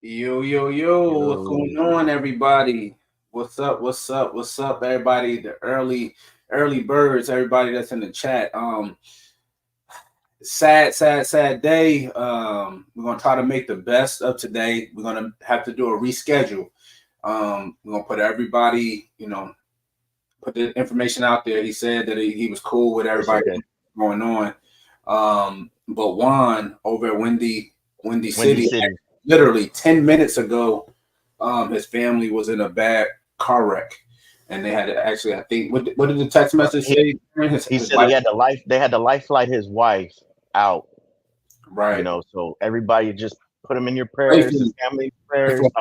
Yo, yo, yo, what's going Yo, on, everybody? What's up? What's up? What's up, everybody? The early birds, everybody that's in the chat. Sad day. We're gonna try to make the best of today. We're gonna have to do a reschedule. We're gonna put everybody, put the information out there. He said that he was cool with it's everybody okay. going on. But Juan over at Windy Windy City, City. literally 10 minutes ago, his family was in a bad car wreck, and they had to actually. I think what did the text Well, message say? he His said wife, he had to life. They had to life flight his wife out. right? So everybody just put him in your Pray for prayers. His him. family Pray for prayers. his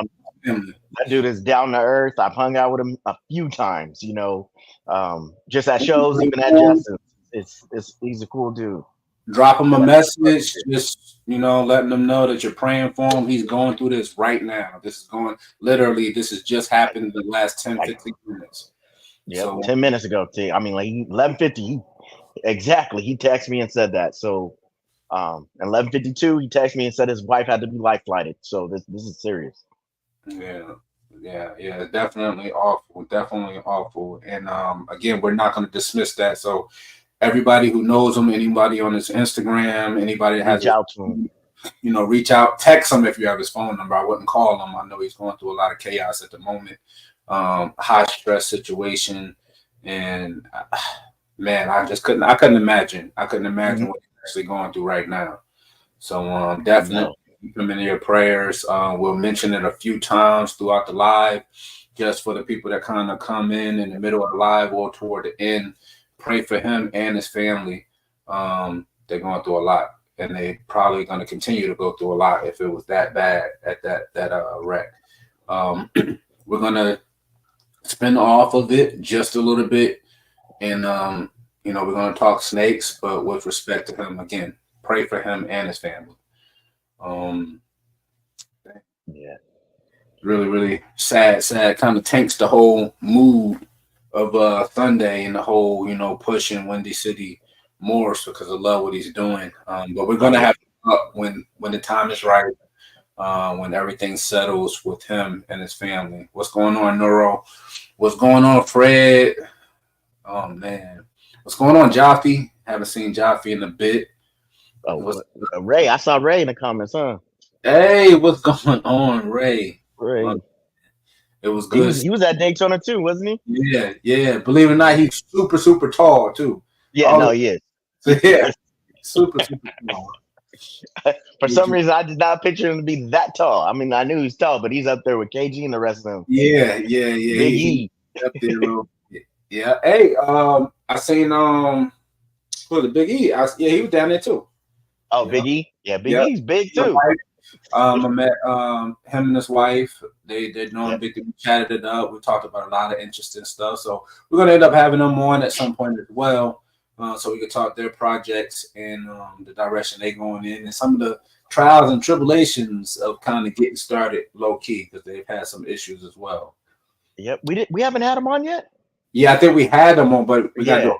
family. That dude is down to earth. I've hung out with him a few times. Just at shows, even at Justin's. It's he's a cool dude. Drop him a Glad everybody message, did. just letting them know that you're praying for him. He's going through this right now. This has just Like happened in the last 10, like 15 minutes. yep, So 10 minutes ago. I mean, like 11:50. Exactly. He texted me and said that. So 11:52, he texted me and said his wife had to be life flighted. So this is serious. yeah, yeah, definitely awful. And again, we're not going to dismiss that. So everybody who knows him, anybody on his Instagram, anybody that has Reach his, out to him. reach out, text him if you have his phone number. I wouldn't call him. I know he's going through a lot of chaos at the moment, high stress situation, and man, I couldn't imagine Mhm. what he's actually going through right now. So definitely No. keep them in your prayers. We'll mention it a few times throughout the live, just for the people that kind of come in the middle of the live or toward the end. Pray for him and his family. They're going through a lot, and they probably going to continue to go through a lot if it was that bad at that wreck. Um, we're gonna spin off of it just a little bit, and we're gonna talk snakes, but with respect to him again. Pray for him and his family. Um, Yeah. really, really sad. Kind of tanks the whole mood of Sunday and the whole, pushing Windy City Morphs because I love what he's doing. But we're Oh gonna yeah. have to up when the time is right, when everything settles with him and his family. What's going on, Neuro? What's going on, Fred? Oh man, what's going on, Jaffe? Haven't seen Jaffe in a bit. What's Oh, Ray. I saw Ray in the comments, huh? Hey, what's going on, Ray? Uh, Ray. it was He good. was he was at Daytona too, wasn't he? Yeah, yeah. Believe it or not, Mhm. he's super tall too. Yeah. All No, he is. so He yeah, is. super tall. For some reason, I did not picture him to be that tall. I mean, I knew he's tall, but he's up there with KG and the rest of them. Yeah. Big He E. up there, real. Yeah. Hey, I seen who was it, Big E? Yeah, he was down there too. Oh, Yeah, Big E. Yeah, Big yeah. E's big The too. wife. I met him and his wife. They're doing Yep. big. We chatted it up. We talked about a lot of interesting stuff. So we're gonna end up having them on at some point as well, so we could talk their projects and the direction they going in and some of the trials and tribulations of kind of getting started low key because they've had some issues as well. Yep. We haven't had him on yet. Yeah, I think we had them on, but Yeah.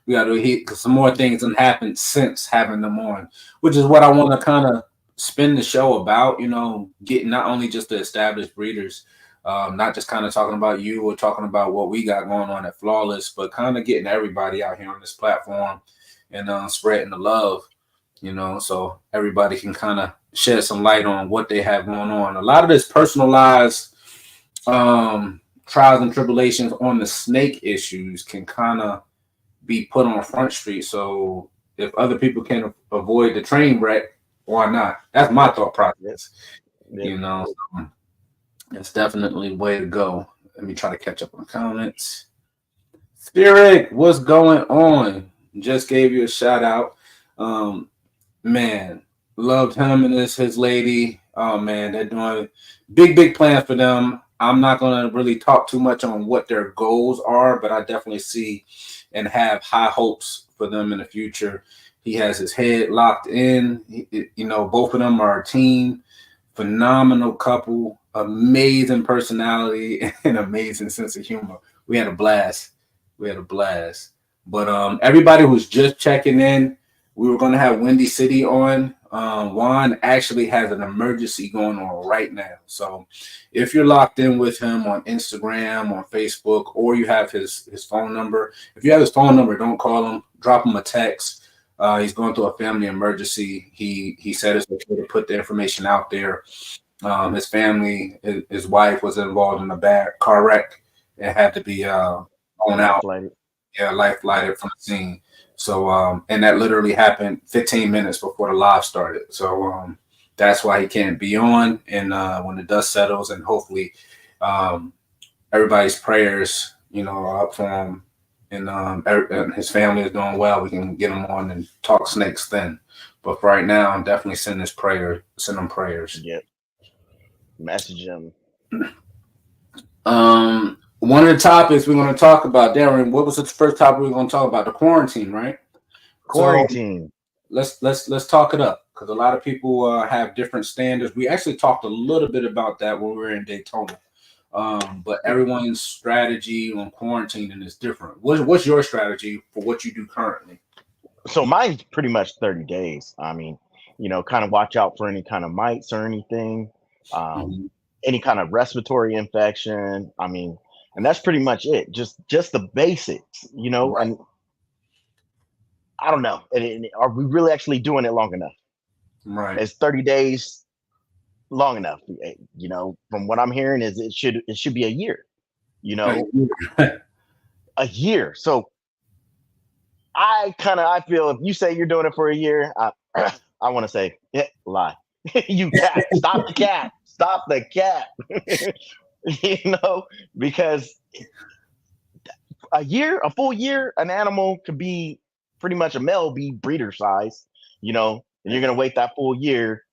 we got to heat because some more things have happened since having them on, which is what I want to kind of spin the show about. Getting not only just the established breeders, not just kind of talking about you or talking about what we got going on at Flawless, but kind of getting everybody out here on this platform and spreading the love. So everybody can kind of shed some light on what they have going on. A lot of this personalized trials and tribulations on the snake issues can kind of be put on Front Street. So if other people can avoid the train wreck, why not? That's my thought Yep. process. Yep. You know, that's definitely the way to go. Let me try to catch up on the comments. Spirit, what's going on? Just gave you a shout out. Um, man, loved him and his lady. Oh man, they're doing big plans for them. I'm not gonna really talk too much on what their goals are, but I definitely see and have high hopes for them in the future. He has his head locked in. Both of them are a team, phenomenal couple, amazing personality, and amazing sense of humor. We had a blast. We had a blast. But everybody who's just checking in, we were going to have Windy City on. Juan actually has an emergency going on right now. So if you're locked in with him on Instagram, on Facebook, or you have his phone number, if you have his phone number, don't call him. Drop him a text. He's going through a family emergency. He said it's okay to put the information out there. His family, his wife was involved in a bad car wreck and had to be thrown out. Yeah, life flighted from the scene. So, and that literally happened 15 minutes before the live started. So, that's why he can't be on. And when the dust settles, and hopefully, everybody's prayers, are up for him, and his family is doing well, we can get him on and talk snakes then. But for right now, I'm definitely send him prayers. Yeah. Message him. One of the topics we're going to talk about, Darren, what was the first topic we were going to talk about? The quarantine, right? Quarantine. So let's talk it up, because a lot of people have different standards. We actually talked a little bit about that when we were in Daytona. But everyone's strategy on quarantining is different. What's your strategy for what you do currently? So mine's pretty much 30 days. I mean, kind of watch out for any kind of mites or anything, any kind of respiratory infection. I mean, and that's pretty much it. Just the basics, Right. And I don't know. Are we really actually doing it long enough? Right. Is 30 days long enough? From what I'm hearing is it should be a year, a year. So I feel if you say you're doing it for a year, I want to say, lie. You cap. Stop the cap. Because a full year, an animal could be pretty much a male, be breeder size, and you're going to wait that full year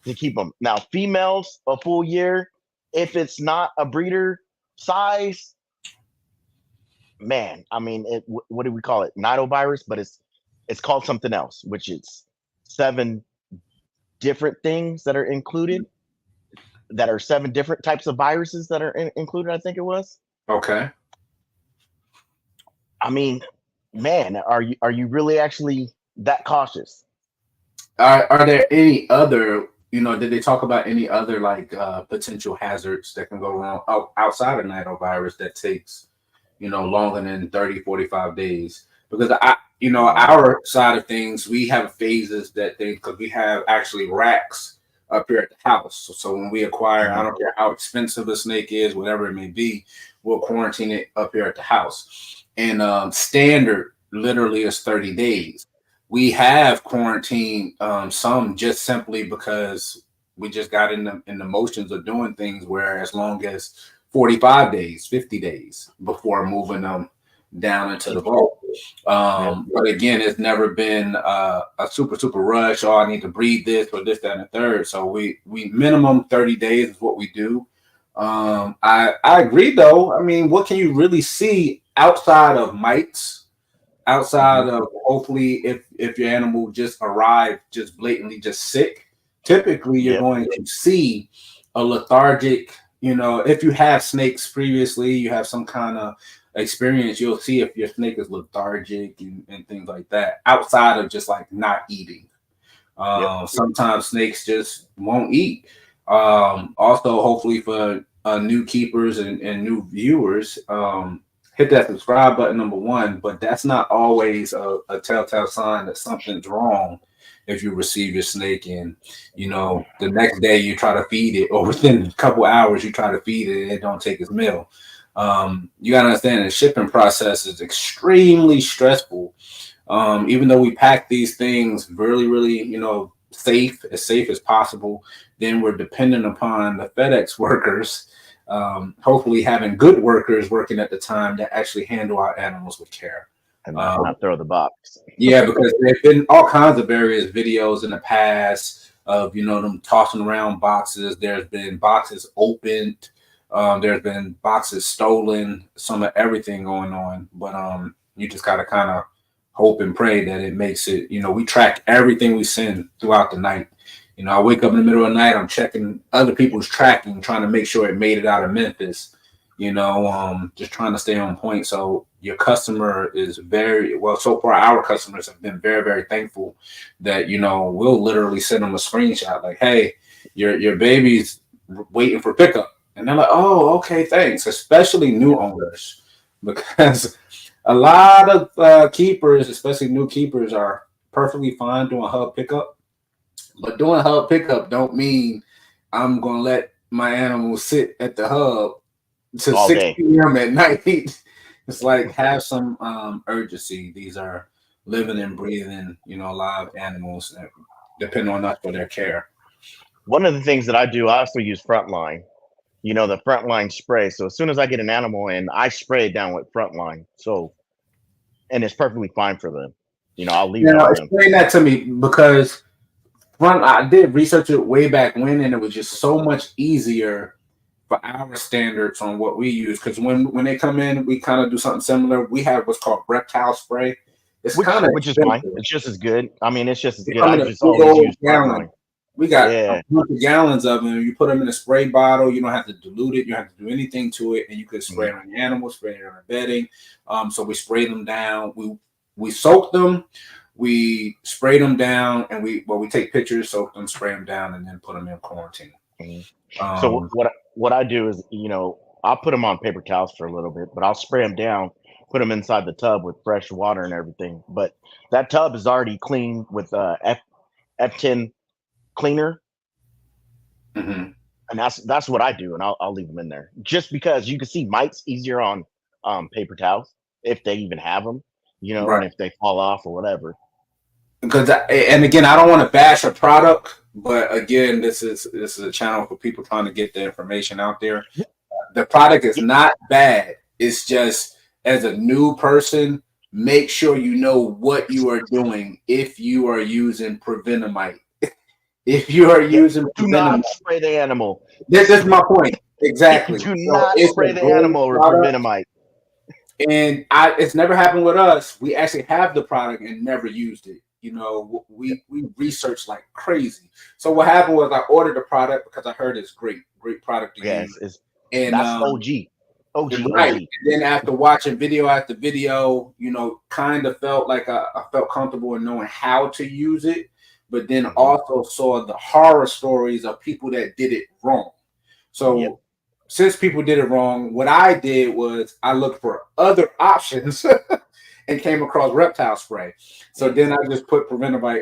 to keep them. Now, females, a full year, if it's not a breeder size, man, I mean, what do we call it? Nidovirus, but it's called something else, which is 7 different things that are included, that are 7 different types of viruses that are included, I think it was. Okay. I mean, man, are you really actually that cautious? Are there any other, did they talk about any other potential hazards that can go wrong outside of nidovirus that takes, longer than 30, 45 days? Because our side of things, we have phases because we have actually racks up here at the house. So when we acquire, I don't care how expensive a snake is, whatever it may be, we'll quarantine it up here at the house. And standard literally is 30 days. We have quarantined some just simply because we just got in the motions of doing things where as long as 45 days, 50 days before moving them down into the vault. But again, it's never been a super rush. Oh, I need to breed this or this, that, and the third. So we minimum 30 days is what we do. I agree though. I mean, what can you really see outside of mites? Outside of hopefully if your animal just arrived just blatantly just sick, typically you're going to see a lethargic, if you have snakes previously, you have some kind of experience, you'll see if your snake is lethargic and things like that, outside of just like not eating. Sometimes snakes just won't eat. Also, hopefully for new keepers and new viewers, hit that subscribe button, number one, but that's not always a telltale sign that something's wrong. If you receive your snake and, the next day you try to feed it, or within a couple hours you try to feed it and it don't take its meal. You got to understand the shipping process is extremely stressful. Even though we pack these things really, really, safe as possible, then we're dependent upon the FedEx workers, hopefully having good workers working at the time that actually handle our animals with care. And not throw the box. Yeah, because there's been all kinds of various videos in the past of, them tossing around boxes. There's been boxes opened. There's been boxes stolen, some of everything going on. But you just got to kind of hope and pray that it makes it, we track everything we send throughout the night. I wake up in the middle of the night, I'm checking other people's tracking, trying to make sure it made it out of Memphis. just trying to stay on point. So your customer is very well. So far, our customers have been very, very thankful that we'll literally send them a screenshot like, "Hey, your baby's waiting for pickup," and they're like, "Oh, okay, thanks." Especially new owners, because a lot of keepers, especially new keepers, are perfectly fine doing hub pickup, but doing hub pickup don't mean I'm gonna let my animal sit at the hub to all 6 day. p.m. at night. It's like have some urgency. These are living and breathing, live animals that depend on us for their care. One of the things that I do, I also use Frontline. The Frontline spray. So as soon as I get an animal in, I spray it down with Frontline. So and it's perfectly fine for them. I'll leave it Now, on them. explain that to me because I did research it way back when, and it was just so much easier for our standards on what we use. Because when they come in, we kind of do something similar. We have what's called reptile spray. It's Which kind of which is fine. expensive. It's just as good. I mean, it's just as They good. come I in a just big always use old gallon. Frontline. We got a Yeah. bunch of gallons of them. You put them in a spray bottle. You don't have to dilute it. You don't have to do anything to it, and you could spray Mhm. it on your animals, spray it on your bedding. So we spray them down. We soak them, we spray them down, and we take pictures, soak them, spray them down, and then put them in quarantine. Mhm. So Um, what I do is, I'll put them on paper towels for a little bit, but I'll spray them down, put them inside the tub with fresh water and everything. But that tub is already clean with F10 cleaner, mhm. and that's what I do, and I'll leave them in there just because you can see mites easier on paper towels if they even have them, Right. and if they fall off or whatever. Because and again, I don't want to bash a product, but again, this is a channel for people trying to get the information out there. The product is Yeah, not bad. It's just as a new person, make sure you know what you are doing if you are using prevenamite. If you are yeah. using Do prevenamite, not spray the animal. this is my point. Exactly. Do So not it's spray a the great animal with product. prevenamite. And it's never happened with us. We actually have the product and never used it. We researched like crazy. So what happened was I ordered the product because I heard it's great product to use. Yes, it's And that's OG, OG, right. OG. And then after watching video after video, kind of felt like I felt comfortable in knowing how to use it, but then Hmm. also saw the horror stories of people that did it wrong. Yep. So since people did it wrong, what I did was I looked for other options and came across reptile spray. So then I just put Preventivite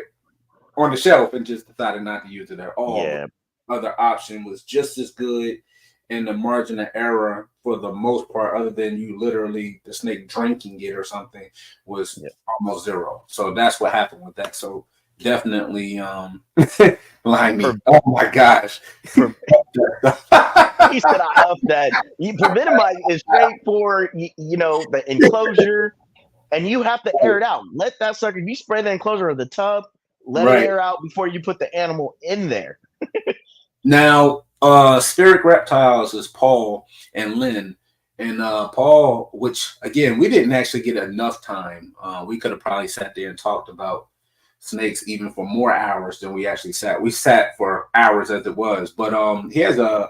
on the shelf and just decided not to use it at all. But Yeah. the other option was just as good, and the margin of error for the most part, other than you literally the snake drinking it or something, was Yep. almost zero. So that's what happened with that. So definitely line me. Per, Oh my gosh. per, he said I huff that. Prevenamide is straight for the enclosure, and you have to air it out. Let that sucker. You spray the enclosure of the tub. Let it Right. air out before you put the animal in there. Now, Spirit Reptiles is Paul and Lynn. And Paul, which again, we didn't actually get enough time. We could have probably sat there and talked about snakes even for more hours than we actually sat. We sat for hours as it was, but he has a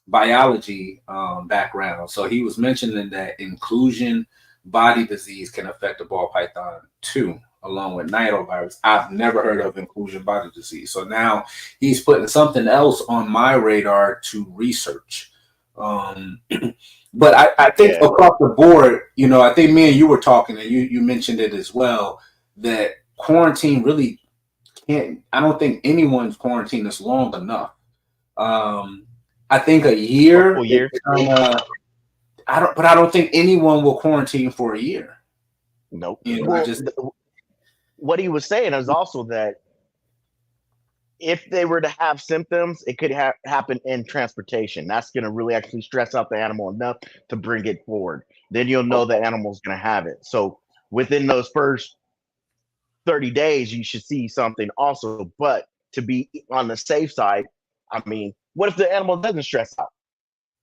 biology background. So he was mentioning that inclusion body disease can affect the ball python too, along with nidovirus. I've never heard of inclusion body disease. So now he's putting something else on my radar to research. Um, but I think Yeah. across the board, I think me and you were talking, and you mentioned it as well, that quarantine really can't, I don't think anyone's quarantine is long enough. Um, I think a A year full is year. kind of, I don't think anyone will quarantine for a year. Nope. I Well, just what he was saying is also that if they were to have symptoms, it could happen in transportation. That's going to really actually stress out the animal enough to bring it forward. Then you'll know the animal's going to have it. So within those first 30 days, you should see something also. But to be on the safe side, I mean, what if the animal doesn't stress out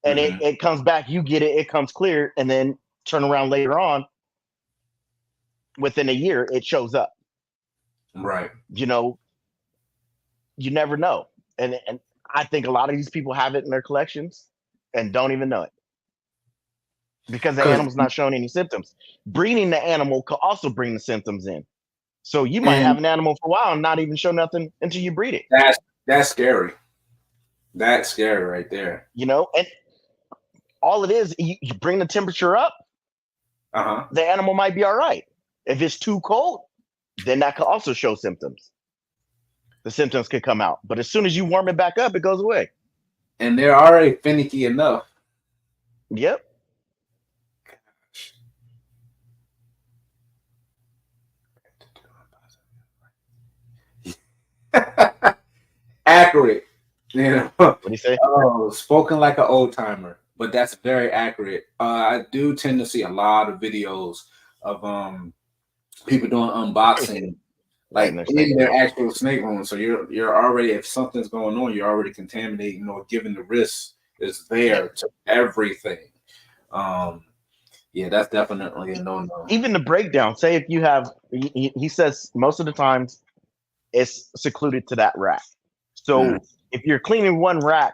and it, mhm, it comes back, you get it, it comes clear, and then turn around later on within a year, it shows up. right. You know, you never know. And I think a lot of these people have it in their collections and don't even know it. because the Because animal's not showing any symptoms. Breeding the animal could also bring the symptoms in. So you might and have an animal for a while and not even show nothing until you breed it. that's scary. That's scary right there. And all it is, you bring the temperature up, Uh-huh. the animal might be all right. If it's too cold, then that could also show symptoms. The symptoms could come out. But as soon as you warm it back up, it goes away. And they're already finicky enough. Yep. Accurate. You know. What do you say? Oh, spoken like an old timer, but that's very accurate. I do tend to see a lot of videos of people doing unboxing, Right like in their snake in their room. actual snake room. So you're already, if something's going on, you're already contaminating or giving the risk is there to everything. Um, yeah, that's definitely a no-no. Even the breakdown, say if you have, he says most of the times it's secluded to that rack. So if you're cleaning one rack,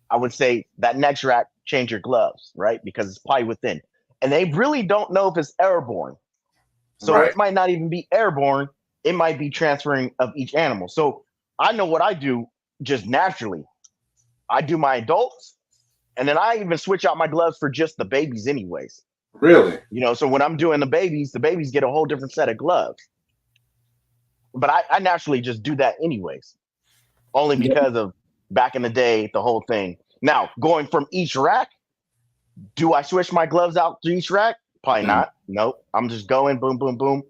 I would say that next rack, change your gloves, right? Because it's probably within. And they really don't know if it's airborne. So Right. it might not even be airborne. It might be transferring of each animal. So I know what I do just naturally. I do my adults, and then I even switch out my gloves for just the babies, anyways. Really? So when I'm doing the babies get a whole different set of gloves. But I naturally just do that anyways, only Yeah. because of back in the day, the whole thing. Now, going from each rack, do I switch my gloves out to each rack? Probably not. Nope. I'm just going boom, boom, boom,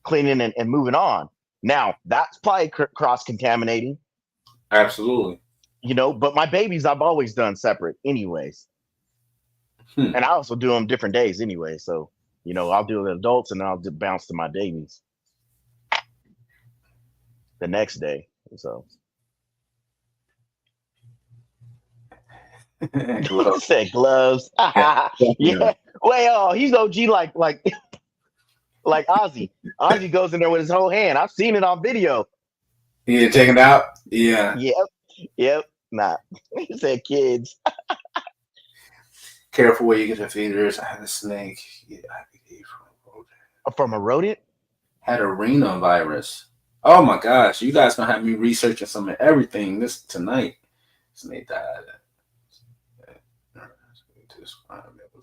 cleaning and moving on. Now, that's probably cross-contaminating, Absolutely. but my babies I've always done separate anyways. And I also do them different days anyway. So, I'll do the adults and then I'll just bounce to my babies the next day. So Gloves. said gloves. Yeah. Yeah. Well, he's OG like Ozzy. Ozzy goes in there with his whole hand. I've seen it on video. Yeah, check it out. Yeah. Yep. Nah. He said kids. Careful where you get the feeders. I had a snake. Yeah, From a rodent? had a rhinovirus. Oh my gosh, you guys gonna have me researching some of everything this tonight. Snake died.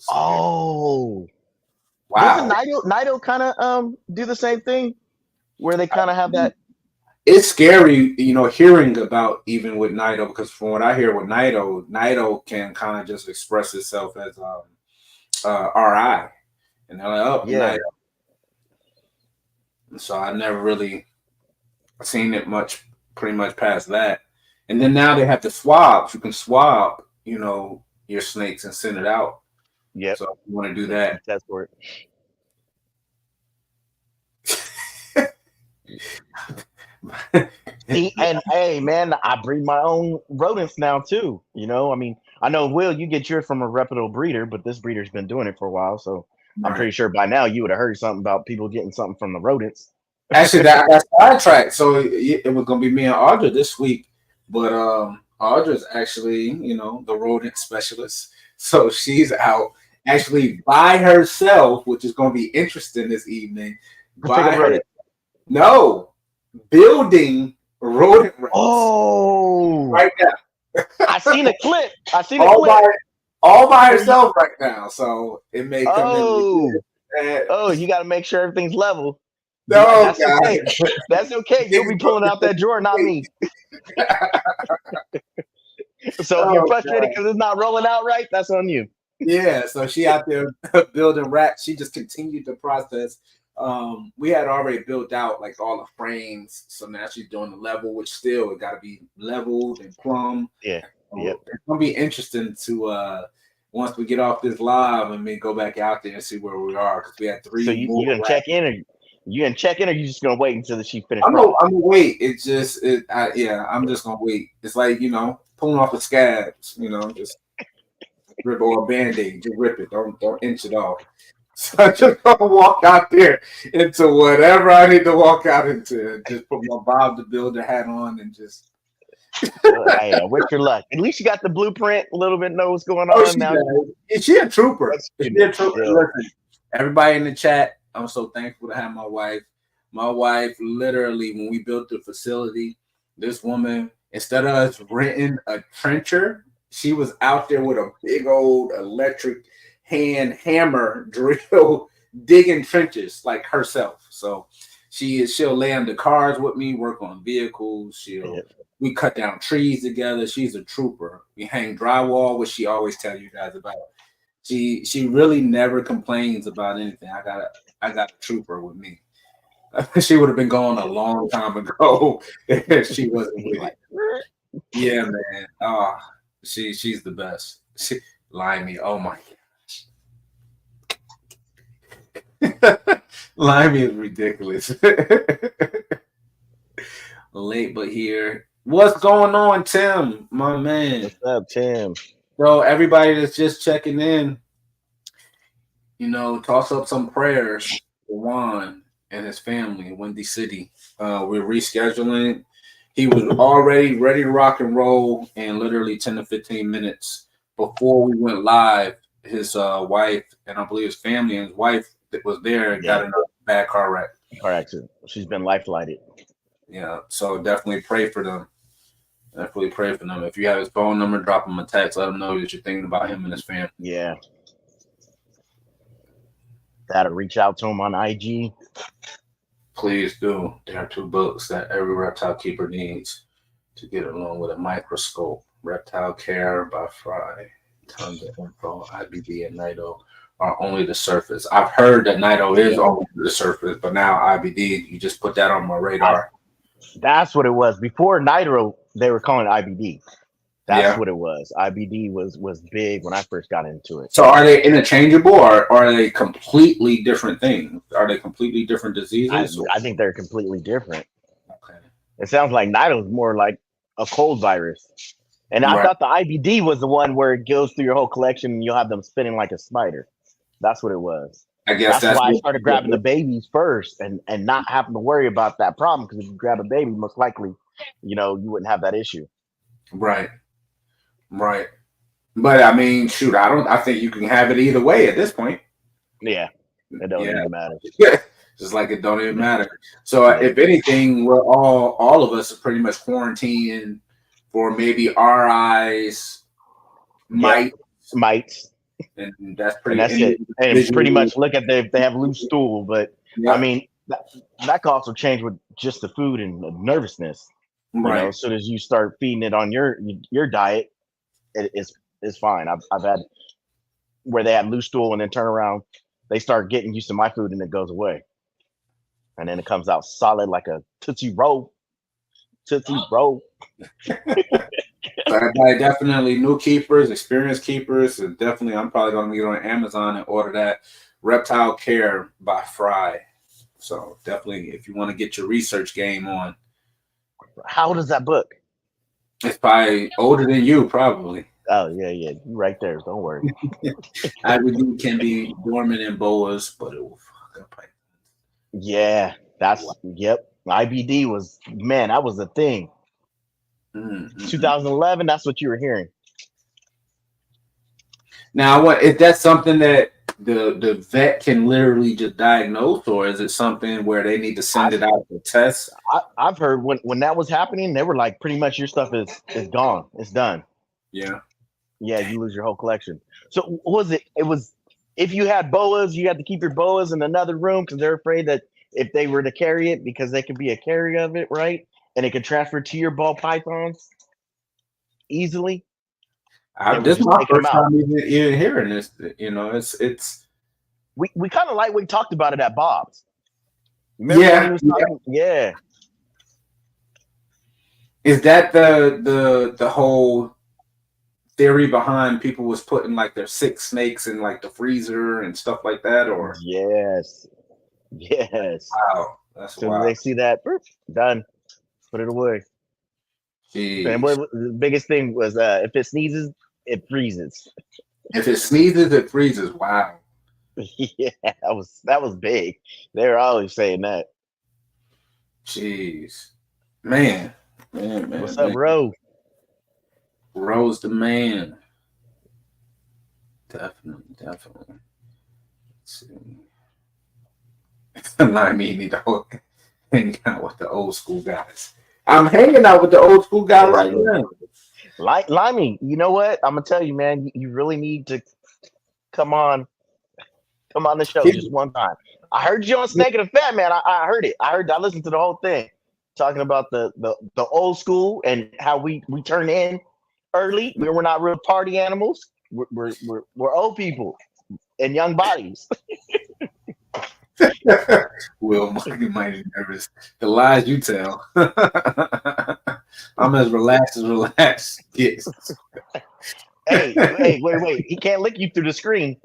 Oh. Wow. Doesn't Nido kind of do the same thing? Where they kind of have that? It's scary, hearing about even with Nido, because from what I hear with Nido can kind of just express itself as RI. And they're like, oh, Yeah. Nido. So I never really seen it pretty much past that. And then now they have the swabs. You can swab, your snakes and send it out. Yep. So if you want to do that. That's for it. See, and hey, man, I breed my own rodents now too. I mean, I know, Will, you get yours from a reputable breeder, but this breeder's been doing it for a while, so I'm pretty sure by now you would have heard something about people getting something from the rodents. Actually, that's sidetracked. So it was gonna be me and Audra this week, but Audra's actually, the rodent specialist. So she's out actually by herself, which is gonna be interesting this evening. No, building rodent rats. Oh, right now. I seen a clip. All by herself right now. So it may come in. Oh, you got to make sure everything's level. No, that's okay. That's okay. You'll be pulling out that drawer, not me. So if you're frustrated because it's not rolling out right, that's on you. Yeah, so she out there building racks. She just continued the process. We had already built out like all the frames, so now she's doing the level, which still it got to be leveled and plumbed. Yeah, It's gonna be interesting to once we get off this live and me go back out there and see where we are, because we had 3. So you gonna check in, or you just gonna wait until she finishes? I'm gonna wait. It's just I'm just gonna wait. It's like pulling off the scabs, just rip or a band-aid, just rip it. Don't inch it off. So I just gonna walk out there into whatever I need to walk out into. Just put my Bob the Builder hat on and just Hey, wish your luck. At least you got the blueprint. A little bit know what's going Oh, on she now. does. She a trooper. That's She good. a trooper. Yeah. Listen, everybody in the chat, I'm so thankful to have my wife. My wife, literally, when we built the facility, this woman, instead of us renting a trencher, she was out there with a big old electric hand hammer drill digging trenches like herself. So she'll lay under cars with me, work on vehicles. We cut down trees together. She's a trooper. We hang drywall, which she always tell you guys about. She really never complains about anything. I got a trooper with me. She would have been gone a long time ago if she wasn't with it. Yeah, man. She's the best. Limey. Oh my gosh. Limey is ridiculous. Late but here. What's going on, Tim? My man. What's up, Tim? So everybody that's just checking in, toss up some prayers for Juan and his family in Windy City. We're rescheduling. He was already ready to rock and roll, and literally 10 to 15 minutes before we went live, his wife and I believe his family and his wife that was there got in a bad car wreck. Car accident. She's been life-flighted. Yeah, so definitely pray for them. Definitely pray for them. If you have his phone number, drop him a text. Let him know that you're thinking about him and his family. Yeah. Gotta reach out to him on IG. Please do. There are 2 books that every reptile keeper needs to get along with a microscope. Reptile Care by Fry. Tons of info. IBD and NITO are only the surface. I've heard that NITO is only the surface, but now IBD, you just put that on my radar. That's what it was. Before Nitro, they were calling it IBD. That's what it was. IBD was big when I first got into it. So are they interchangeable or are they completely different things? Are they completely different diseases? I think they're completely different. Okay. It sounds like Nitro is more like a cold virus. And I thought the IBD was the one where it goes through your whole collection and you'll have them spinning like a spider. That's what it was. I guess that's why I started grabbing the babies first and not having to worry about that problem, because if you grab a baby, most likely, you wouldn't have that issue. Right. But I mean, shoot, I think you can have it either way at this point. Yeah. It don't even matter. Just like it don't even matter. So if anything, we're all of us are pretty much quarantined for maybe our eyes, mites. And that's pretty. And that's it. And pretty much look at if they have loose stool, but I mean that can also change with just the food and the nervousness. Right. As soon as you start feeding it on your diet, it's fine. I've had where they have loose stool and then turn around, they start getting used to my food and it goes away, and then it comes out solid like a Tootsie Roll. Everybody, definitely new keepers, experienced keepers, and definitely I'm probably going to get on Amazon and order that Reptile Care by Fry. So definitely, if you want to get your research game on. How old is that book? It's probably older than you, probably. Oh yeah, you right there. Don't worry. IBD can be dormant in boas, but it will fuck up. Yeah, IBD was, man, that was a thing. 2011, that's what you were hearing. Now, what is that something that the vet can literally just diagnose, or is it something where they need to send it out for tests? I've heard when that was happening, they were like, pretty much your stuff is gone, it's done. Yeah, you lose your whole collection. So what was it? It was, if you had boas, you had to keep your boas in another room because they're afraid that if they were to carry it, because they could be a carrier of it, right? And it could transfer to your ball pythons easily. This is my first time even hearing this. It's we kind of like we talked about it at Bob's. Remember yeah. Is that the whole theory behind people was putting like their sick snakes in like the freezer and stuff like that? Or yes. Wow, that's wild. They see that, done. Put it away. Jeez. And the biggest thing was if it sneezes, it freezes. If it sneezes, it freezes. Wow. Yeah, that was big. They were always saying that. Jeez. Man. What's up, bro? Rose the man. Definitely. Let's see. I mean, hanging out with the old school guys. I'm hanging out with the old school guy Yes, right sir. now. Limey, you know what? I'm gonna tell you, man. You really need to come on, come on the show He- just one time. I heard you on Snake and the Fat Man. I heard it. I listened to the whole thing, talking about the old school and how we turn in early. We're not real party animals. We're old people and young bodies. Will might be nervous. The lies you tell. I'm as relaxed gets. Hey, wait. He can't lick you through the screen.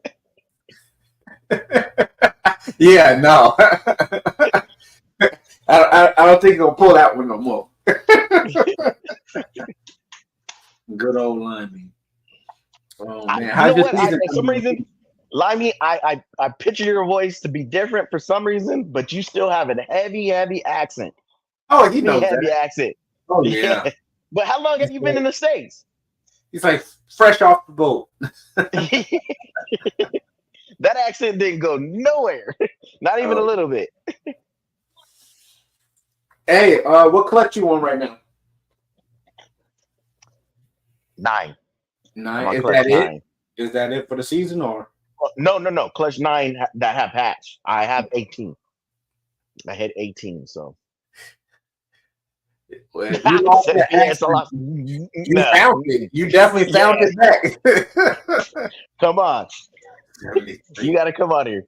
Yeah, no. I don't think he'll pull that one no more. Good old Limey. Oh man, You how's know your what? season? For some reason, Limey, I picture your voice to be different for some reason, but you still have a heavy accent. Oh, he knows Heavy that. accent. Oh Yeah. yeah. But how long have you been in the States? He's like fresh off the boat. That accent didn't go nowhere. Not even a Oh. little bit. Hey, what clutch you on right now? 9. I'm 9. on Is clutch that it? 9. Is that it for the season or? No. Clutch 9 that have hatch. I have 18. I hit 18, so. Well, if you lost that Yeah, it's a accent, lot. you No. found it. You definitely found Yeah. it back. Come on. You got to come on here.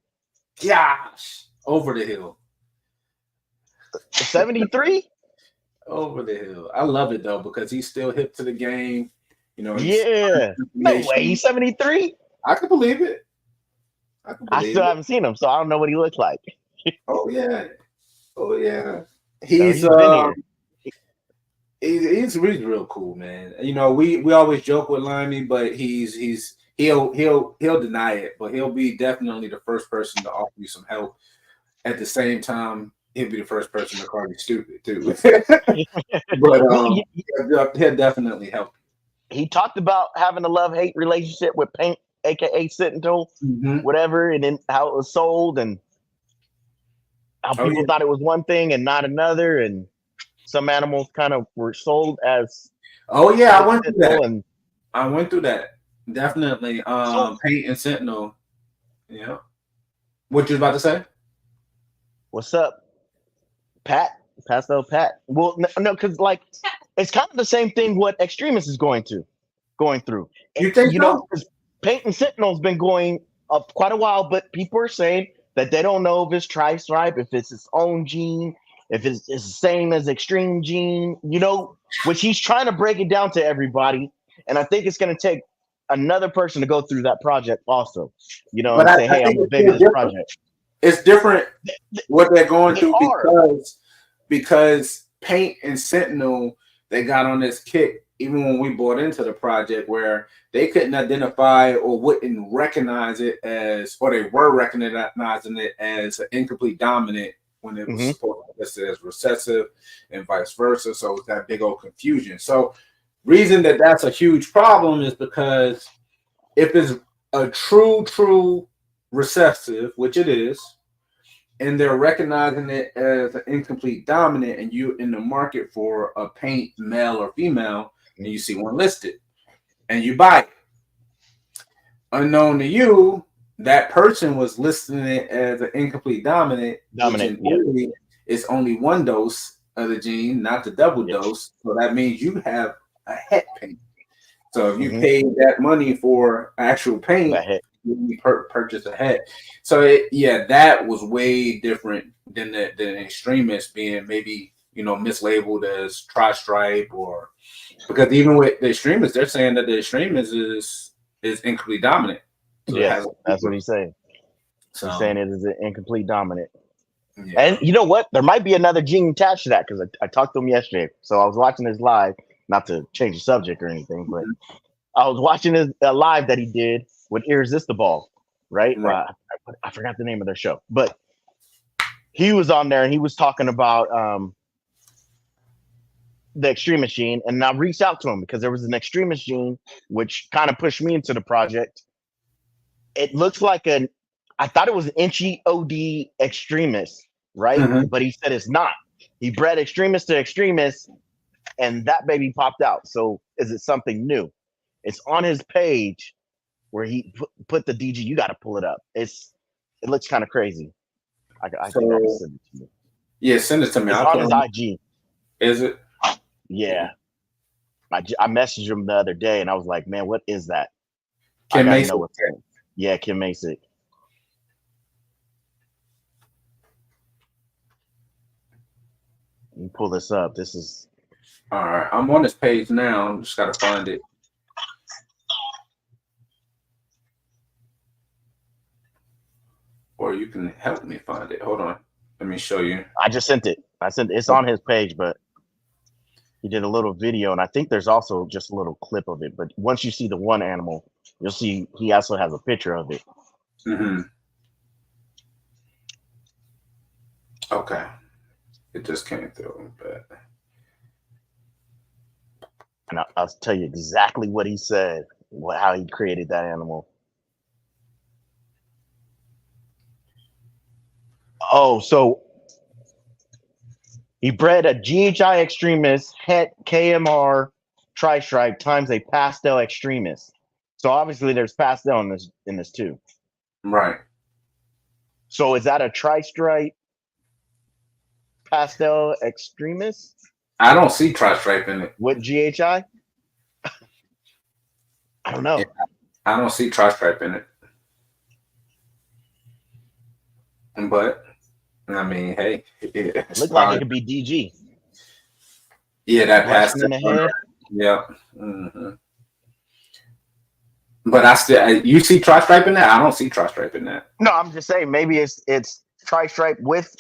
Gosh, over the hill. 73? Over the hill. I love it though because he's still hip to the game. You know, he's Yeah. No way. He's 73? I can believe it. I can I believe still it. haven't seen him, so I don't know what he looks like. Oh yeah. Oh yeah. No, He's he's been here. he's really real cool, man. You know, we always joke with Limey, but he'll deny it, but he'll be definitely the first person to offer you some help. At the same time, he'll be the first person to call you stupid too. But Well, he'll definitely help. he talked about having a love-hate relationship with Paint, aka Sentinel, Mm-hmm. whatever, and then how it was sold and how Oh people yeah. thought it was one thing and not another, and some animals kind of were sold as Oh yeah, I went through Sentinel. that. And I went through that. Definitely. so, Paint and Sentinel. Yeah. What you was about to say? what's up, Pat? Pastel Pat. Well, no, because like it's kind of the same thing what Extremis is going through. You think You know, so? because Paint and Sentinel's been going up quite a while, but people are saying that they don't know if it's tri-stripe, if it's its own gene, if it's the same as Extreme Gene, you know, which he's trying to break it down to everybody. And I think it's going to take another person to go through that project also, you know, But and I, say, I hey, I'm think a it's big of still this different. project. It's different what they're going They through are. because Paint and Sentinel they got on this kick even when we bought into the project where they couldn't identify or wouldn't recognize it as, or they were recognizing it as an incomplete dominant when it was Mhm. supposed to be listed as recessive and vice versa. So it's that big old confusion. So reason that that's a huge problem is because if it's a true recessive, which it is, and they're recognizing it as an incomplete dominant, and you in the market for a paint male or female, and you see one listed, and you buy it. Unknown to you, that person was listing it as an incomplete dominant, which in Yep. theory is only one dose of the gene, not the double Yep. dose. So that means you have a het paint. So if you Mhm. paid that money for actual paint, That hit. you purchase a het. So that was way different than the extremists being maybe mislabeled as tri-stripe, or because even with the extremists, they're saying that the extremist is incomplete dominant. So it Yes, has that's what he's saying. so He's saying it is an incomplete dominant. yeah. And you know what? There might be another gene attached to that because I talked to him yesterday. So I was watching his live, not to change the subject or anything, but I was watching his live that he did with Irresistible, right? Right. I forgot the name of their show, but he was on there and he was talking about the Extreme Machine, and I reached out to him because there was an Extreme Machine, which kind of pushed me into the project. It looks like I thought it was an Inchy OD Extremist, right? Mhm. But he said it's not. He bred Extremist to Extremist, and that baby popped out. So is it something new? It's on his page where he put the DG. You got to pull it up. It looks kind of crazy. I think I can So send it to you. yeah, send it to me. It's I'll on put his on. IG. Is it? Yeah. I messaged him the other day and I was like, man, what is that? I Kim gotta Mason. know what's in it. Yeah, Kim Mason. Let me pull this up. This is All right, I'm on this page now. Just gotta find it. Or you can help me find it. Hold on. Let me show you. I just sent it. It's on his page, but he did a little video, and I think there's also just a little clip of it. But once you see the one animal, you'll see he also has a picture of it. Mm-hmm. Okay. It just came through, but And I'll tell you exactly what he said, how he created that animal. Oh, so he bred a GHI extremist, het KMR tri-stripe times a pastel extremist. So obviously there's pastel in this too. right. So is that a tri-stripe pastel extremist I don't see tri-stripe in it. with GHI? I don't know. Yeah, I don't see tri-stripe in it. But I mean, hey, It it's looked like it probably could be DG. yeah that Blushing passed. in the head. Yeah. Mm-hmm. But I still, you see tri-stripe in that? I don't see tri-stripe in that. No, I'm just saying maybe it's tri-stripe with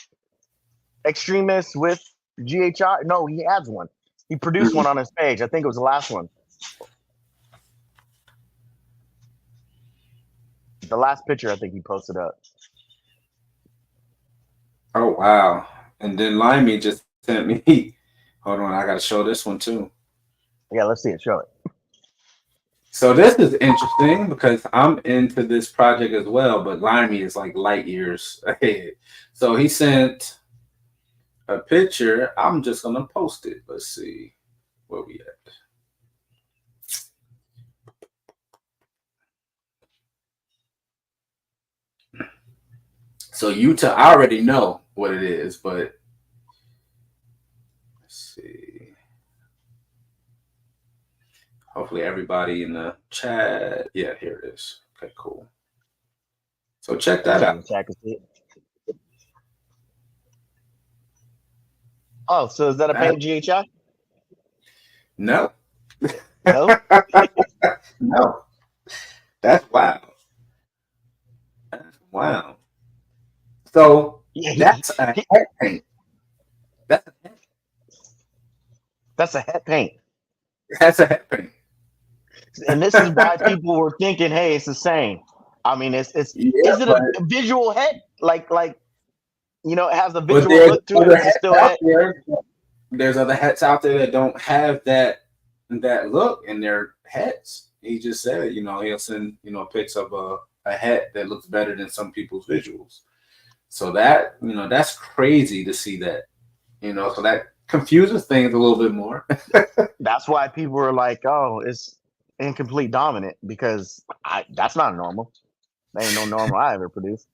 extremist with GHI. No, he has one. He produced Mhm. one on his page. I think it was the last one. The last picture I think he posted up. Oh wow! And then Limey just sent me. Hold on, I gotta show this one too. Yeah, let's see it. Show it. So this is interesting because I'm into this project as well, but Limey is like light years ahead. So he sent a picture. I'm just gonna post it. Let's see where we at. So Utah, I already know what it is, but let's see. Hopefully everybody in the chat. Yeah, here it is. Okay, cool. So check that Everybody in out. the chat can see it. Oh, so is that a paint GHI? No. No. No. That's wild. That's wild. So Yeah, that's a head paint. That's a head, that's a het paint. that's a head paint. And this is why people were thinking, hey, it's the same. I mean, it's Yeah, is it but a visual head? Like it has a but visual there's look to it. other Is it hats still out head? there. There's other hats out there that don't have that look in their heads. He just said, he'll send, pics of a hat that looks better than some people's visuals. So that, that's crazy to see that, so that confuses things a little bit more. That's why people were like, oh, it's incomplete dominant because that's not normal. That ain't no normal I ever produced.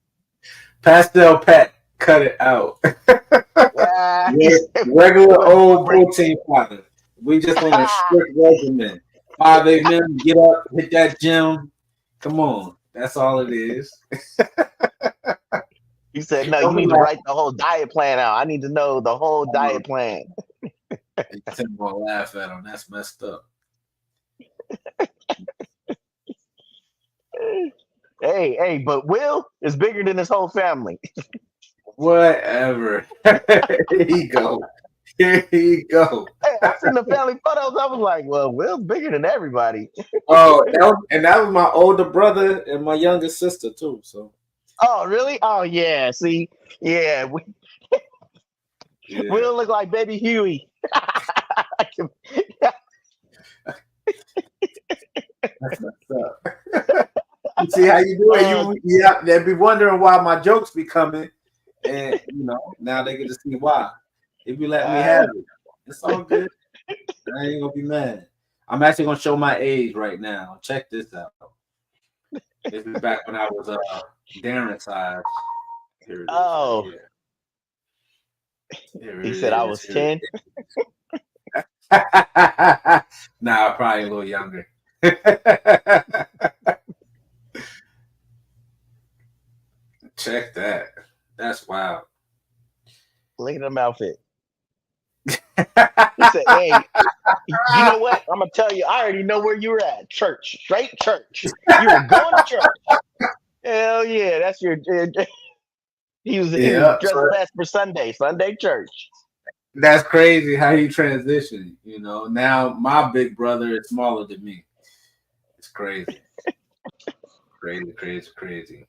Pastel Pat, cut it out. Yeah, Regular old protein powder. We just want a strict regimen. 5 a.m. Get up, hit that gym. Come on, that's all it is. He said, no, you Don't be need to like, write the whole diet plan out. I need to know the whole diet plan. Tim gonna laugh at him. That's messed up. Hey, but Will is bigger than his whole family. Whatever. Here you go. Here you go. Hey, I seen the family photos. I was like, well, Will's bigger than everybody. Oh, that was my older brother and my younger sister too. So Oh, really? Oh, yeah. See, yeah. yeah. Will look like baby Huey. That's what's up. You see how you do it? Yeah, they'd be wondering why my jokes be coming, and now they get to see why. They be letting me have it. It's all good. I ain't gonna be mad. I'm actually gonna show my age right now. Check this out. This is back when I was Darren's size. Here it is. Oh, right he said I was 10. Nah, probably a little younger. Check that. That's wild. Look at them outfit. He said, "Hey, you know what? I'm gonna tell you. I already know where you were at. Church, straight church. You were going to church. Hell yeah, that's your." He was dressed best for Sunday church. That's crazy how he transitioned. Now my big brother is smaller than me. It's crazy. Crazy.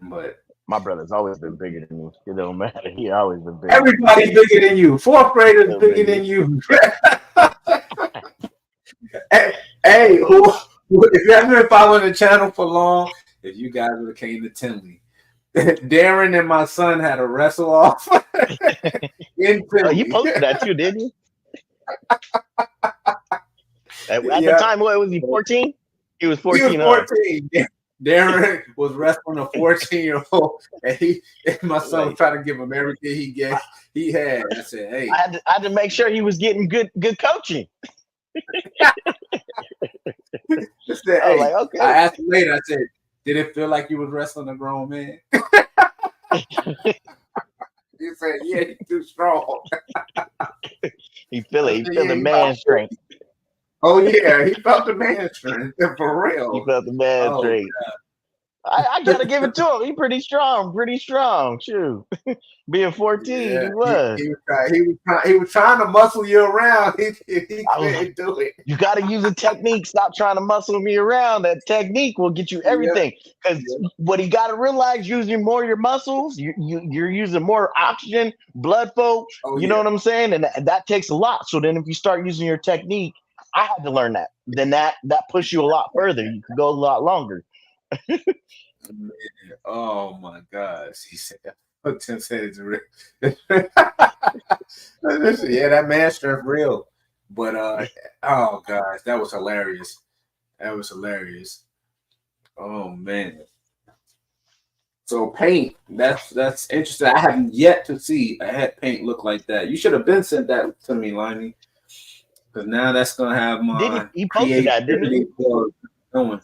But my brother's always been bigger than me. It don't matter. He always been bigger. Everybody's bigger than you. Fourth graders bigger than you. Hey, if you haven't been following the channel for long, if you guys would have came to Tinley, Darren and my son had a wrestle off. In Tinley. You posted that too, didn't you? At the time, what was he, 14? He was 14. He was 14. Darren was wrestling a 14-year-old, and my son was trying to give him everything he had. I said, "Hey," I had to make sure he was getting good coaching. I said, "Hey," like, okay. I asked him later. I said, "Did it feel like you was wrestling a grown man?" He said, "Yeah, he's too strong." He feel the man strength. Oh yeah, he felt the man strength for real. He felt the man strength. I gotta give it to him. He pretty strong. Shoot, being 14, he was. He was trying to muscle you around. He couldn't do it. You got to use a technique. Stop trying to muscle me around. That technique will get you everything. Because what you got to realize, using more of your muscles, you're using more oxygen, blood flow. You know what I'm saying? And that takes a lot. So then, if you start using your technique, I had to learn that. Then that pushes you a lot further. You can go a lot longer. Oh my gosh, he said. Tim said it's real. Yeah, that man strength real. But oh gosh, that was hilarious. Oh man. So paint, that's interesting. I haven't yet to see a head paint look like that. You should have been sent that to me, Liney. Because now that's gonna have my he posted that, didn't he? Going.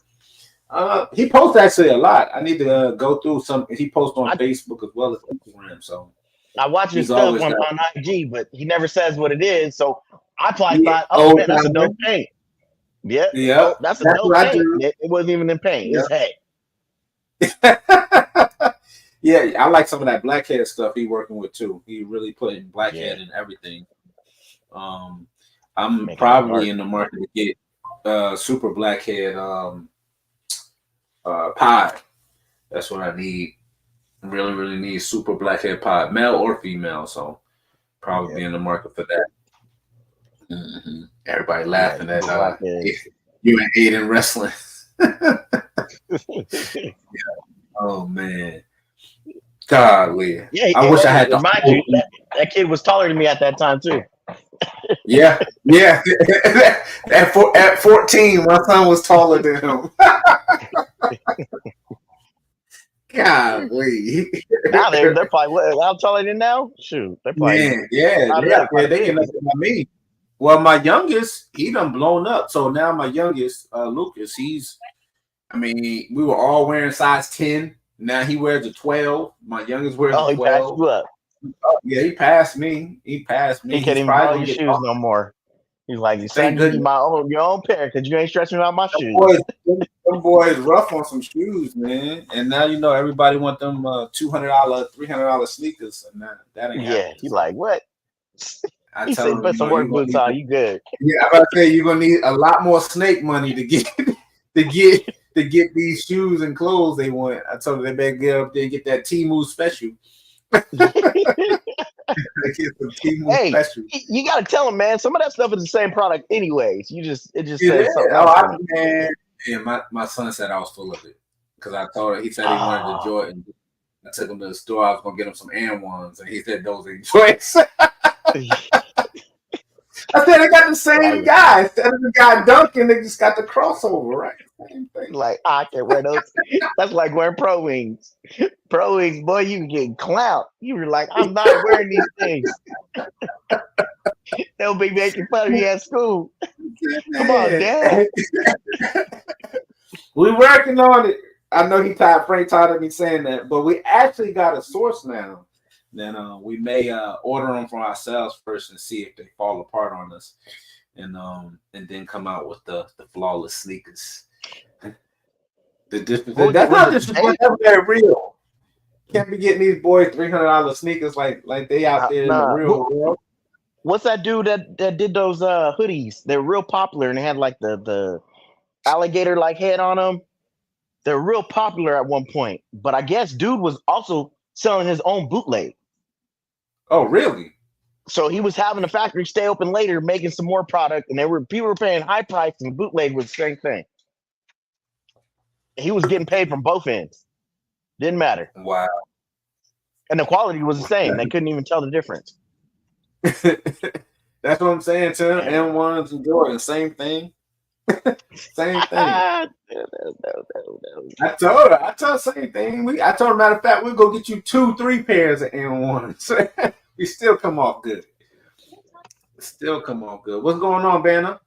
He posts actually a lot. I need to go through some. He posts on Facebook as well as Instagram. So I watch his stuff on IG, but he never says what it is. So I probably thought, "Oh man, that's a dope paint." Yeah, that's a dope paint. It wasn't even in paint. It's hay. Yeah, I like some of that blackhead stuff he working with too. He really putting blackhead in everything. I'm probably in the market to get super blackhead pod. That's what I need. Really, really need super blackhead pod, male or female. So probably be in the market for that. Mm-hmm. Everybody laughing at you and Aiden wrestling. Oh man, golly! Yeah, I wish I had to. Mind you, that kid was taller than me at that time too. Yeah. At 14, my son was taller than him. Golly. Now they're probably how tall are they now? Shoot, they're probably they can look at me. Well, my youngest, he done blown up. So now my youngest, Lucas, we were all wearing size 10. Now he wears a 12. My youngest wears a 12. He passed you up. Yeah, he passed me. He can't even borrow your shoes no more. He's like, "You said you need your own pair because you ain't stretching out my shoes." Them boys rough on some shoes, man. And now everybody want them $200, $300 sneakers, and that ain't happening. He's like, "What?" He said, "Put some work boots on. You good?" Yeah, I'm about to say you're gonna need a lot more snake money to get these shoes and clothes they want. I told them they better get up there and get that Temu special. Get some Timu Hey, special. you got to tell them, man. Some of that stuff is the same product, anyways. It just It is. says something Oh, else on it. man. Yeah, my son said I was full of it because I told him. He said he wanted the Oh, Jordan. I took him to the store. I was gonna get him some and ones, and he said those ain't choice. I said they got the same like, guy. Instead of the guy dunking, they just got the crossover, right? Same thing. I can't wear those. That's like wearing Pro Wings. Pro Wings, boy, you get clout. You were like, I'm not wearing these things. They'll be making fun of you at school. Come on, Dad. Man. We working on it. I know Frank tired of me saying that, but we actually got a source now. Then we may order them for ourselves first and see if they fall apart on us, and then come out with the flawless sneakers. That's not disrespect. That's very real. Can't be getting these boys $300 sneakers like they out there in the Nah. real world. What's that dude that did those hoodies? They're real popular and they had like the alligator like head on them. They're real popular at one point, but I guess dude was also selling his own bootleg. Oh, really? So he was having the factory stay open later, making some more product, and people were paying high price, and bootleg was the same thing. He was getting paid from both ends. Didn't matter. Wow. And the quality was the same. They couldn't even tell the difference. That's what I'm saying, Tim. M1s and Jordan, same thing. Same thing. No. I told her same thing. I told her, matter of fact, we'll go get you 2-3 pairs of M1s. We still come off good. Still come off good. What's going on, Banner?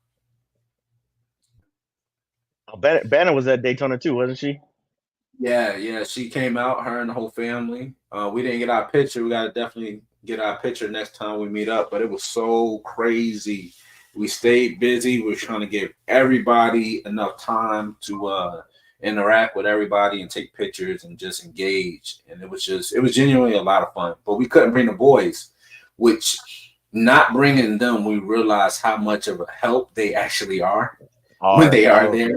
Oh, Banner was at Daytona too, wasn't she? Yeah. She came out, her and the whole family. We didn't get our picture. We gotta definitely get our picture next time we meet up. But it was so crazy. We stayed busy. We were trying to give everybody enough time to interact with everybody and take pictures and just engage. And it was genuinely a lot of fun. But we couldn't bring the boys, which not bringing them, we realized how much of a help they actually are when they are there.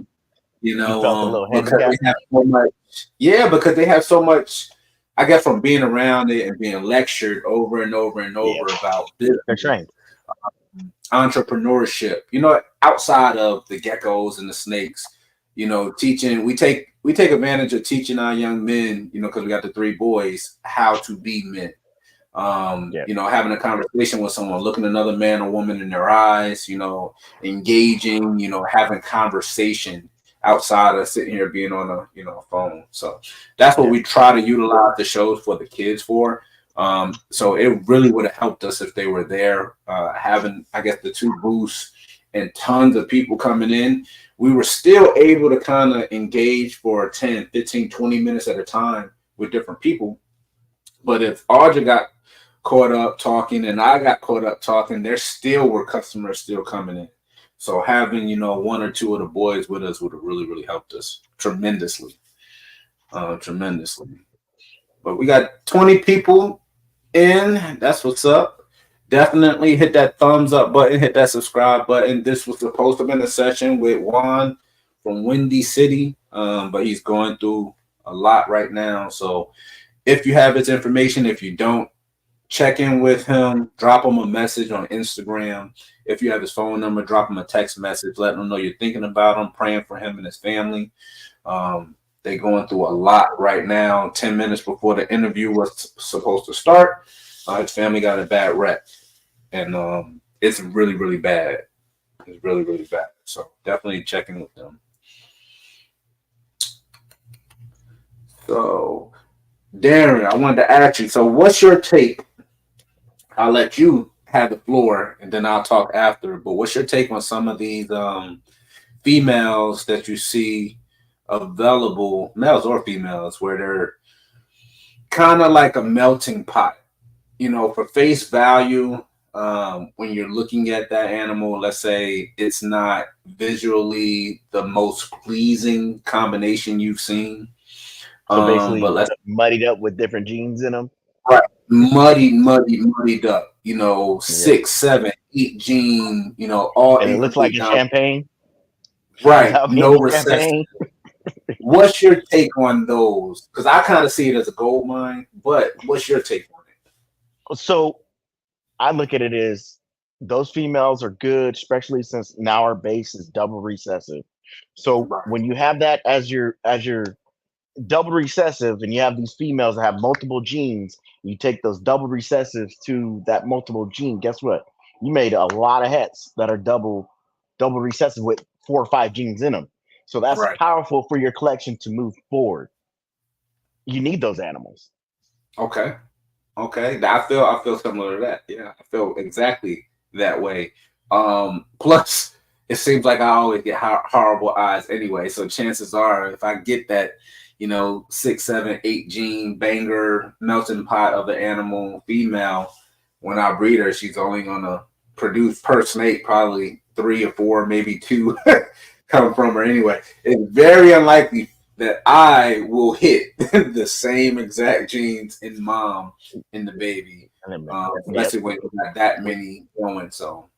You know, because they have so much. Yeah, because they have so much. I guess from being around it and being lectured over and over and over about business, entrepreneurship. You know, outside of the geckos and the snakes. You know, teaching. We take advantage of teaching our young men. You know, because we got the 3 boys how to be men. You know, having a conversation with someone, looking another man or woman in their eyes. You know, engaging. You know, having conversation outside of sitting here being on a phone. So that's what we try to utilize the shows for the kids for. So it really would have helped us if they were there, having, I guess, the 2 booths and tons of people coming in. We were still able to kind of engage for 10, 15, 20 minutes at a time with different people. But if Audra got caught up talking and I got caught up talking, there still were customers still coming in. So having, 1 or 2 of the boys with us would have really, really helped us tremendously. Tremendously. But we got 20 people in. That's what's up. Definitely hit that thumbs up button, hit that subscribe button. This was supposed to have been a session with Juan from Windy City, but he's going through a lot right now. So if you have his information, if you don't, check in with him, drop him a message on Instagram. If you have his phone number, drop him a text message, let him know you're thinking about him, praying for him and his family. They're going through a lot right now. 10 minutes before the interview was supposed to start, his family got a bad wreck. And it's really, really bad. It's really, really bad. So definitely check in with them. So, Darren, I wanted to ask you, so what's your take? I'll let you have the floor and then I'll talk after. But what's your take on some of these females that you see available, males or females, where they're kind of like a melting pot, for face value? When you're looking at that animal, let's say it's not visually the most pleasing combination you've seen. So basically, but muddied up with different genes in them. Right. Muddied up, 6, 7, 8 gene, all. And it looks like a champagne. Right. No recession. What's your take on those? Because I kind of see it as a gold mine, but what's your take on it? So I look at it as those females are good, especially since now our base is double recessive. So Right. when you have that as your double recessive, and you have these females that have multiple genes, you take those double recessives to that multiple gene. Guess what? You made a lot of hets that are double recessive with 4 or 5 genes in them. So that's Right. powerful for your collection to move forward. You need those animals. Okay. Okay. I feel similar to that. Yeah, I feel exactly that way. Plus, it seems like I always get horrible eyes anyway. So chances are, if I get that, 6, 7, 8 gene banger melting pot of the animal female, when I breed her, she's only gonna produce per snake probably 3 or 4, maybe 2 come from her anyway. It's very unlikely that I will hit the same exact genes in mom in the baby, Yep. especially when there's not that many going. So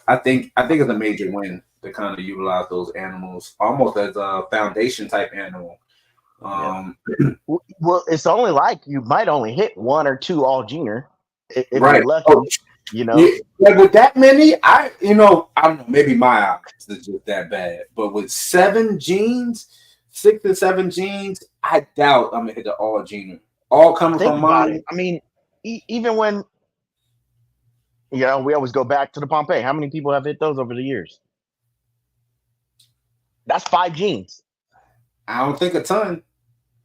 I think it's a major win to kind of utilize those animals almost as a foundation type animal. Yep. Um, Well, it's only like you might only hit 1 or 2 all gener if right. you're lucky, Oh, you know. yeah, like with that many, I don't know, maybe my eyes is just that bad. But with 7 genes, 6 and 7 genes, I doubt I'm gonna hit the all gene. All coming Think from about it. mom. I mean, even when we always go back to the Pompeii. How many people have hit those over the years? That's 5 genes. I don't think a ton.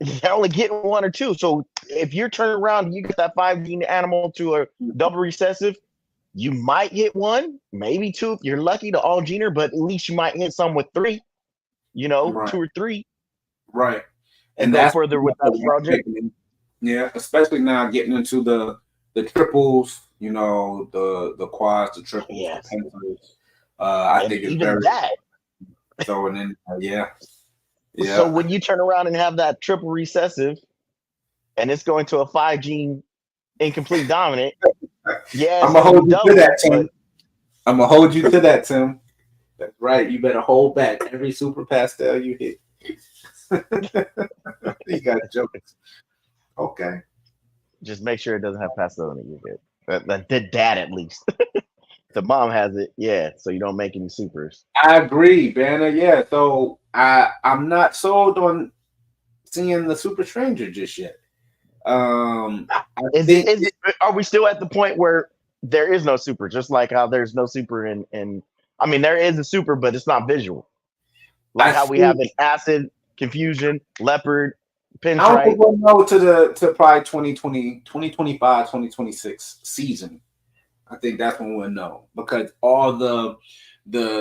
You're only getting 1 or 2. So if you're turning around and you get that 5 gene animal to a double recessive, you might hit 1, maybe 2 if you're lucky to all gener, but at least you might hit some with 3, Right, 2 or 3, right. and And go that's further with that project. yeah, especially now getting into the triples, the quads, the triples, the Yes. pentals. I And think it's even very that. throwing in. Yeah, So yeah. when you turn around and have that triple recessive and it's going to a 5 gene incomplete dominant, yeah, I'm it's gonna going to be hold you to that, double, but Tim. I'm gonna hold you to that, Tim. That's right. You better hold back every super pastel you hit. You got jokes. Okay. just make sure it doesn't have pastel in it. You're good. That did that at least. The mom has it, yeah. So you don't make any supers. I agree, Banner. Yeah. So I'm not sold on seeing the Super Stranger just yet. I Is it? think Is it? Are we still at the point where there is no super? Just like how there's no super in. I mean, there is a super, but it's not visual. I Like how we have think an acid, confusion, leopard, I don't think pinstripe. we'll know to probably 2020, 2025, 2026 season. I think that's when we'll know because all the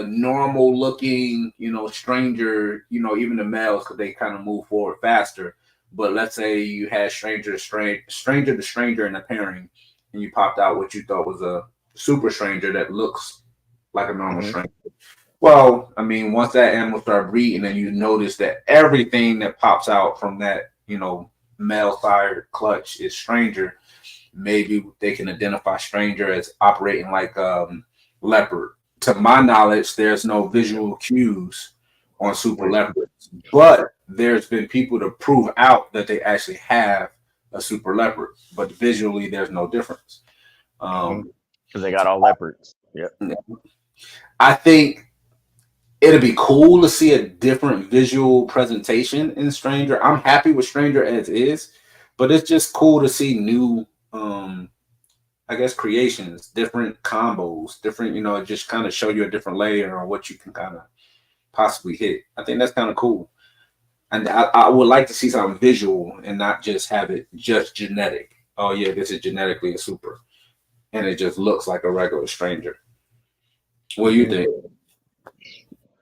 normal looking, stranger, even the males, because they kind of move forward faster. But let's say you had stranger to stranger in a pairing, and you popped out what you thought was a super stranger that looks like a normal Mhm. stranger. Well, I mean, once that animal start breeding, and you notice that everything that pops out from that, male fired clutch is stranger, maybe they can identify stranger as operating like leopard. To my knowledge, there's no visual cues on super Wait, leopards, but there's been people to prove out that they actually have a super leopard, but visually there's no difference. Um, because they got all leopards. Yep. I think it'd be cool to see a different visual presentation in Stranger. I'm happy with Stranger as is, but it's just cool to see new I guess creations, different combos, different, just kind of show you a different layer on what you can kind of possibly hit. I think that's kind of cool. And I would like to see something visual and not just have it just genetic. Oh yeah, this is genetically a super. And it just looks like a regular stranger. What do you Mhm. think?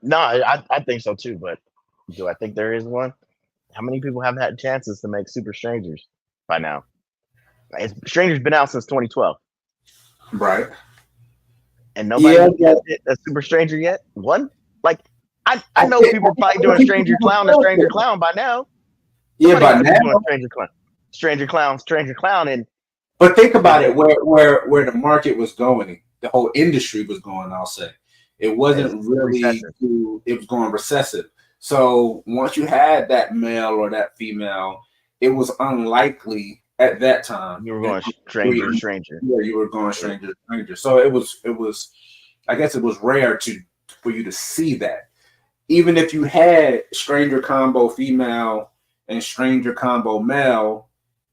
No, I think so too. But do I think there is one? How many people have had chances to make super strangers by now? Stranger's been out since 2012, Right. and Yeah, nobody has hit a super stranger yet. One, like I I know think, people are probably doing stranger clown by now. yeah, Somebody but got to be now, doing stranger clown, and but think about then it, where the market was going, the whole industry was going. I'll say it it's wasn't really recessive. it was going recessive. So once you had that male or that female, it was unlikely at that time. You were And going stranger to stranger. yeah, you were going stranger to stranger. So it was I guess it was rare for you to see that. Even if you had stranger combo female and stranger combo male,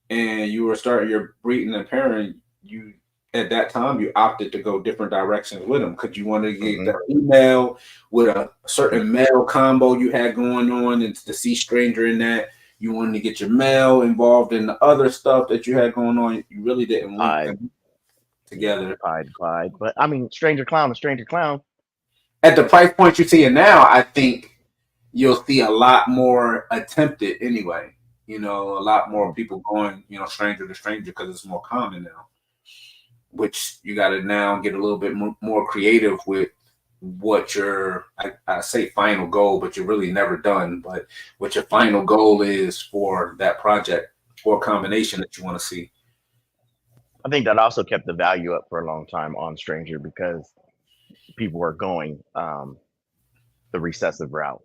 and you were starting your breeding and pairing, you at that time you opted to go different directions with them because you wanted to get Hmm. the female with a certain male combo you had going on, and to see stranger in that. You wanted to get your male involved in the other stuff that you had going on. You really didn't link Pied, them yeah, together. pied, Clyde. But I mean, stranger clown, a stranger clown. At the price point you see it now, I think you'll see a lot more attempted anyway. A lot more Mhm. people going, stranger to stranger because it's more common now. Which you got to now get a little bit more creative with what your I say final goal, but you're really never done. But what your final goal is for that project or combination that you want to see. I think that also kept the value up for a long time on stranger because people were going the recessive route.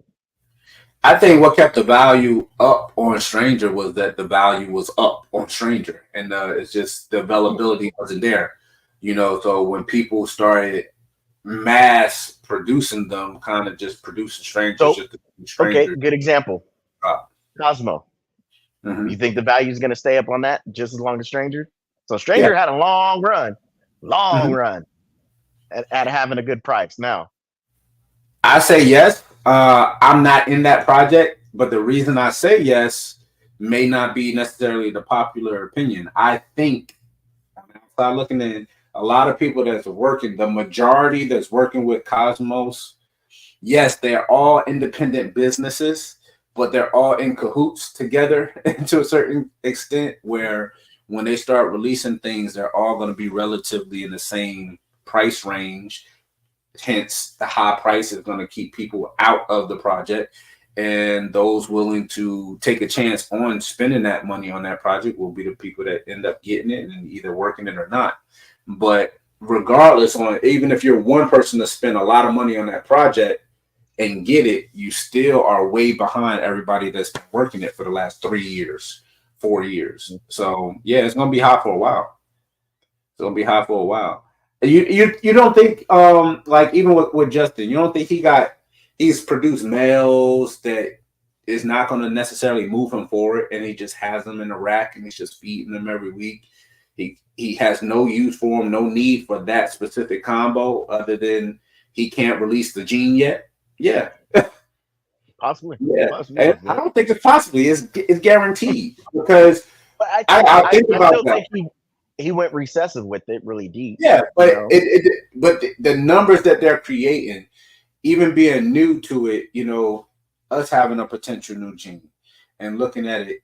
I think what kept the value up on Stranger was that the value was up on Stranger, and it's just the availability wasn't there. So when people started mass producing them, kind of just producing Strangers, So, just to be okay, Strangers. good example. Cosmo. You Mm-hmm. think the value is going to stay up on that just as long as stranger? So Yeah. stranger had a long Mm-hmm. run at having a good price. Now, I say yes. I'm not in that project, but the reason I say yes may not be necessarily the popular opinion. I think outside looking in, a lot of people that's working, the majority that's working with Cosmos, yes, they're all independent businesses, but they're all in cahoots together to a certain extent where when they start releasing things, they're all going to be relatively in the same price range. Hence, the high price is going to keep people out of the project. And those willing to take a chance on spending that money on that project will be the people that end up getting it and either working it or not. But regardless, on even if you're one person to spend a lot of money on that project and get it, you still are way behind everybody that's been working it for the last 3 years, 4 years. So yeah, it's gonna be hot for a while. It's gonna be hot for a while. You don't think like even with Justin, you don't think he's produced males that is not going to necessarily move him forward, and he just has them in the rack and he's just feeding them every week. He has no use for them, no need for that specific combo other than he can't release the gene yet. Yeah, possibly, yeah. possibly, And I but don't think it's possibly. It's guaranteed because I think I think I about still that. think he went recessive with it really deep. Yeah, You but know, the numbers that they're creating, even being new to it, us having a potential new gene and looking at it,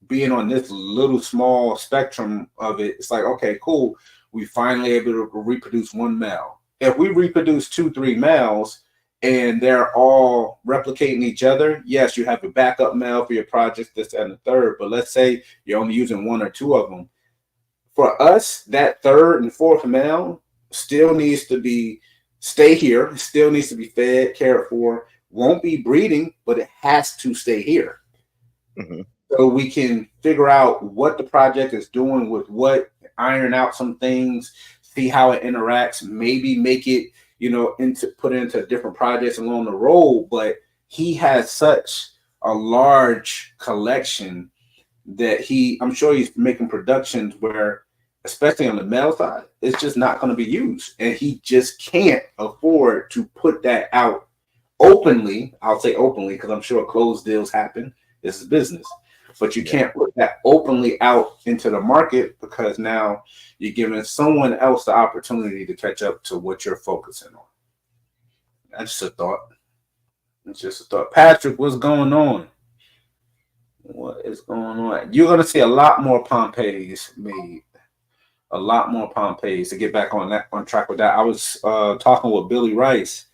being on this little small spectrum of it, it's like, okay, cool. We finally able to reproduce one male. If we reproduce 2, 3 males and they're all replicating each other, yes, you have a backup male for your project, this and the third. But let's say you're only using 1 or 2 of them. For us, that third and fourth male still needs to be stay here, still needs to be fed, cared for, won't be breeding, but it has to stay here. hmm So we can figure out what the project is doing with what, iron out some things, see how it interacts, maybe make it, into put it into different projects along the road. But he has such a large collection that I'm sure he's making productions where, especially on the male side, it's just not going to be used. And he just can't afford to put that out openly. I'll say openly because I'm sure closed deals happen. This is business. But you yeah, can't put that openly out into the market because now you're giving someone else the opportunity to catch up to what you're focusing on. That's just a thought. It's just a thought. Patrick, what's going on? What is going on? You're going to see a lot more Pompeii's made. A lot more Pompeii's to get back on track with that. I was talking with Billy Rice,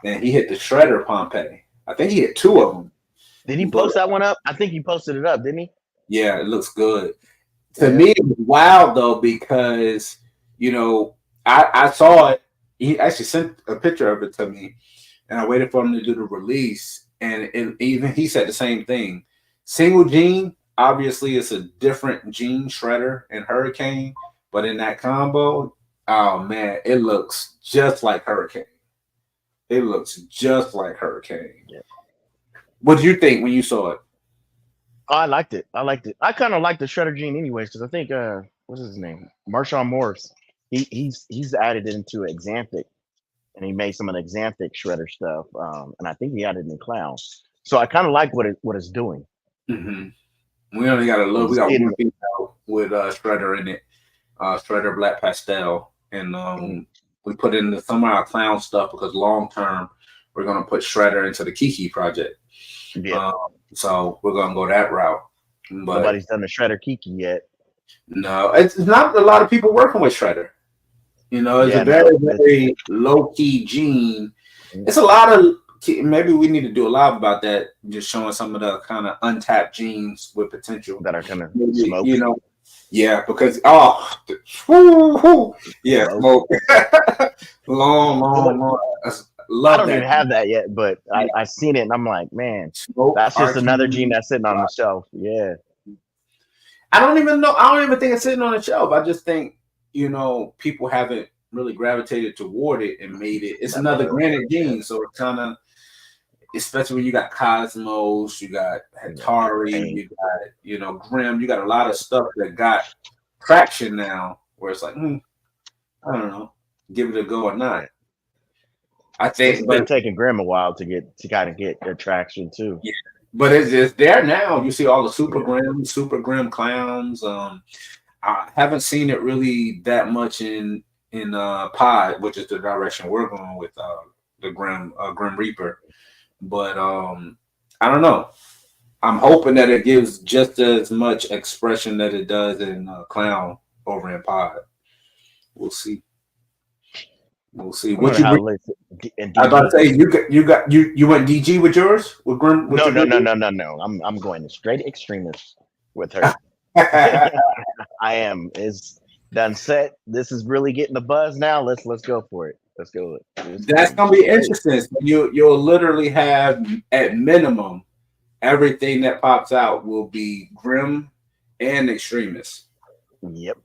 and he hit the shredder Pompeii. I think he hit 2 of them. did he But post that one up? I think he posted it up, didn't he? yeah, it looks good. To Yeah. me, it was wild though because you know I saw it. He actually sent a picture of it to me, and I waited for him to do the release. And even he said the same thing. Single gene. obviously it's a different gene shredder and Hurricane, but in that combo, oh man, it looks just like Hurricane. It looks just like Hurricane. Yeah. What did you think when you saw it? I liked it. I liked it. I kind of like the Shredder gene anyways, because I think what's his name? Marshawn Morris. He's added it into Exanthic, and he made some of the Exanthic Shredder stuff. And I think he added it in Clown. So I kind of like what it's doing. Hmm. We only got a little. We It's got in, one piece out with Shredder in it, Shredder Black Pastel, and we put in some of our Clown stuff because long term we're gonna put Shredder into the Kiki project. yeah. So we're gonna go that route. But Nobody's done the Shredder Kiki yet. no, it's not a lot of people working with Shredder. You know, it's Yeah, a very, no, very low key gene. Mhm. It's a lot of maybe we need to do a live about that, just showing some of the kind of untapped genes with potential. that are kind of Maybe, smoke. you know, yeah, because yeah, smoke. long. I love I don't that even have that yet, but I seen it and I'm like, man, smoke. that's just another RGB. gene that's sitting on the shelf. Yeah. I don't even know. I don't even think it's sitting on the shelf. I just think, you know, people haven't really gravitated toward it and made it. It's another granite gene, so it's kind of, especially when you got Cosmos, you got Hatari, you got, you know, Grim, you got a lot of stuff that got traction now, where it's like, I don't know, give it a go or not. I think, It's been taking Grim a while to kind of get traction too. Yeah, but it's there now. You see all the Super Grim clowns. I haven't seen it really that much in Pod, which is the direction we're going with the Grim Reaper. But I don't know. I'm hoping that it gives just as much expression that it does in Clown over in Pod. We'll see. We'll see. What you? I was about to say you went DG with yours with Grim. With no. I'm going straight extremist with her. I am. It's done set. This is really getting the buzz now. Let's go for it. Let's go. That's gonna be interesting. So you'll literally have at minimum everything that pops out will be Grim and Extremist. Yep.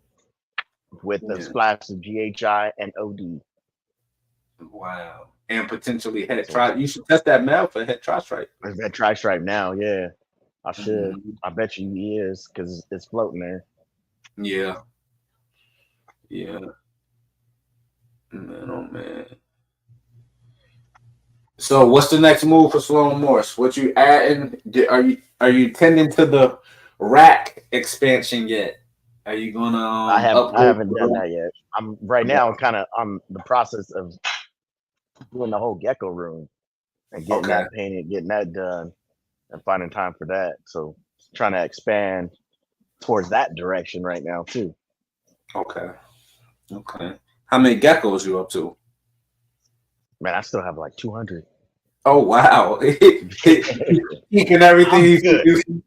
With the splash of GHI and OD. Wow. And potentially head tri. You should test that mail for head tri-stripe. Head tri-stripe now, yeah. I should. I bet you he is because it's floating there. Yeah. Yeah. Man, oh man. So what's the next move for Sloan Morse? What you adding? Are you tending to the rack expansion yet? Are you gonna? I haven't done that yet. I'm right now. I'm kind of on the process of doing the whole gecko room and getting that painted, getting that done, and finding time for that. So trying to expand towards that direction right now too. Okay. How many geckos you up to? Man, I still have like 200. Oh wow! Eking everything.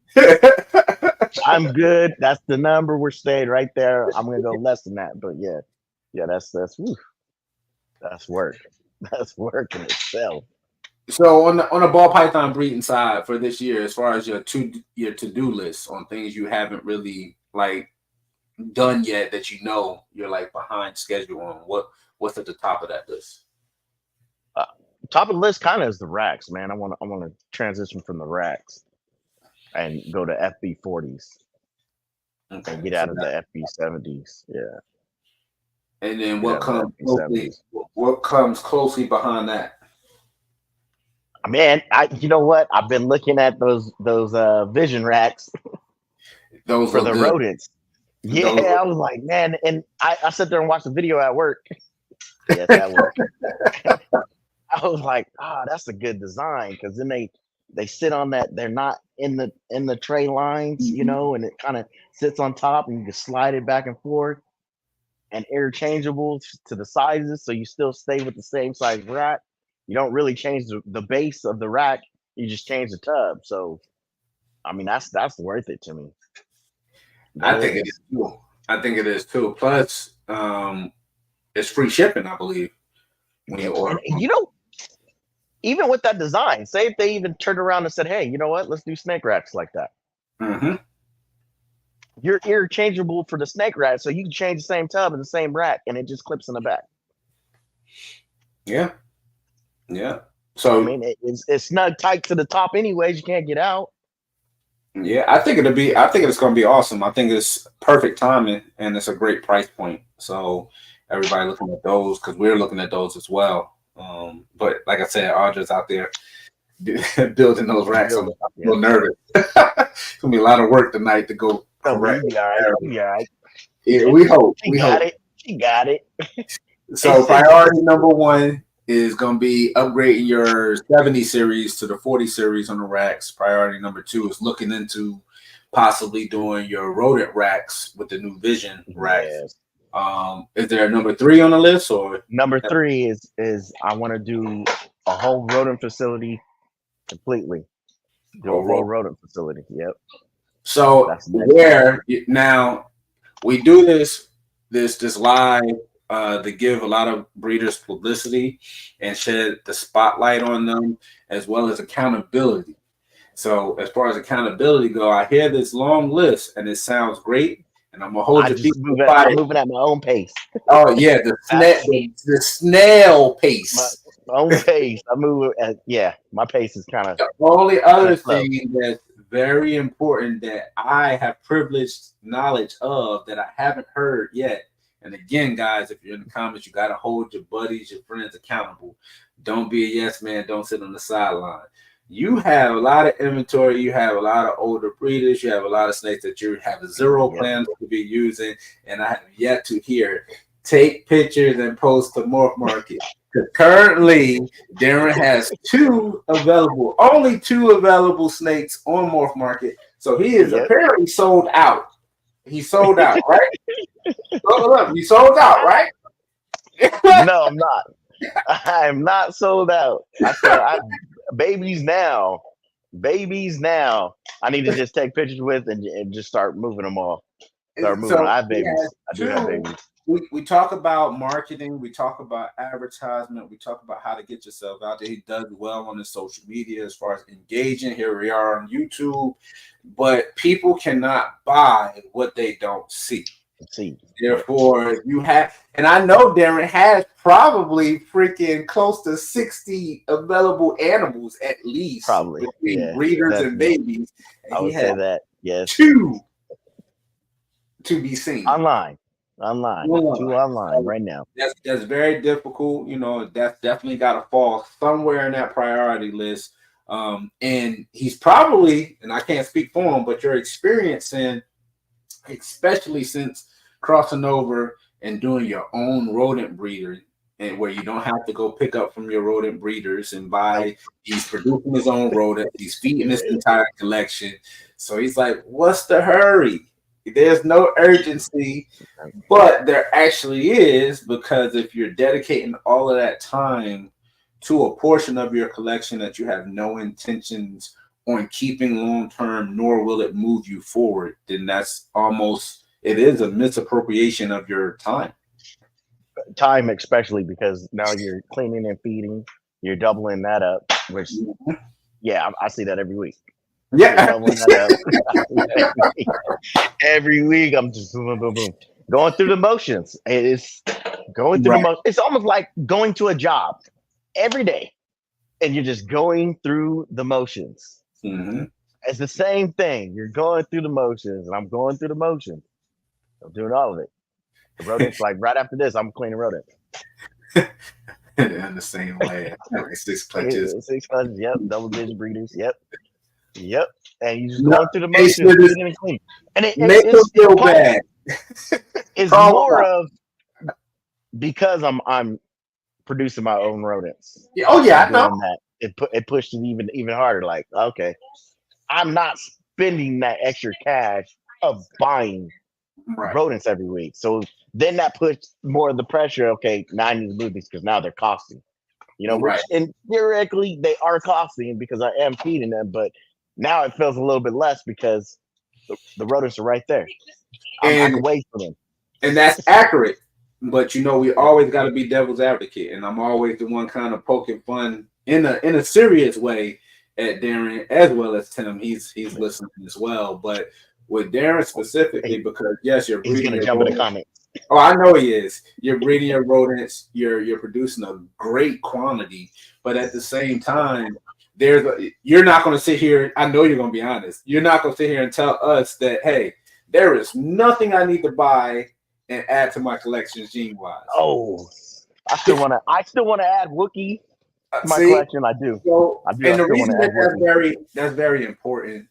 I'm good. That's the number. We're staying right there. I'm gonna go less than that, but yeah, that's work. That's work in itself. So on the ball python breeding side for this year, as far as your to-do list on things you haven't really like done yet that you know you're like behind schedule on, what's at the top of that list? Top of the list kind of is the racks, man. I want to transition from the racks and go to FB 40s and get out of the FB 70s. Yeah. And then what comes closely behind that? Man, you know what? I've been looking at those vision racks. Those for the good. Rodents. Yeah, I was like, man, and I sat there and watched the video at work. Yes, that worked. I was like, that's a good design because then they sit on that. They're not in the tray lines, you know, and it kind of sits on top, and you can slide it back and forth, and interchangeable to the sizes, so you still stay with the same size rack. You don't really change the base of the rack. You just change the tub. So, I mean, that's worth it to me. I think it is too. I think it is too. Plus, it's free shipping, I believe, when you order. And, you know, even with that design, say if they even turned around and said, "Hey, you know what? Let's do snake racks like that." Mm-hmm. you're interchangeable for the snake rat, so you can change the same tub in the same rack, and it just clips in the back. Yeah, yeah. I So mean, it's snug tight to the top, anyways. You can't get out. yeah, I think it'll be. I think it's going to be awesome. I think it's perfect timing, and it's a great price point. So everybody looking at those because we're looking at those as well. But like I said, Audra's out there building those racks. I'm Building. a Yeah. little nervous. It's gonna be a lot of work tonight to go Oh, well, you correct. be all right. You be all right. Yeah, we hope. She We got hope. it. She got it. So priority number one is going to be upgrading your 70 series to the 40 series on the racks. Priority number two is looking into possibly doing your rodent racks with the new Vision racks. Yes. Is there a number three on the list or Number three is I want to do a whole rodent facility completely. Do a whole rodent facility. Yep. so That's the next where now we do this live to give a lot of breeders publicity and shed the spotlight on them as well as accountability. So as far as accountability go, I hear this long list and it sounds great, and I'm gonna hold your feet to the fire. I'm moving at my own pace. Oh yeah, the snail pace. My own pace. I move at my pace is kind of The only other slow. thing that's very important that I have privileged knowledge of that I haven't heard yet. And again, guys, if you're in the comments, you got to hold your buddies, your friends accountable. Don't be a yes man. Don't sit on the sideline. You have a lot of inventory. You have a lot of older breeders. You have a lot of snakes that you have zero plans to be using. And I have yet to hear take pictures and post to Morph Market. Currently, Darren has only two available snakes on Morph Market. So he is apparently sold out. He sold out, right? He sold out, right? No, I'm not. I'm not sold out. I said, babies now. I need to just take pictures with and just start moving them all. Start moving. I have babies. I do have babies. We talk about marketing, we talk about advertisement, we talk about how to get yourself out there. He does well on his social media as far as engaging. Here we are on YouTube, but people cannot buy what they don't see. Therefore, you have, and I know Darren has probably freaking close to 60 available animals at least, probably between breeders and babies. And I would say that, yes. Two to be seen online right now. That's very difficult. You know, that's definitely got to fall somewhere in that priority list. And he's probably, and I can't speak for him, but your experience in, especially since crossing over and doing your own rodent breeder, and where you don't have to go pick up from your rodent breeders and buy, he's producing his own rodent, he's feeding this entire collection. So he's like, what's the hurry? There's no urgency, but there actually is, because if you're dedicating all of that time to a portion of your collection that you have no intentions on keeping long term, nor will it move you forward, then that's it is a misappropriation of your time. Time, especially because now you're cleaning and feeding, you're doubling that up, which I see that every week. Yeah, every week I'm just boom, boom, boom, going through the motions. It's going through the motions. It's almost like going to a job every day, and you're just going through the motions. Mm-hmm. It's the same thing. You're going through the motions, and I'm going through the motions. I'm doing all of it. The rodents, like right after this, I'm cleaning rodents. In the same way, like 6 clutches. 6 clutches. Yep, double-digit breeders. Yep. And you just going through the motions, and clean. And make them feel bad. It's more of because I'm producing my own rodents. Yeah. Oh yeah, I know. That it pushed it even harder. Like, okay, I'm not spending that extra cash of buying rodents every week. So then that puts more of the pressure. Okay, now I need to move these because now they're costing. You know, which and theoretically they are costing because I am feeding them, but now it feels a little bit less because the rodents are right there. I can wait for them. And that's accurate. But you know, we always got to be devil's advocate, and I'm always the one kind of poking fun in a serious way at Darren as well as Tim. He's listening as well. But with Darren specifically, because yes, you're He's breeding gonna your jump in the rodents. comments. Oh, I know he is. You're breeding your rodents. You're producing a great quantity, but at the same time, you're not going to sit here. I know you're going to be honest. You're not going to sit here and tell us that, hey, there is nothing I need to buy and add to my collection gene wise. Oh, I still want to add Wookiee to my See, collection. I do. so I do. I and the still want reason to add Wookiee. that's very important,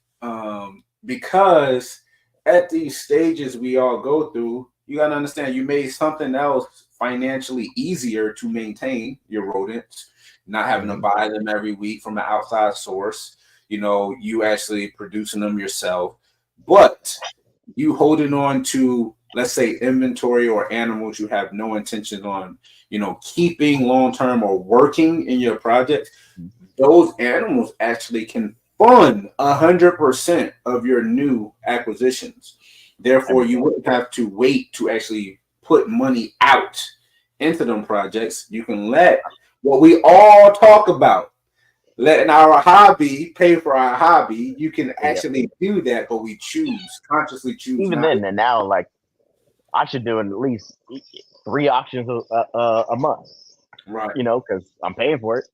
because at these stages we all go through, you got to understand you made something else financially easier to maintain your rodents, not having to buy them every week from an outside source. You know, you actually producing them yourself, but you holding on to, let's say, inventory or animals you have no intention on, keeping long term or working in your project. Those animals actually can fund 100% of your new acquisitions. Therefore, you wouldn't have to wait to actually put money out into them projects. You can let what we all talk about, letting our hobby pay for our hobby. You can actually do that, but we consciously choose Even not. then, and now, like, I should do at least 3 auctions a month. Right. Because I'm paying for it.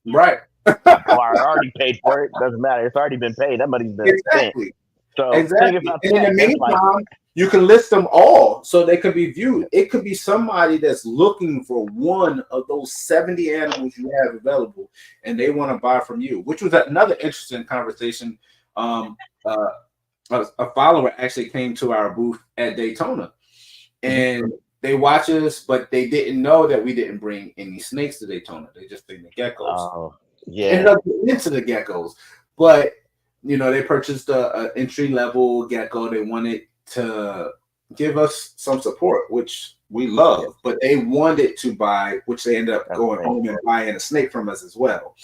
Right. Or I already paid for it. Doesn't matter. It's already been paid. That money's been spent. So exactly. And in the meantime, you can list them all so they could be viewed. It could be somebody that's looking for one of those 70 animals you have available, and they want to buy from you, which was another interesting conversation. A follower actually came to our booth at Daytona, and they watch us, but they didn't know that we didn't bring any snakes to Daytona. They just bring the geckos. Oh, yeah. Ended up getting into the geckos, but they purchased a entry level gecko. They wanted to give us some support, which we love, but they wanted to buy, which they ended up going home and buying a snake from us as well,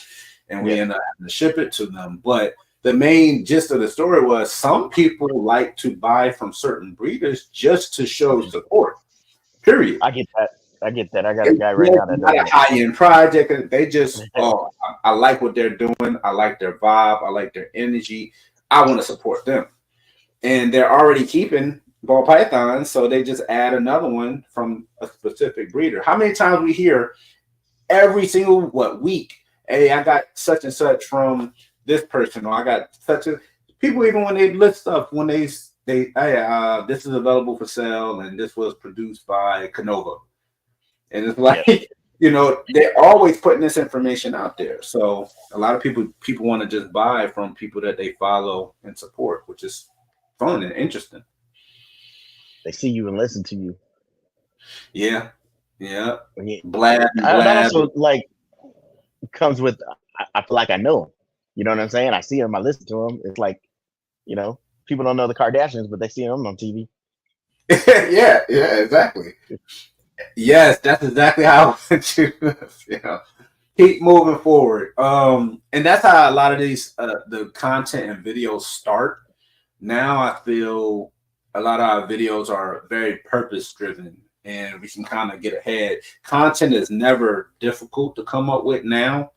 and we ended up having to ship it to them. But the main gist of the story was some people like to buy from certain breeders just to show support. Period. I get that. I got a guy right now that does a high-end project, and they just, I like what they're doing. I like their vibe. I like their energy. I want to support them. And they're already keeping ball pythons, so they just add another one from a specific breeder. How many times we hear every single week, hey, I got such and such from this person, or I got such a people, even when they list stuff, when they this is available for sale, and this was produced by Canova. And it's like, they're always putting this information out there. So a lot of people want to just buy from people that they follow and support, which is fun and interesting. They see you and listen to you. Yeah. Blab. That also comes with, I feel like I know them. You know what I'm saying? I see them, I listen to them. It's like, people don't know the Kardashians, but they see them on TV. yeah, exactly. Yes, that's exactly how I want you to keep moving forward. And that's how a lot of these the content and videos start. Now I feel a lot of our videos are very purpose driven, and we can kind of get ahead. Content is never difficult to come up with now.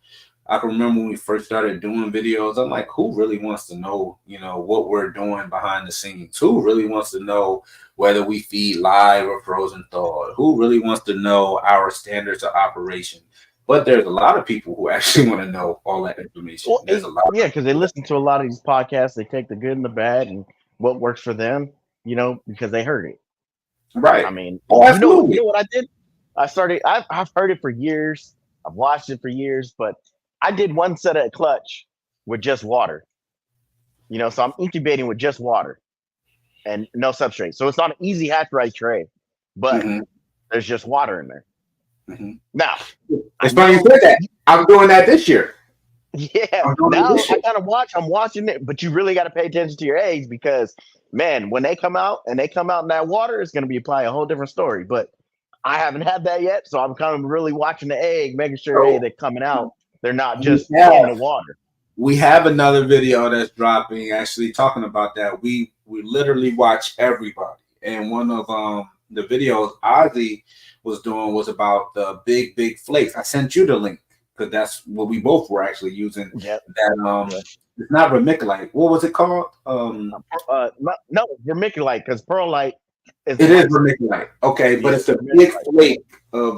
I can remember when we first started doing videos, I'm like, who really wants to know, what we're doing behind the scenes? Who really wants to know whether we feed live or frozen thawed? Who really wants to know our standards of operation? But there's a lot of people who actually want to know all that information. Well, there's a lot. Yeah, because they listen to a lot of these podcasts. They take the good and the bad and what works for them, because they heard it. Right. I mean, absolutely. You know what I did? I've heard it for years. I've watched it for years, but I did one set of clutch with just water. So I'm incubating with just water and no substrate. So it's not an easy hatch right tray, but there's just water in there. Now, it's funny you said that. I'm doing that this year. Yeah. Now I'm watching it, but you really got to pay attention to your eggs because, man, when they come out in that water, it's going to be probably a whole different story. But I haven't had that yet, so I'm kind of really watching the egg, making sure they're coming out. They're not just in the water. We have another video that's dropping actually talking about that. We literally watch everybody. And one of the videos Ozzy was doing was about the big flakes. I sent you the link because that's what we both were actually using. Yep. That Yeah. it's not vermiculite. What was it called? No, vermiculite, because perlite is the It is white. vermiculite. Okay, but Yeah, it's a big vermiculite. flake of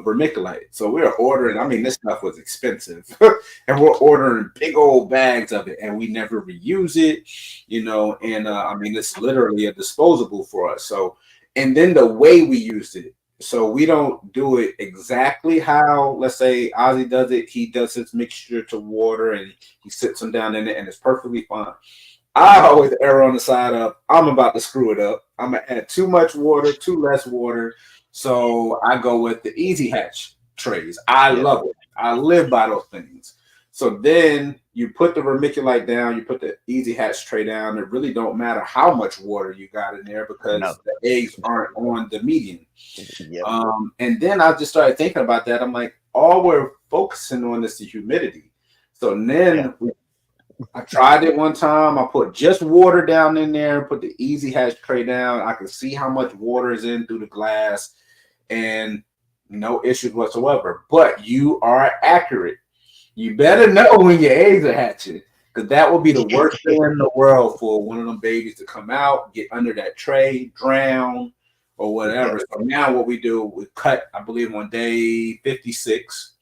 vermiculite. So we were ordering. I mean, this stuff was expensive, and we're ordering big old bags of it, and we never reuse it, you know. And I mean, it's literally a disposable for us. So, and then the way we used it. So we don't do it exactly how, let's say, Ozzy does it. He does his mixture to water, and he sits them down in it, and it's perfectly fine. I always err on the side of I'm about to screw it up. I'm gonna add too much water, too less water. So I go with the easy hatch trays. I Yeah. love it. I live by those things. So then you put the vermiculite down, you put the easy hatch tray down. It really don't matter how much water you got in there because No. the eggs aren't on the medium. Yep. And then I just started thinking about that. I'm like, all we're focusing on is the humidity. So then I tried it one time. I put just water down in there, put the easy hatch tray down. I could see how much water is in through the glass and no issues whatsoever. But you are accurate. You better know when your eggs are hatching because that would be the worst thing in the world for one of them babies to come out, get under that tray, drown, or whatever. So now what we do, we cut, I believe, on day 56.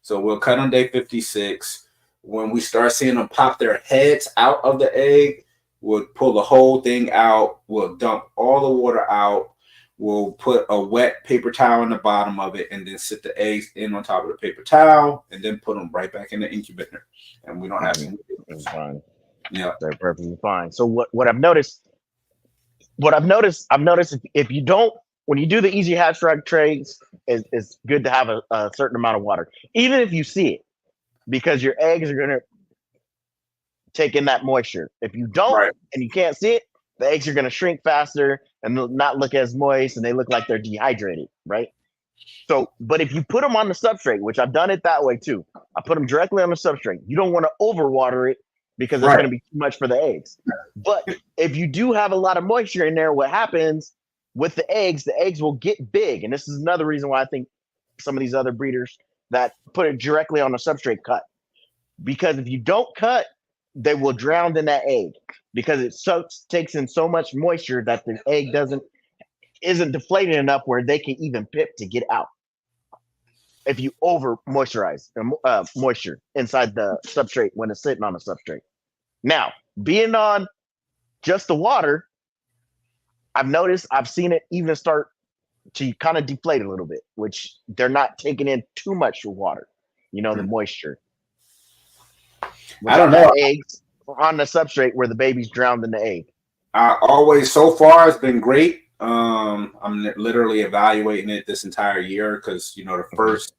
So we'll cut on day 56. When we start seeing them pop their heads out of the egg, we'll pull the whole thing out. We'll dump all the water out. We'll put a wet paper towel in the bottom of it and then sit the eggs in on top of the paper towel and then put them right back in the incubator. And we don't have any. It's fine. Yeah. They're perfectly fine. So what I've noticed, if you don't, when you do the easy hatch rack trays, it's good to have a certain amount of water, even if you see it, because your eggs are gonna take in that moisture. If you don't and you can't see it, the eggs are gonna shrink faster and they'll not look as moist and they look like they're dehydrated, right? So, but if you put them on the substrate, which I've done it that way too, I put them directly on the substrate. You don't want to overwater it because it's going to be too much for the eggs. But if you do have a lot of moisture in there, what happens with the eggs will get big. And this is another reason why I think some of these other breeders that put it directly on the substrate cut. Because if you don't cut, they will drown in that egg because it takes in so much moisture that the egg isn't deflated enough where they can even pip to get out. If you over moisturize moisture inside the substrate when it's sitting on the substrate. Now, being on just the water, I've seen it even start to kind of deflate a little bit, which they're not taking in too much water, the moisture. I don't know. Eggs on the substrate where the baby's drowned in the egg. So far it's been great. I'm literally evaluating it this entire year because the first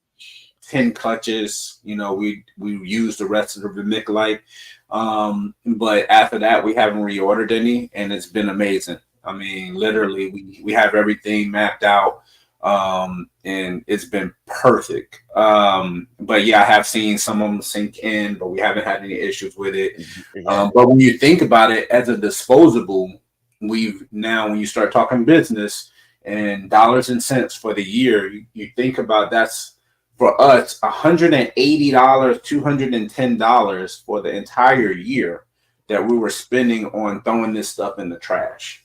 10 clutches, we used the rest of the vermiculite. But after that, we haven't reordered any, and it's been amazing. I mean, literally, we have everything mapped out, and it's been perfect. But yeah, I have seen some of them sink in, but we haven't had any issues with it. But when you think about it as a disposable, when you start talking business and dollars and cents for the year, you think about that's for us $180, $210 for the entire year that we were spending on throwing this stuff in the trash.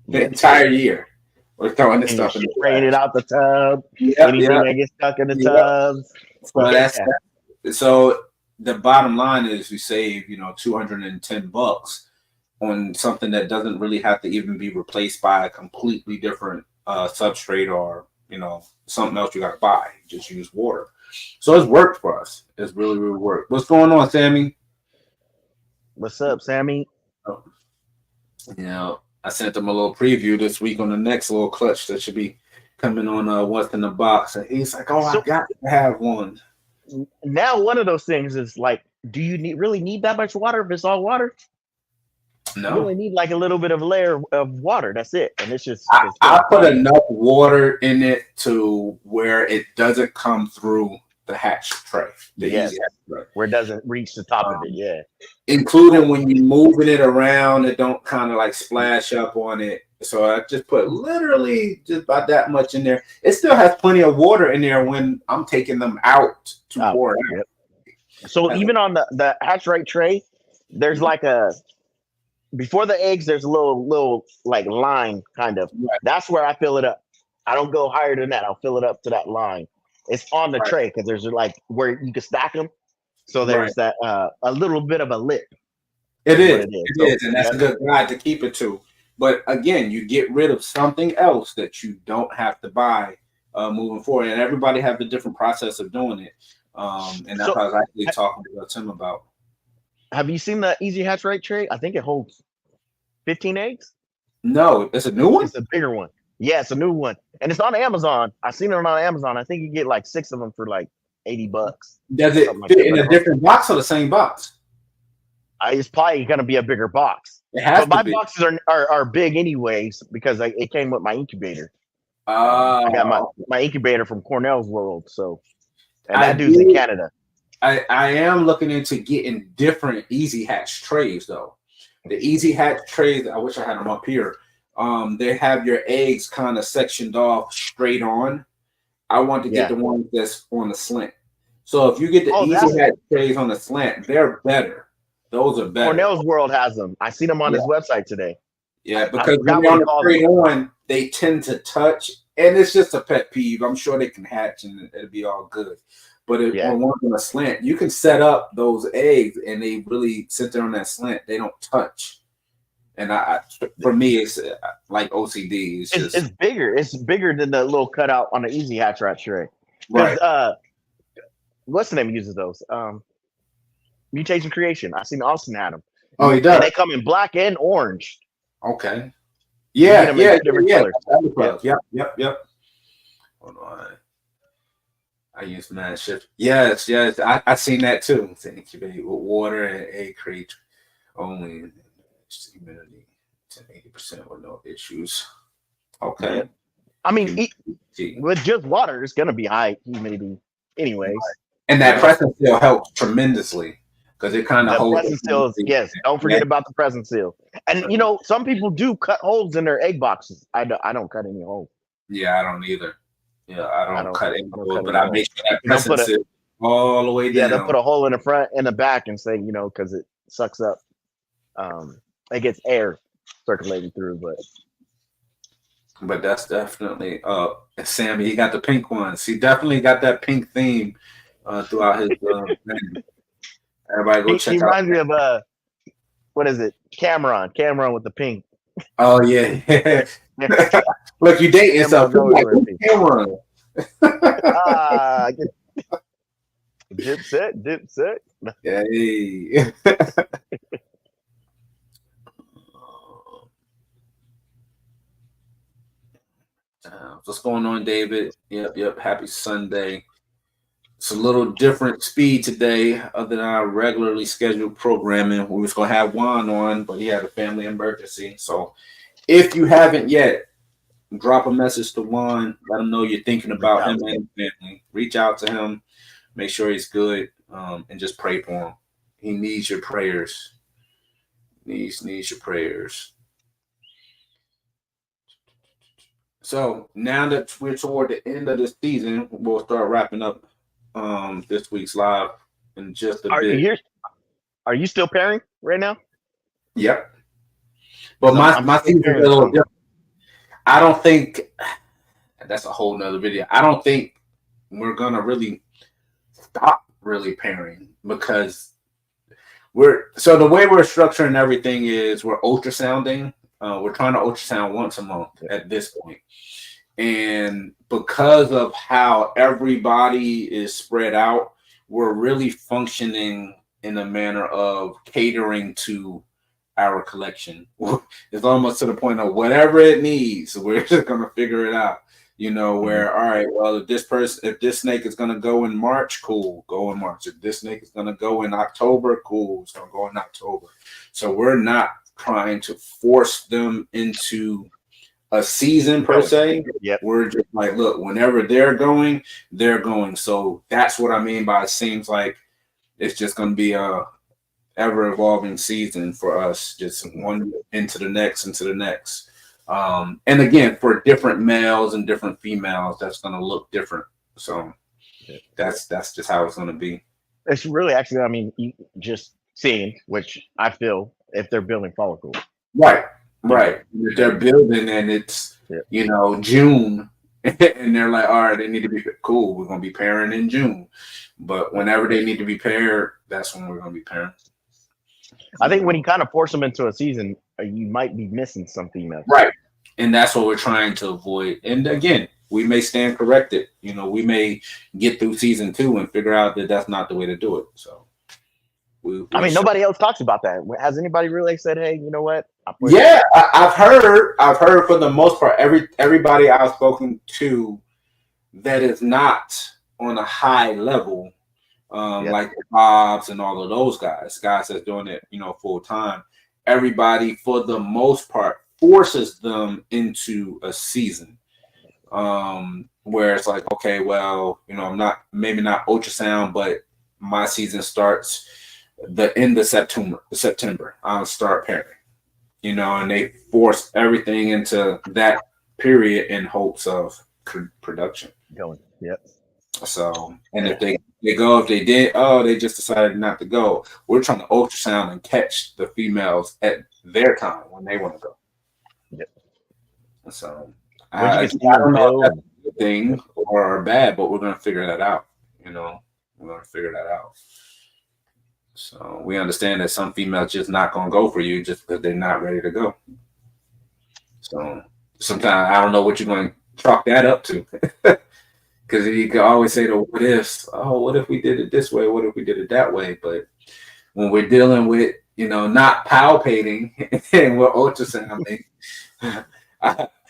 The entire year we're throwing this stuff in the trash. Spraying it out the tub. Anything that gets stuck in the tubs. So the bottom line is we save $210 on something that doesn't really have to even be replaced by a completely different substrate or something else you got to buy. Just use water. So it's worked for us. It's really, really worked. What's going on, Sammy? What's up, Sammy? I sent them a little preview this week on the next little clutch that should be coming on What's in the Box. And he's like, I got to have one. Now, one of those things is like, do you really need that much water if it's all water? No. You only need like a little bit of layer of water. That's it. And it's just I put enough water in it to where it doesn't come through the hatch tray, the Yes, easy hatch tray. where it doesn't reach the top of it. Yeah. Including when you're moving it around, it don't kind of like splash up on it. So I just put literally just about that much in there. It still has plenty of water in there when I'm taking them out to pour it out. Yep. So even on the hatch right tray, there's like a before the eggs, there's a little like line kind of. Right. That's where I fill it up. I don't go higher than that. I'll fill it up to that line. It's on the tray because there's like where you can stack them. So there's that a little bit of a lip. It is, and that's a good guide to keep it to. But again, you get rid of something else that you don't have to buy moving forward, and everybody have the different process of doing it. And that's what I was actually talking to Tim about. Have you seen the Easy Hatch Right tray? I think it holds 15 eggs. No, it's a new one. It's a bigger one. Yeah, it's a new one, and it's on Amazon. I seen it on Amazon. I think you get like 6 of them for like $80. Does it fit in a different box or the same box? It's probably going to be a bigger box. It has but my boxes are big anyways because it came with my incubator. I got my incubator from Cornell's World, and that dude's in Canada. I am looking into getting different Easy Hatch trays though. The Easy Hatch trays, I wish I had them up here. They have your eggs kind of sectioned off straight on. I want to get the ones that's on the slant. So if you get the Easy Hatch trays on the slant, they're better. Those are better. Cornell's World has them. I seen them on his website today. Yeah, because when they're on the straight on, they tend to touch, and it's just a pet peeve. I'm sure they can hatch and it'll be all good. But on one on a slant, you can set up those eggs, and they really sit there on that slant. They don't touch. And for me, it's like OCD. It's bigger. It's bigger than the little cutout on the Easy Hatch Rat tray. Right. What's the name uses those? Mutation Creation. I seen Austin had them. Oh, he does. And they come in black and orange. Okay. Yeah. Colors. Yep. Hold on. I use Mad Shift. Yes. I seen that too. It's incubate with water and egg crate only. Humidity to 80% with no issues. Okay. Yeah. I mean, with just water, it's gonna be high humidity, anyways. And that present seal helps tremendously because it kind of holds. Present seals, yes. Don't forget about the present seal. And some people do cut holes in their egg boxes. I don't cut any holes. Yeah, I don't either. Yeah, I don't cut any holes, but I make sure that present seal all the way down. Yeah, they'll put a hole in the front and the back and say, because it sucks up. It gets air circulating through, but that's definitely Sammy. He got the pink ones. He definitely got that pink theme throughout his thing. Everybody go check out. He reminds me of what is it? Cameron with the pink. Oh yeah. Look, you dating yourself. Cameron. Dipset. Hey. What's going on, David? Yep. Happy Sunday. It's a little different speed today other than our regularly scheduled programming. We was going to have Juan on, but he had a family emergency. So if you haven't yet, drop a message to Juan. Let him know you're thinking about him and his family. Reach out to him. Make sure he's good, and just pray for him. He needs your prayers. Needs your prayers. So now that we're toward the end of the season, we'll start wrapping up this week's live in just a bit. Are you still pairing right now? Yep. But my season's a little different. I don't think that's a whole nother video. I don't think we're gonna really stop really pairing because the way we're structuring everything is we're ultrasounding. We're trying to ultrasound once a month at this point. And because of how everybody is spread out, we're really functioning in a manner of catering to our collection. It's almost to the point of whatever it needs, we're just going to figure it out. Where, all right, well, if this snake is going to go in March, cool, go in March. If this snake is going to go in October, cool, it's going to go in October. So we're not trying to force them into a season per se. Yep. We're just like, look, whenever they're going, they're going. So that's what I mean by it seems like it's just going to be a ever evolving season for us, just one into the next, into the next. And again, for different males and different females, that's going to look different. So that's just how it's going to be. It's really actually, I mean, just seeing, which I feel if they're building follicles. Right. If they're building and it's, June and they're like, all right, they need to be cool. We're going to be pairing in June. But whenever they need to be paired, that's when we're going to be pairing. I think when you kind of force them into a season, you might be missing some females. Right. And that's what we're trying to avoid. And again, we may stand corrected. We may get through season 2 and figure out that that's not the way to do it. So, nobody else talks about that. Has anybody really said, "Hey, you know what?" Yeah, I've heard for the most part, everybody I've spoken to that is not on a high level, like the BALLZ and all of those guys that's doing it, full time. Everybody, for the most part, forces them into a season. Where it's like, okay, well, I'm not ultrasound, but my season starts the end of September. I'll start pairing, and they force everything into that period in hopes of production. Going, yep. So, and if they they just decided not to go. We're trying to ultrasound and catch the females at their time when they want to go. Yep. So, I don't know if that's a good thing or bad, but we're going to figure that out. We're going to figure that out. So we understand that some females just not going to go for you just because they're not ready to go. So sometimes I don't know what you're going to chalk that up to. Because you can always say the what ifs. Oh, what if we did it this way? What if we did it that way? But when we're dealing with, not palpating and we're ultrasounding.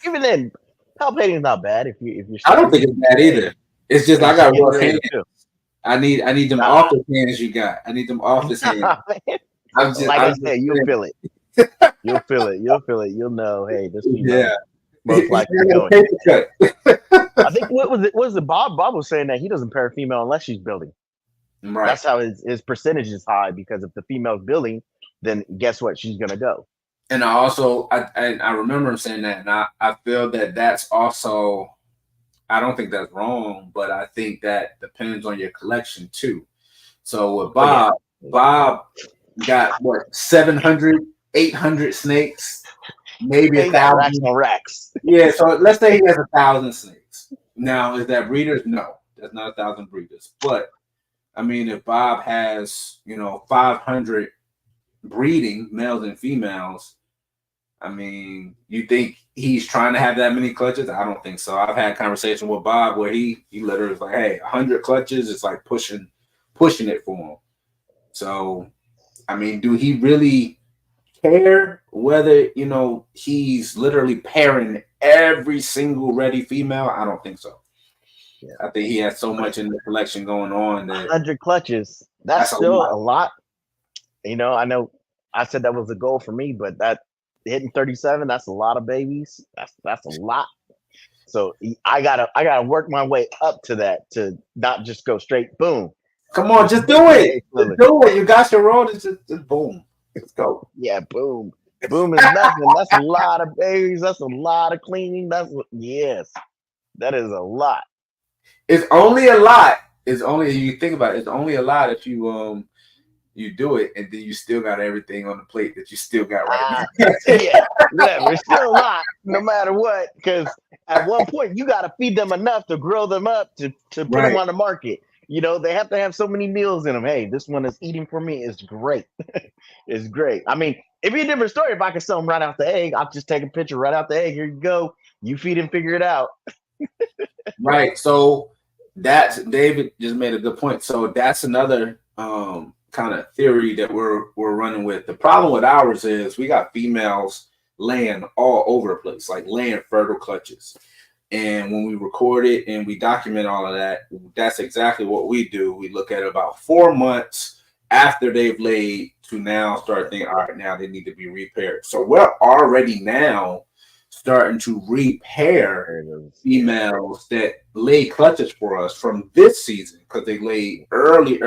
Even then, palpating is not bad if you're. I don't think it's bad either. It's just I got rough hands. I need them off the hands you got. I need them off the hands. I said, you'll feel it. You'll feel it. You'll know. Hey, this is most likely going. I think what was it? Bob was saying that he doesn't pair a female unless she's building. Right. That's how his percentage is high, because if the female's building, then guess what? She's gonna go. And I remember him saying that, and I feel that that's also. I don't think that's wrong, but I think that depends on your collection too. So with Bob got what 700, 800 snakes, maybe 1,000 racks. Yeah, so let's say he has 1,000 snakes. Now, is that breeders? No, that's not 1,000 breeders. But I mean, if Bob has 500 breeding males and females, I mean, you think he's trying to have that many clutches? I don't think so. I've had conversation with Bob where he literally was like, hey, 100 clutches is like pushing it for him. So, I mean, do he really care whether, he's literally pairing every single ready female? I don't think so. Yeah. I think he has so much in the collection going on that 100 clutches, that's still a lot. I know I said that was a goal for me, but that hitting 37, that's a lot of babies. That's a lot. So I gotta work my way up to that, to not just go straight boom. Come on, just do it. Just do it. You got your roll. Just boom. Let's go. Yeah, boom. Boom is nothing. That's a lot of babies. That's a lot of cleaning. Yes, that is a lot. It's only a lot. You think about it. It's only a lot if you do it, and then you still got everything on the plate that you still got right now. Yeah, it's still a lot, no matter what, because at one point you got to feed them enough to grow them up to put them on the market. They have to have so many meals in them. Hey, this one is eating for me. It's great. It's great. I mean, it'd be a different story if I could sell them right out the egg. I'll just take a picture right out the egg. Here you go. You feed and figure it out. Right. So David just made a good point. So that's another kind of theory that we're running with. The problem with ours is we got females laying all over the place, like laying fertile clutches. And when we record it and we document all of that, that's exactly what we do. We look at it about 4 months after they've laid to now start thinking, all right, now they need to be repaired. So we're already now starting to repair There it is. females that lay clutches for us from this season because they laid early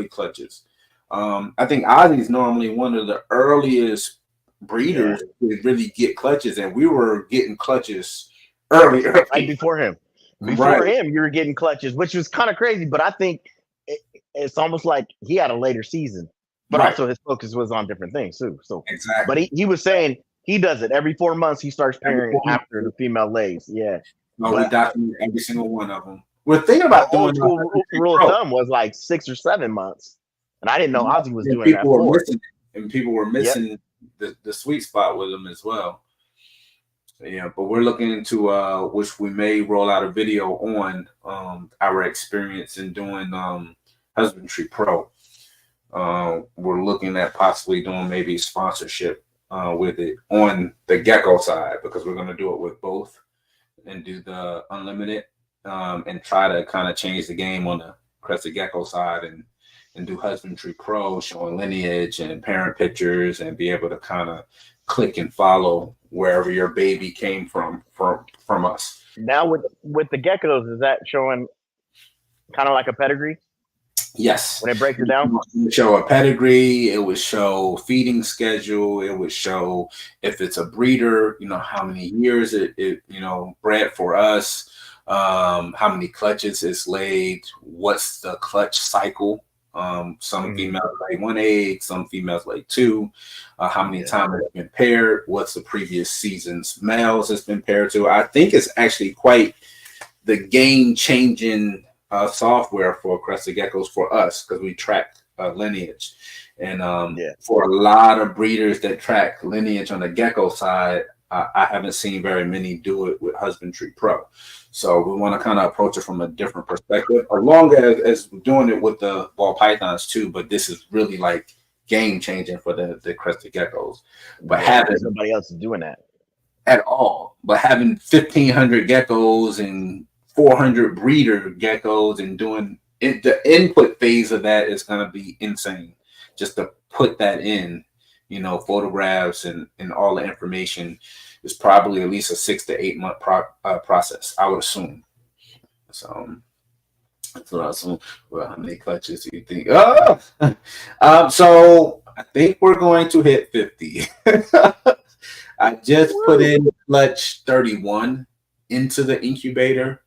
clutches. I think Ozzy's normally one of the earliest breeders to really get clutches, and we were getting clutches early. Right before him. Before Right, him, you were getting clutches, which was kind of crazy. But I think it's almost like he had a later season, but right, also his focus was on different things too. So, but exactly. he was saying he does it every 4 months. He starts Every pairing 4 months. after the female lays. Yeah, No, we but document every single one of them. We're thinking the about old doing school rule of pro. thumb was like 6 or 7 months, and I didn't know Ozzy was And doing that people were for. missing it, and people were Yep. missing the sweet spot with them as well. Yeah, but we're looking into which we may roll out a video on our experience in doing husbandry pro. We're looking at possibly doing maybe sponsorship with it on the gecko side because we're going to do it with both and do the unlimited and try to kind of change the game on the crested gecko side and do husbandry pro, showing lineage and parent pictures and be able to kind of click and follow wherever your baby came from us. Now with the geckos, is that showing kind of like a pedigree Yes. when it breaks it down? It would show a pedigree, it would show feeding schedule, it would show if it's a breeder, how many years it bred for us, how many clutches it's laid, what's the clutch cycle. Some females lay 1 egg, some females lay 2. How many times it's been paired, what's the previous season's males it's been paired to. I think it's actually quite the game changing software for crested geckos for us because we track lineage. And for a lot of breeders that track lineage on the gecko side, I haven't seen very many do it with Husbandry Pro. So we want to kind of approach it from a different perspective, along as doing it with the ball pythons too. But this is really like game changing for the crested geckos. But having nobody else is doing that at all. But having 1,500 geckos and 400 breeder geckos and doing it, the input phase of that is going to be insane. Just to put that in, photographs and all the information is probably at least a 6 to 8 month process, I would assume. So that's what I assume. Well, how many clutches do you think? So I think we're going to hit 50. I just put in clutch 31 into the incubator.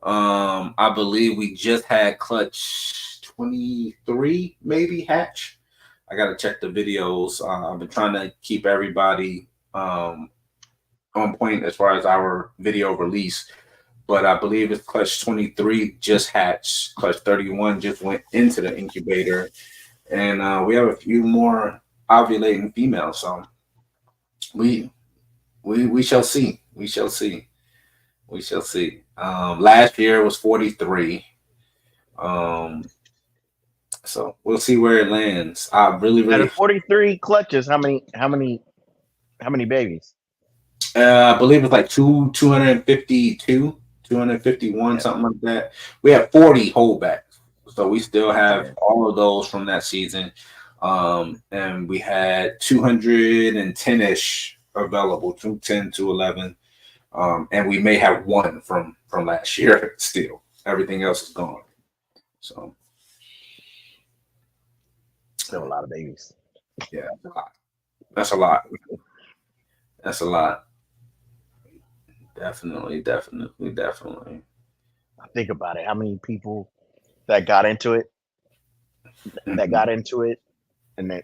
I believe we just had clutch 23 maybe hatch. I got to check the videos. I've been trying to keep everybody on point as far as our video release, but I believe it's clutch 23 just hatched. Clutch 31 just went into the incubator, and we have a few more ovulating females. So we shall see. We shall see. We shall see. Last year was 43. So we'll see where it lands. I really out of 43 clutches. How many babies? I believe it's like 252, 251, something like that. We have 40 holdbacks, so we still have all of those from that season. And we had 210-ish available, 210 to 11. And we may have one from last year still. Everything else is gone. So still a lot of babies. Yeah, that's a lot. That's a lot. That's a lot. Definitely. I think about it. How many people that got into it, and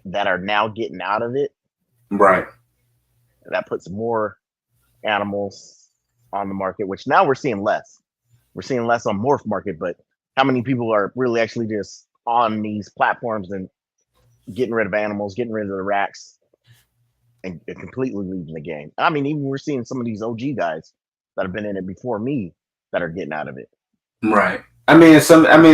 that are now getting out of it? Right. That puts more animals on the market, which now we're seeing less. We're seeing less on morph market, but how many people are really actually just on these platforms and getting rid of animals, getting rid of the racks, and completely leaving the game? I mean, even we're seeing some of these OG guys that have been in it before me that are getting out of it. Right. I mean,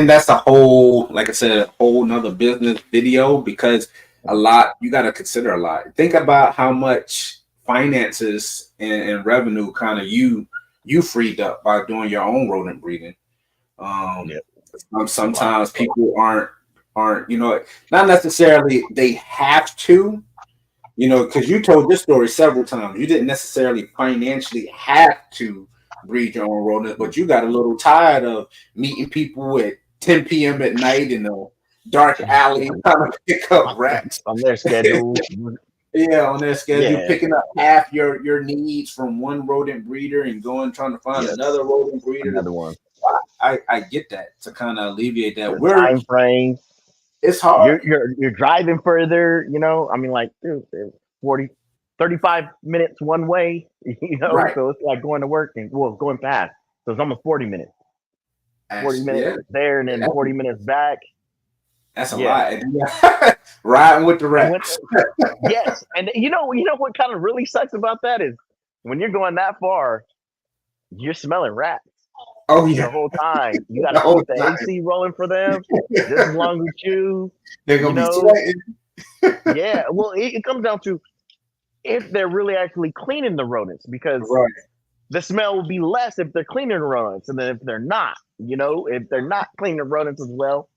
that's a whole, like I said, a whole nother business video because you got to consider a lot. Think about how much finances and revenue kind of you freed up by doing your own rodent breeding. Sometimes people aren't not necessarily they have to, You know, because you told this story several times. You didn't necessarily financially have to breed your own rodents, but you got a little tired of meeting people at 10 p.m. at night in a dark alley trying to pick up rats. on their schedule. Yeah, on their schedule, Yeah, picking up half your needs from one rodent breeder and going trying to find yes, another rodent breeder. another one. I get that to kind of alleviate that. The We're time frame. it's hard. You're driving further. You know, I mean, like dude, 40, 35 minutes one way. You know, Right. so it's like going to work and well, going fast. So it's almost 40 minutes. 40 minutes Yeah, there and then 40 minutes back. that's a Yeah, lot. Riding with the and when rats. yes, and you know what kind of really sucks about that is when you're going that far, you're smelling rats Oh the yeah, whole time. You got the to whole keep the time. AC rolling for them just as long as you. They're You gonna be know, sweating. yeah. Well, it comes down to if they're really actually cleaning the rodents because Right. the smell will be less if they're cleaning the rodents, and then if they're not, you know, if they're not cleaning the rodents as well,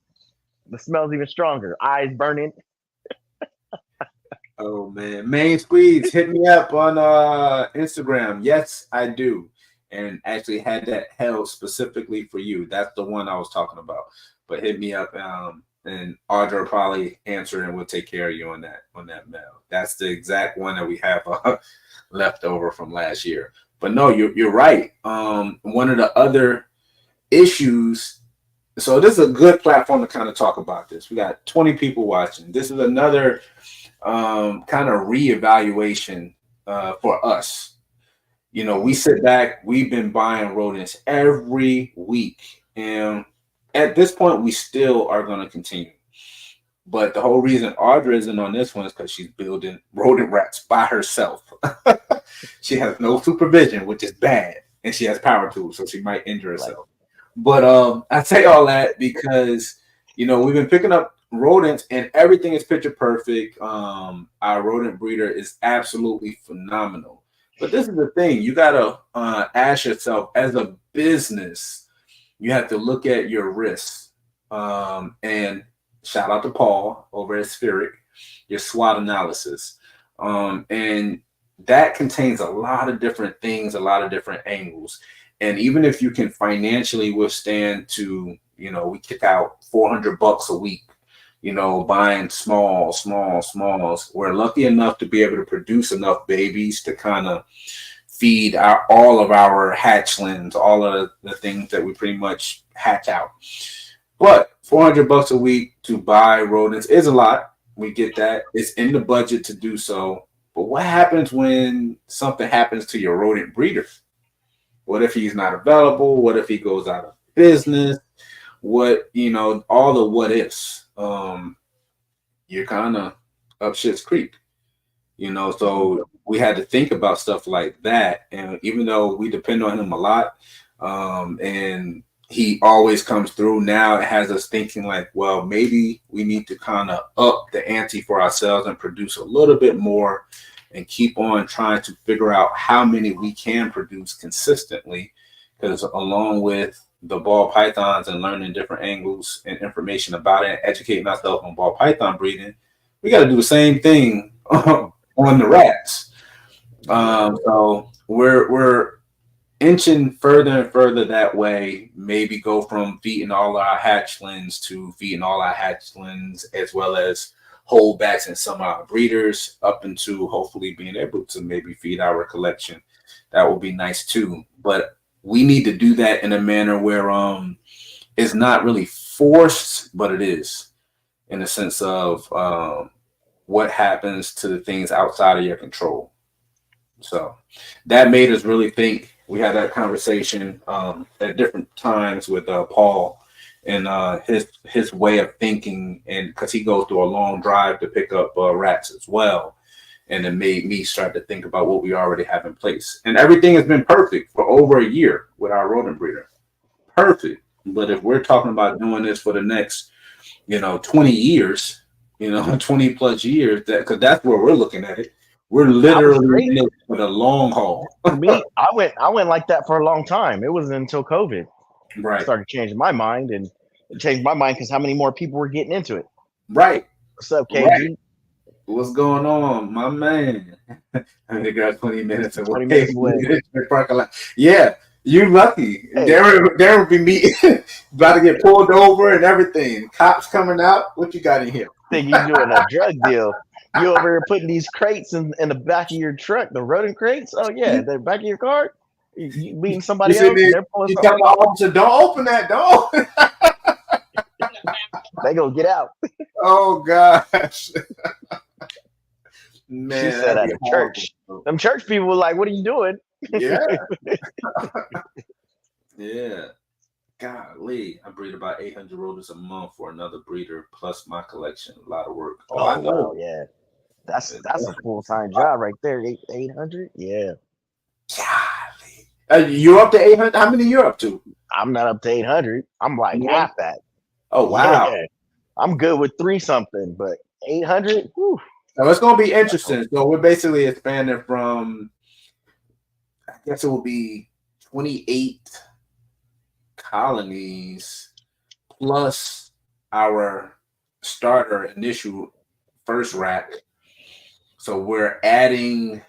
the smell's even stronger. Eyes burning. Oh man, Main Squeeze, hit me up on Instagram. Yes, I do, and actually had that held specifically for you. That's the one I was talking about. But hit me up, and Audra will probably answer, and we'll take care of you on that mail. That's the exact one that we have left over from last year. But no, you're right. One of the other issues. So this is a good platform to kind of talk about this. We got 20 people watching. This is another kind of reevaluation for us. You know, we sit back, we've been buying rodents every week. And at this point, we still are going to continue. But the whole reason Audra isn't on this one is because she's building rodent rats by herself. She has no supervision, which is bad. And she has power tools, so she might injure Like, herself. But I say all that because, you know, we've been picking up rodents and everything is picture perfect. Our rodent breeder is absolutely phenomenal. But this is the thing, you gotta ask yourself as a business, you have to look at your risks. And shout out to Paul over at Spirit, your SWOT analysis. And that contains a lot of different things, a lot of different angles. And even if you can financially withstand to, you know, we kick out $400 a week, you know, buying smalls. We're lucky enough to be able to produce enough babies to kind of feed all of our hatchlings, all of the things that we pretty much hatch out. But $400 a week to buy rodents is a lot. We get that. It's in the budget to do so. But what happens when something happens to your rodent breeder? What if he's not available? What if he goes out of business? What, you know, all the what ifs. You're kind of up shit's creek, you know. So we had to think about stuff like that. And even though we depend on him a lot, and he always comes through, now it has us thinking like, well, maybe we need to kind of up the ante for ourselves and produce a little bit more and keep on trying to figure out how many we can produce consistently. Because along with the ball pythons and learning different angles and information about it, and educating ourselves on ball python breeding, we got to do the same thing on the rats. So we're inching further and further that way. Maybe go from feeding all our hatchlings to feeding all our hatchlings as well as holdbacks and some of our breeders up into hopefully being able to maybe feed our collection. That would be nice too. But we need to do that in a manner where it's not really forced, but it is in the sense of what happens to the things outside of your control. So that made us really think. We had that conversation at different times with Paul and his way of thinking, and because he goes through a long drive to pick up rats as well, and it made me start to think about what we already have in place. And everything has been perfect for over a year with our rodent breeder, perfect. But if we're talking about doing this for the next, 20 years, 20 plus years, that because that's where we're looking at it. We're I was literally straight. in it for the long haul. For me, I went like that for a long time. It wasn't until COVID Right, started changing my mind, and it changed my mind because how many more people were getting into it? right, What's up, right. KG? What's going on, my man? I got 20 minutes away. 20 minutes away. Parking lot. Yeah, you lucky. Hey. Darren will be meeting, about to get pulled over and everything. Cops coming out. What you got in here? Think you doing a drug deal. You over here putting these crates in the back of your truck, the rodent crates? Oh, yeah, the back of your car? You meeting somebody else? And they're pulling You something. tell the officer, don't open that door. They go get out. Oh, gosh. Man, She said at a church. Them church people were like, what are you doing? Yeah. Yeah. Golly, I breed about 800 rodents a month for another breeder, plus my collection. A lot of work. Oh, I know. Yeah. That's a full-time job right there. 800? Yeah. Golly. You're up to 800? How many you're up to? I'm not up to 800. I'm like half that. Oh, wow. Yeah. I'm good with 3-something, but 800? Whew. So it's going to be interesting. So we're basically expanding from, I guess it will be 28 colonies plus our starter initial first rack. So we're adding,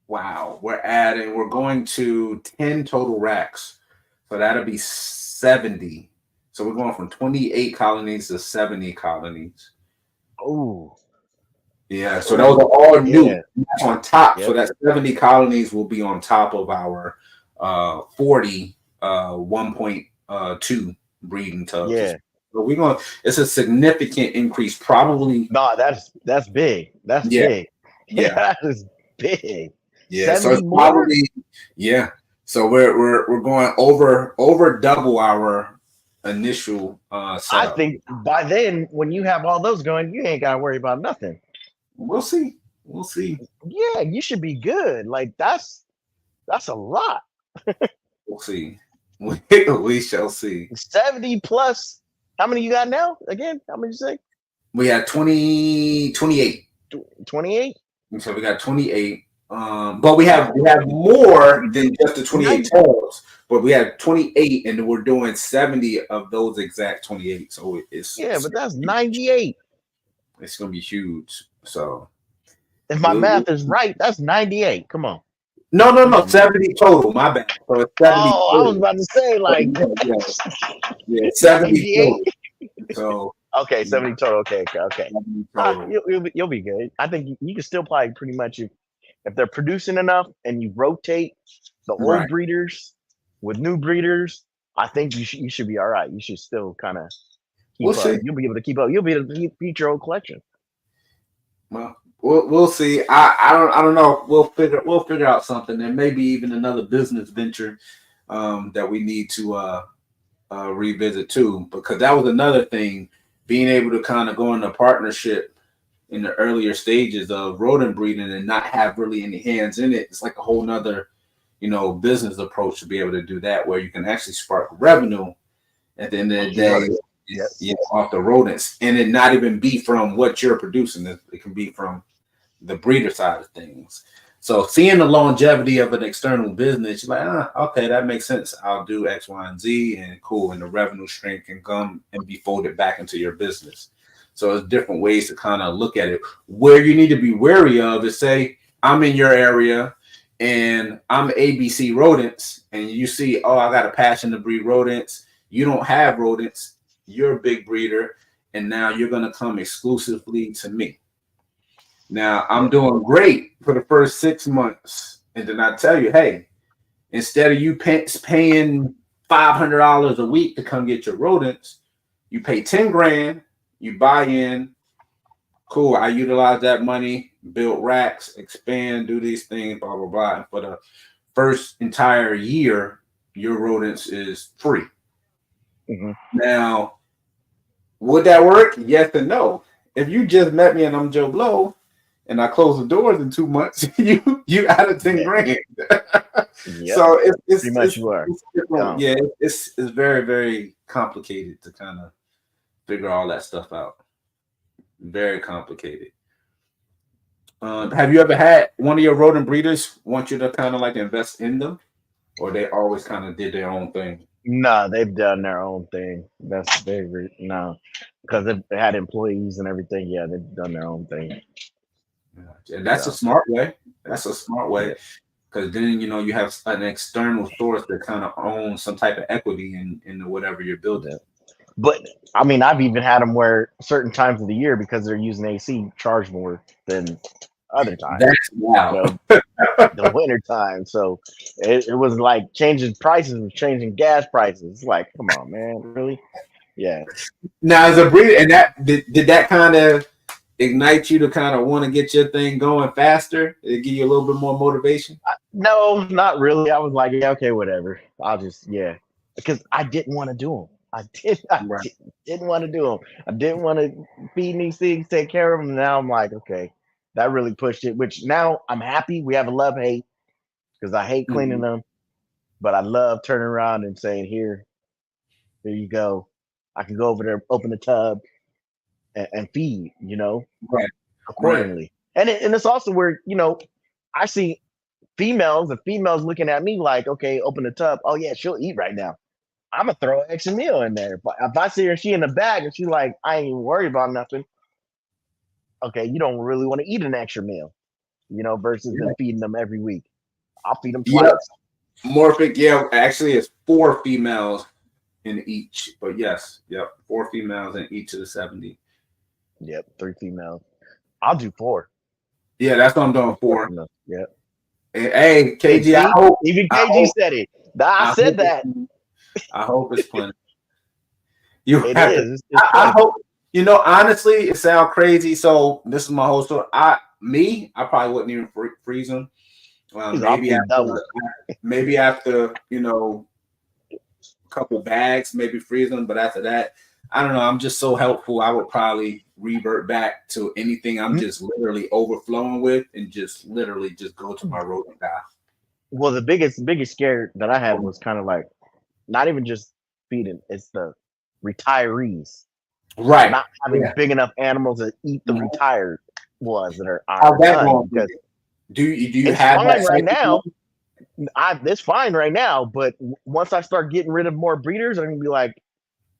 we're going to 10 total racks. So that'll be 70. So we're going from 28 colonies to 70 colonies. Oh. Yeah, so those are all new. Yeah. That's on top. Yep. So that 70 colonies will be on top of our 40 1.2 breeding tubs. Yeah. So it's a significant increase, probably. No, that's big. That's big. Yeah. That is big. Yeah. So it's probably, So we're going over double our initial setup. I think by then, when you have all those going, you ain't gotta worry about nothing. We'll see. Yeah, you should be good. Like that's a lot. We'll see. We shall see. 70 plus. How many you got now? Again, how many you say? We had 28. 28. So we got 28. But we have more than just the 28 tubs. But we have 28, and we're doing 70 of those exact 28. So but that's 98. It's gonna be huge. So if my math is right, that's 98. Come on. No, 70 total. My bad. So it's 70. Oh, I was about to say like 70 total. So okay, 70 total. Okay. You'll be good. I think you can still probably pretty much if they're producing enough and you rotate the old breeders with new breeders, I think you should be all right. You should still kind of keep up. See. You'll be able to keep up. You'll be able to feed your old collection. Well, we'll see. I don't know. We'll figure out something, and maybe even another business venture that we need to revisit too, because that was another thing. Being able to kind of go into partnership in the earlier stages of rodent breeding and not have really any hands in it. It's like a whole nother, business approach to be able to do that, where you can actually spark revenue at the end of the day. Off the rodents, and it not even be from what you're producing. It can be from the breeder side of things. So seeing the longevity of an external business, you're like, okay, that makes sense. I'll do X, Y, and Z, and cool. And the revenue stream can come and be folded back into your business. So there's different ways to kind of look at it. Where you need to be wary of is, say, I'm in your area and I'm ABC rodents, and you see, I got a passion to breed rodents. You don't have rodents. You're a big breeder, and now you're going to come exclusively to me. Now, I'm doing great for the first 6 months, and then I tell you, hey, instead of you paying $500 a week to come get your rodents, you pay 10 grand, you buy in, cool, I utilize that money, build racks, expand, do these things, blah, blah, blah. And for the first entire year, your rodents is free. Mm-hmm. Now, would that work? Yes and no. If you just met me and I'm Joe Blow and I close the doors in 2 months, you out of 10 grand. So it's pretty much you are. It's very, very complicated to kind of figure all that stuff out. Very complicated. Have you ever had one of your rodent breeders want you to kind of like invest in them, or they always kind of did their own thing? No, they've done their own thing. That's no. because they had employees and everything. Yeah, they've done their own thing. Yeah. And that's a So smart way. That's a smart yeah, way because then you have an external source that kind of owns some type of equity in whatever you're building. yeah. But I mean, I've even had them where certain times of the year because they're using AC charge more than other times. That's You wow. know, the winter time. So it was like changing prices was changing gas prices. It's like, come on, man, really? Yeah. Now, as a breeder, and that did that kind of ignite you to kind of want to get your thing going faster? It give you a little bit more motivation. No, not really. I was like, yeah, okay, whatever. I'll just, yeah, because I didn't want to do them. Right. Didn't want to do them. I didn't want to feed these things, take care of them. Now I'm like, okay, that really pushed it. Which now I'm happy. We have a love hate because I hate cleaning Mhm. them, but I love turning around and saying, here you go. I can go over there, open the tub, and feed. Right. Right. Accordingly. And it's also where I see females, the females looking at me like, okay, open the tub. Oh yeah, she'll eat right now. I'm gonna throw an extra meal in there. But if I see her, she in the bag, and she like, I ain't even worried about nothing. Okay, you don't really want to eat an extra meal, versus them Yeah. feeding them every week. I'll feed them Yep. twice. Morphic. Yeah. Actually, it's 4 females in each. But yes. Yep. 4 females in each of the 70. Yep, 3 females. I'll do 4. Yeah. That's what I'm I'll doing do four for. females. Yep. Hey, And KG. I see, hope. even I KG hope. said it. I I said hope. that. I hope it's plenty. You It have to. is. It's I plenty. hope. Honestly, it sounds crazy. So this is my whole story. I probably wouldn't even freeze them. I'll Maybe feed double. after a couple bags, maybe freeze them. But after that, I don't know. I'm just so helpful. I would probably revert back to anything I'm just literally overflowing with, and just literally just go to my rodent guy. Well, the biggest scare that I had was kind of like not even just feeding; it's the retirees Right. not having Yeah. big enough animals that eat the Mhm. retired ones that How's are that done going for because you? Do you it's have that fine right cycle now. going? It's fine right now, but once I start getting rid of more breeders, I'm gonna be like,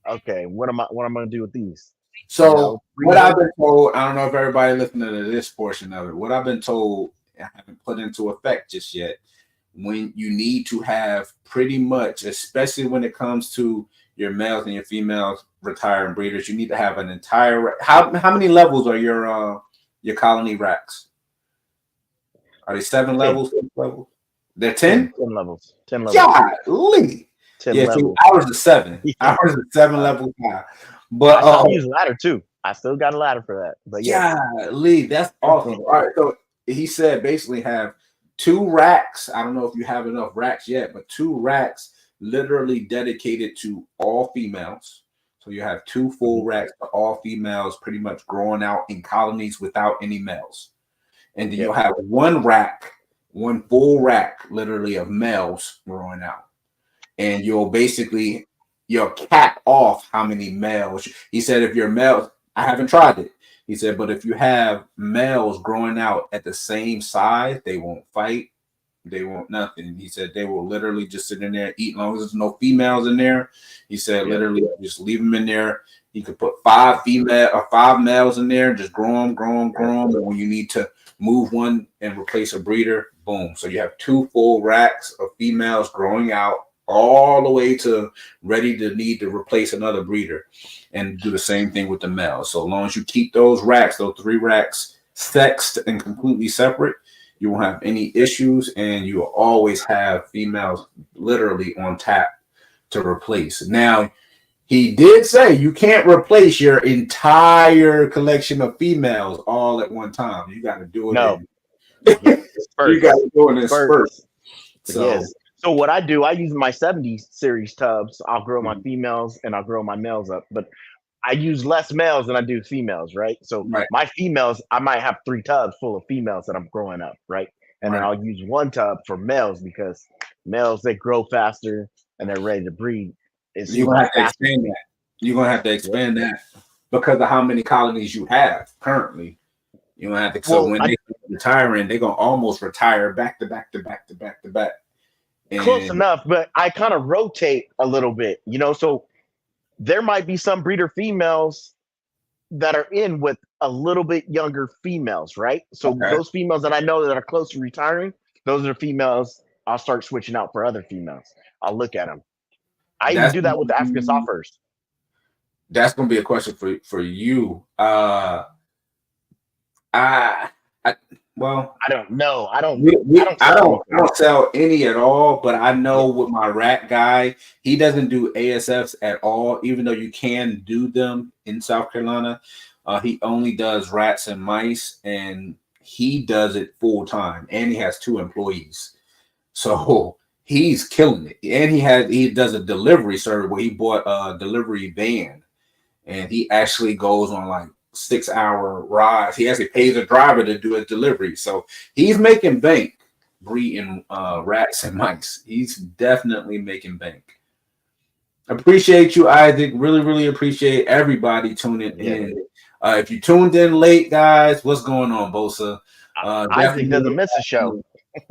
okay, what am I gonna do with these? So what Freeze I've them. been told, I don't know if everybody listening to this portion of it. What I've been told, I haven't put into effect just yet. When you need to have pretty much, especially when it comes to your males and your females retiring breeders, you need to have an entire. How many levels are your colony racks? Are they 7 levels? 6 levels? They're 10, 10. 10 levels, 10 levels, Golly. 10 Yeah, see, levels. ours is 7. Yeah. Ours is 7 levels high. But I use a ladder too. I still got a ladder for that. But yeah, golly, that's awesome. All right, so he said basically have 2 racks. I don't know if you have enough racks yet, but 2 racks literally dedicated to all females. So you have 2 full racks for all females, pretty much growing out in colonies without any males. And then you'll yep. have 1 rack, 1 full rack, literally of males growing out. And you'll cap off how many males. He said if you're males, I haven't tried it. He said, but if you have males growing out at the same size, they won't fight. They won't nothing. He said they will literally just sit in there, eat, as long as there's no females in there. He said Yep. literally just leave them in there. You could put 5 males in there, just grow them. Yep. And when you need to move one and replace a breeder, boom. So you have 2 full racks of females growing out all the way to ready to need to replace another breeder, and do the same thing with the males. So as long as you keep those 3 racks sexed and completely separate, you won't have any issues, and you will always have females literally on tap to replace. Now, he did say you can't replace your entire collection of females all at one time. You got to do it No. in. Yep. You got Spurts. to do it in spurts. Spurts. So, Yes. So what I do, I use my 70 series tubs. I'll grow my mhm, females and I'll grow my males up. But I use less males than I do females, right? So right, my females, I might have 3 tubs full of females that I'm growing up, right? And then right. I'll use 1 tub for males because males they grow faster and they're ready to breed. It You're seems gonna like have to faster. expand that. You're gonna have to Yep. expand that because of how many colonies you have currently. You're gonna have to. So Well, when I they retiring, they're gonna almost retire back to back to back to back to back. close And enough, but I kind of rotate a little bit, So there might be some breeder females that are in with a little bit younger females, right? So Okay. those females that I know that are close to retiring, those are females I'll start switching out for other females. I'll look at them. I even That's do that with the African softers. that's gonna be a question for you. I, I well, I don't know. I we don't sell I anything. don't sell any at all, but I Yeah. know with my rat guy, he doesn't do ASFs at all, even though you can do them in South Carolina. He only does rats and mice, and he does it full time, and he has 2 employees. So he's killing it. And he does a delivery service where he bought a delivery van, and he actually goes on like 6 hour rides. He actually pays a driver to do a delivery. So he's making bank breeding rats and mice. He's definitely making bank. Appreciate you, Isaac. Really, really appreciate everybody tuning Yeah. in. If you tuned in late, guys, what's going on, Bosa? Isaac Definitely. doesn't miss a show.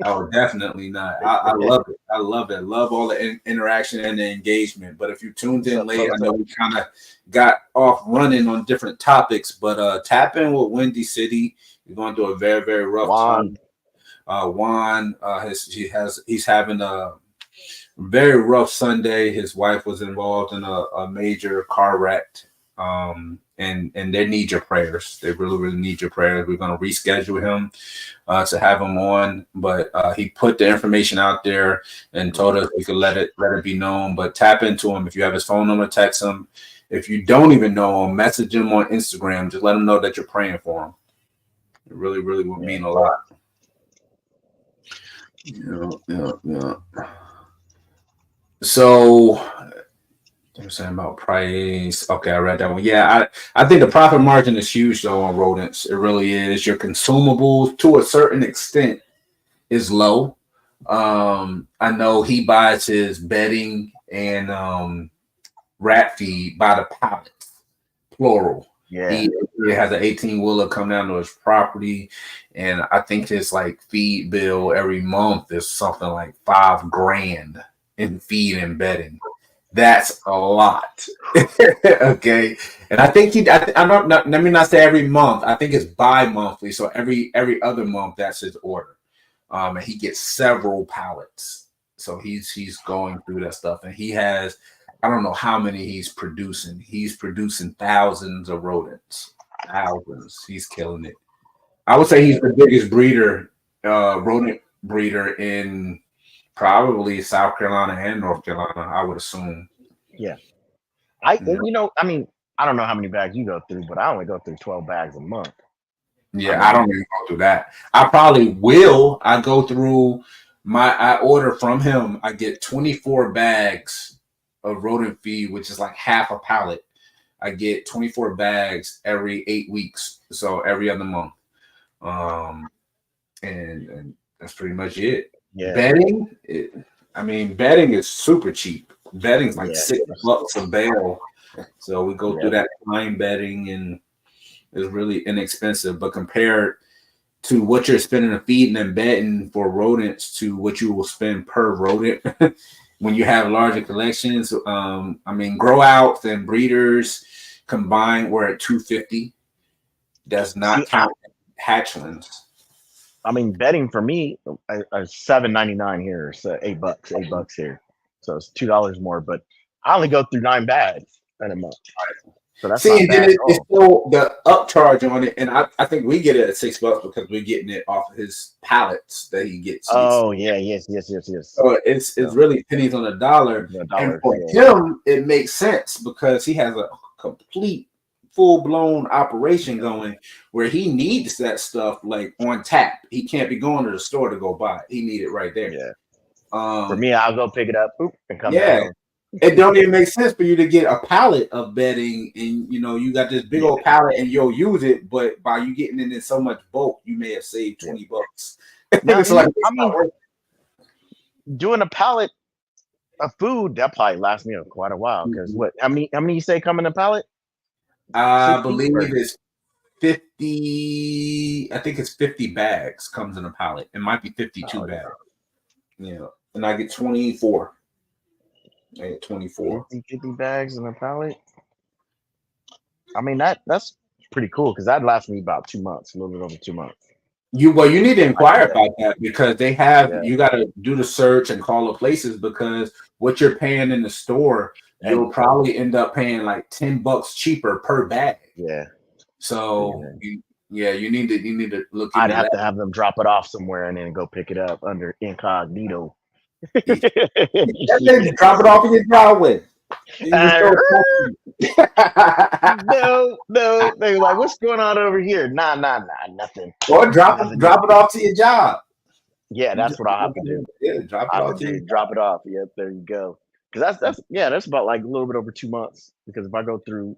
Oh, definitely not. I love it. I love it. Love all the interaction and the engagement. But if you tuned in late, I know we kind of got off running on different topics. But tap in with Windy City. You're going through a very, very rough time. Juan, he's having a very rough Sunday. His wife was involved in a major car wreck. And they need your prayers. They really, really need your prayers. We're going to reschedule him to have him on, but he put the information out there and told us we could let it be known. But tap into him. If you have his phone number, text him. If you don't even know him, message him on Instagram. Just let him know that you're praying for him. It really, really would mean a lot. Yeah. So I'm saying about price. Okay, I read that one. Yeah, I think the profit margin is huge though on rodents. It really is. Your consumables to a certain extent is low. I know he buys his bedding and rat feed by the pallets, plural. Yeah. He has an 18-wheeler come down to his property, and I think his like feed bill every month is something like $5,000 in feed and bedding. That's a lot. Okay. And I think I'm not, let me not say every month. I think it's bi-monthly. So every other month, that's his order. And he gets several pallets. So he's going through that stuff. And he has, I don't know how many he's producing. He's producing thousands of rodents. Thousands. He's killing it. I would say he's the biggest rodent breeder in probably South Carolina and North Carolina, I would assume. Yeah. I mean, I don't know how many bags you go through, but I only go through 12 bags a month. Yeah, I don't even go through that. I probably will. I go through I order from him. I get 24 bags of rodent feed, which is like half a pallet. I get 24 bags every 8 weeks, so every other month. And that's pretty much it. Yeah. Bedding, bedding is super cheap. Bedding's like $6 a bale. So we go through that line bedding, and it's really inexpensive. But compared to what you're spending on feeding and bedding for rodents to what you will spend per rodent when you have larger collections, grow outs and breeders combined, we're at $250. Does not count hatchlings. Bedding for me is $7.99 here, so $8 here, so it's $2 more. But I only go through 9 bags in a month, so that's not bad. It's still the upcharge on it, and I think we get it at $6 because we're getting it off of his pallets that he gets. Oh yeah, yes. So it's really pennies on the dollar, and for him it makes sense because he has a complete full-blown operation going where he needs that stuff like on tap. He can't be going to the store to go buy it. He need it right there. Yeah. For me, I'll go pick it up and come back home. It don't even make sense for you to get a pallet of bedding and you got this big old pallet and you'll use it, but by you getting it in so much bulk, you may have saved $20. Now, doing a pallet of food, that probably lasts me quite a while. Because how many you say come in a pallet? I believe it's 50. I think it's 50 bags comes in a pallet. It might be 52 bags. Yeah, and I get 24. I get 24. 50 bags in a pallet. That's pretty cool because that lasts me about 2 months, a little bit over 2 months. You need to I inquire did that. about that because they have Yeah, you got to do the search and call the places because what you're paying in the store, and you'll probably end up paying like $10 cheaper per bag. yeah, So yeah. you need to look I'd into have that. to have them drop it off somewhere and then go pick it up under incognito. That thing, drop it off in your driveway. You just Uh, throw it. no. They're like, what's going on over here? Nah, nothing. Or Nothing drop yet. it off to your job. Yeah, that's what I have to do. Yeah, drop I it have off to to your do drop it off. Yep, there you go. Because that's about like a little bit over 2 months. Because if I go through,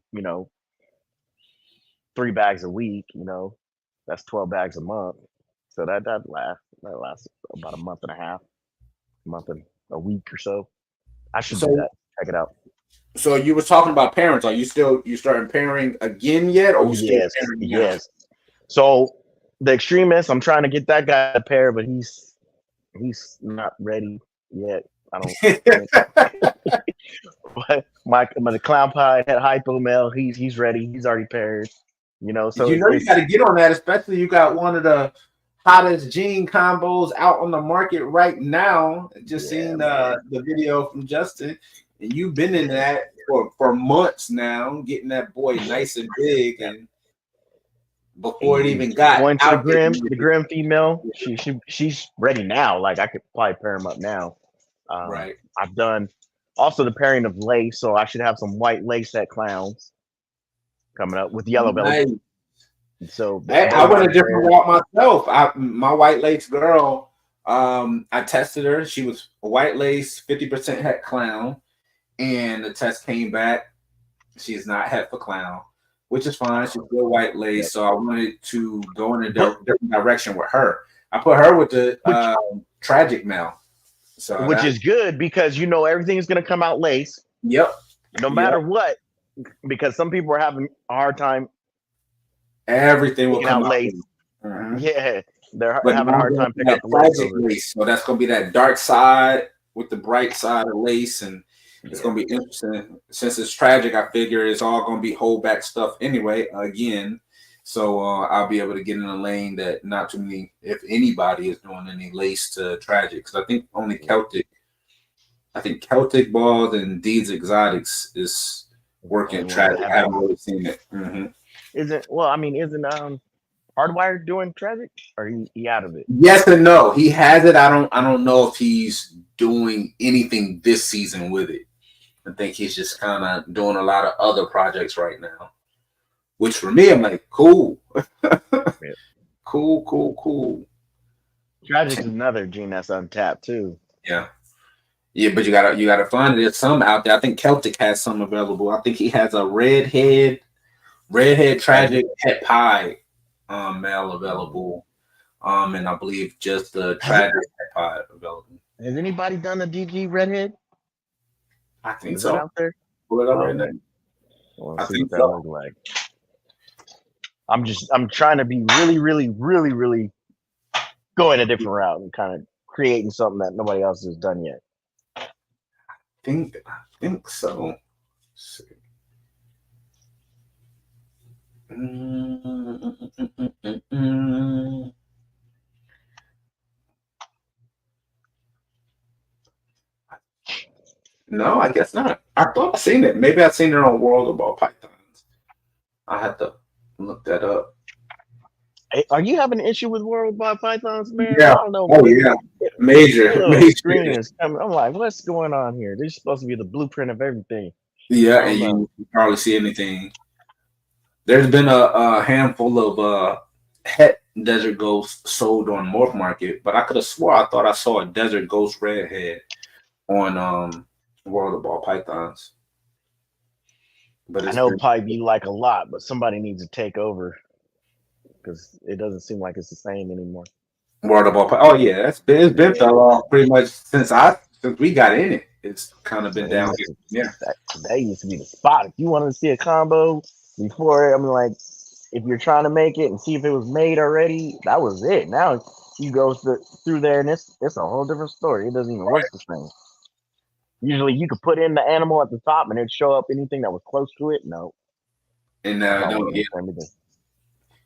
3 bags a week, that's 12 bags a month. So that lasts about a month and a half, month and a week or so. I should do So that. Check it out. so you was talking about parents. Are you starting pairing again yet, or Oh you still yes, pairing now? yes. So the extremist, I'm trying to get that guy a pair, but he's not ready yet. I don't think. But my the clown pie head hypo male, he's ready. He's already paired. So You know you got to get on that, especially you got one of the hottest gene combos out on the market right now. Just yeah, seen man. the video from Justin, and you've been in Yeah. that for months now, getting that boy nice and big, and before it He's even got going to the out there. grim female. She's ready now. Like I could probably pair him up now. Right. I've done also the pairing of lace, so I should have some white lace at clowns coming up with yellow Nice. velvet. So Hey, I those went will a be different paired. route myself. My white lace girl, I tested her. She was a white lace, 50% het clown, and the test came back. She's not het for clown, which is fine. She's still white Yep. lace. So I wanted to go in a But different direction with her. I put her with the which tragic male. So which that, is good because everything is going to come out lace yep, no yep. matter what. Because some people are having a hard time Everything will picking come out out. lace. Yeah, they're But having a now I'm hard going time to picking that out the lace tragic over it. lace. So that's going to be that dark side with the bright side of lace. And it's Yeah. going to be interesting. Since it's tragic, I figure it's all going to be hold back stuff anyway, again. So I'll be able to get in a lane that not too many, if anybody is doing any lace to tragic. Because I think only Celtic, Balls and Deeds Exotics is working Only ones that tragic. have I it. haven't really seen it. Isn't Hardwired doing tragic? Or he out of it? Yes and no. He has it. I don't know if he's doing anything this season with it. I think he's just kind of doing a lot of other projects right now. Which for me, I'm like, cool. Yeah. Cool. Tragic is another gene that's untapped too. Yeah. Yeah, but you gotta find it. There's some out there. I think Celtic has some available. I think he has a redhead tragic pet pie male available. And I believe just the Has tragic pet pie available. anybody done a DG redhead? I think Is that so. out there? Pull it up right Okay. now. Well, I let's see think what that so. looks like. I'm trying to be really, really, really, really going a different route and kind of creating something that nobody else has done yet. I think so. Let's see. No, I guess not. I thought I seen it. Maybe I seen it on World of Ball Pythons. I had to look that up. Hey, are you having an issue with World by Pythons, man? Yeah. I don't know. Oh yeah. My little screen Major. is coming. I'm like, what's going on here? This is supposed to be the blueprint of everything. Yeah, I and don't know. you probably see anything. There's been a handful of het desert ghosts sold on Morph Market, but I could have swore I thought I saw a desert ghost redhead on World of Ball Pythons. But I it's know been probably be like a lot, but somebody needs to take over because it doesn't seem like it's the same anymore. World of Ball. Oh yeah, it's been fell off pretty much since we got in it. It's kind of been down. Yeah. That used to be the spot. If you wanted to see a combo before, I mean, like, if you're trying to make it and see if it was made already, that was it. Now you go through there and it's a whole different story. It doesn't even look the same. Usually you could put in the animal at the top and it'd show up anything that was close to it. No. And It's no, always yeah. the same thing.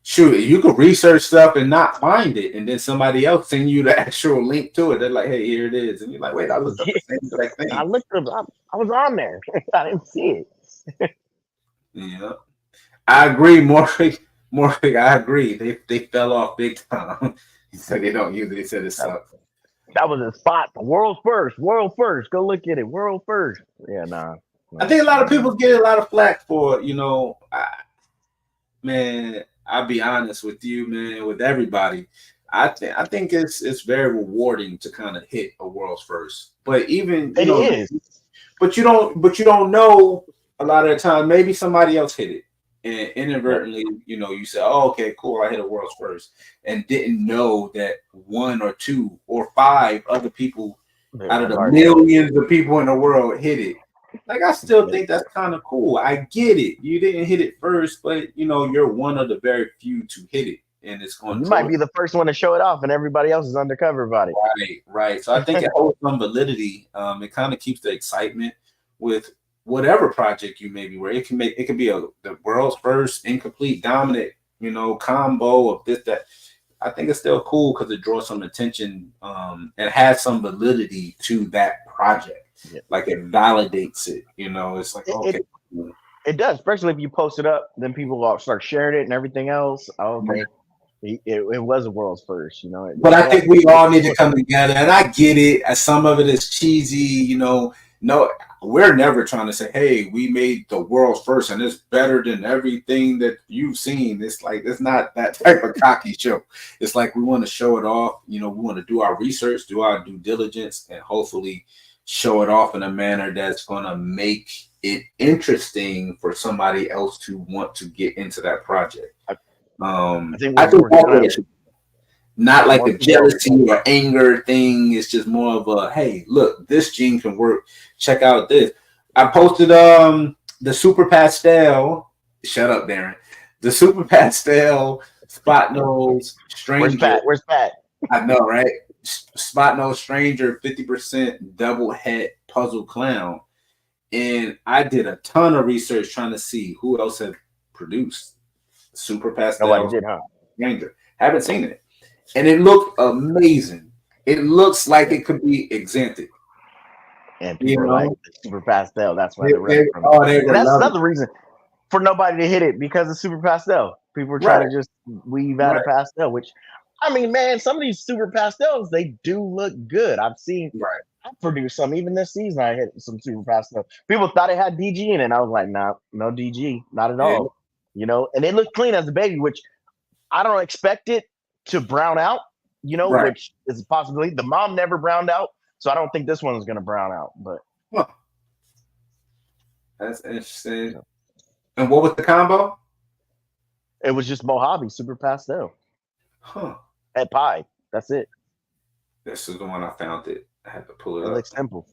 shoot, you could research stuff and not find it, and then somebody else send you the actual link to it. They're like, "Hey, here it is," and you're like, "Wait, I looked up the same exact I thing." looked up. I was on there. I didn't see it. Yeah, I agree, Morphic. Morphic, I agree. They fell off big time. He said they don't use it. He said it That, sucks. that was a spot. World first. World first. Go look at it. World first. Yeah, nah. I No, think a lot of no. people get a lot of flack for, man. I'll be honest with you, man. With everybody, I think it's very rewarding to kind of hit a world's first. But even It is. but you don't know a lot of the time. Maybe somebody else hit it, and inadvertently, you say, "Oh, okay, cool, I hit a world's first," and didn't know that one or two or five other people out of the millions of people in the world hit it. Like, I still think that's kind of cool. I get it. You didn't hit it first, but you're one of the very few to hit it, and it's going You to might be the first one to show it off, and everybody else is undercover about it. right. So I think it holds some validity. It kind of keeps the excitement with whatever project you maybe where it can be the world's first incomplete dominant, combo of this that. I think it's still cool because it draws some attention and has some validity to that project. Yeah. Like, it validates it. It's like, okay. It does, especially if you post it up, then people will start sharing it and everything else. Oh, okay. It was a world's first, But I think we all need to come together, and I get it. Some of it is cheesy, No, we're never trying to say, "Hey, we made the world's first, and it's better than everything that you've seen." It's like, it's not that type of cocky show. It's like, we want to show it off. We want to do our research, do our due diligence, and hopefully show it off in a manner that's going to make it interesting for somebody else to want to get into that project. I think that's not like a jealousy or anger thing. It's just more of a, hey, look, this gene can work. Check out this. I posted the Super Pastel. Shut up, Darren. The Super Pastel Spot Nose Stranger. Where's Pat? I know, right? Spot Nose Stranger 50% double head puzzle clown. And I did a ton of research trying to see who else had produced Super Pastel. Nobody did, huh? Stranger. Haven't seen it. And it looked amazing. It looks like it could be Xanthic. And people are like, Super Pastel. That's why they're running from it. And that's another reason for nobody to hit it, because of Super Pastel. People are trying to just weave out a pastel, which, I mean, man, some of these Super Pastels, they do look good. I've seen, I produced some. Even this season, I hit some Super Pastel. People thought it had DG in it. And I was like, nah, no DG, not at all. And it looked clean as a baby, which I don't expect it to brown out, which is a possibility. The mom never browned out, so I don't think this one is going to brown out. But that's interesting. And what was the combo? It was just Mojave Super Pastel. At pie. That's it. This is the one I found. I had to pull it up. It looks simple.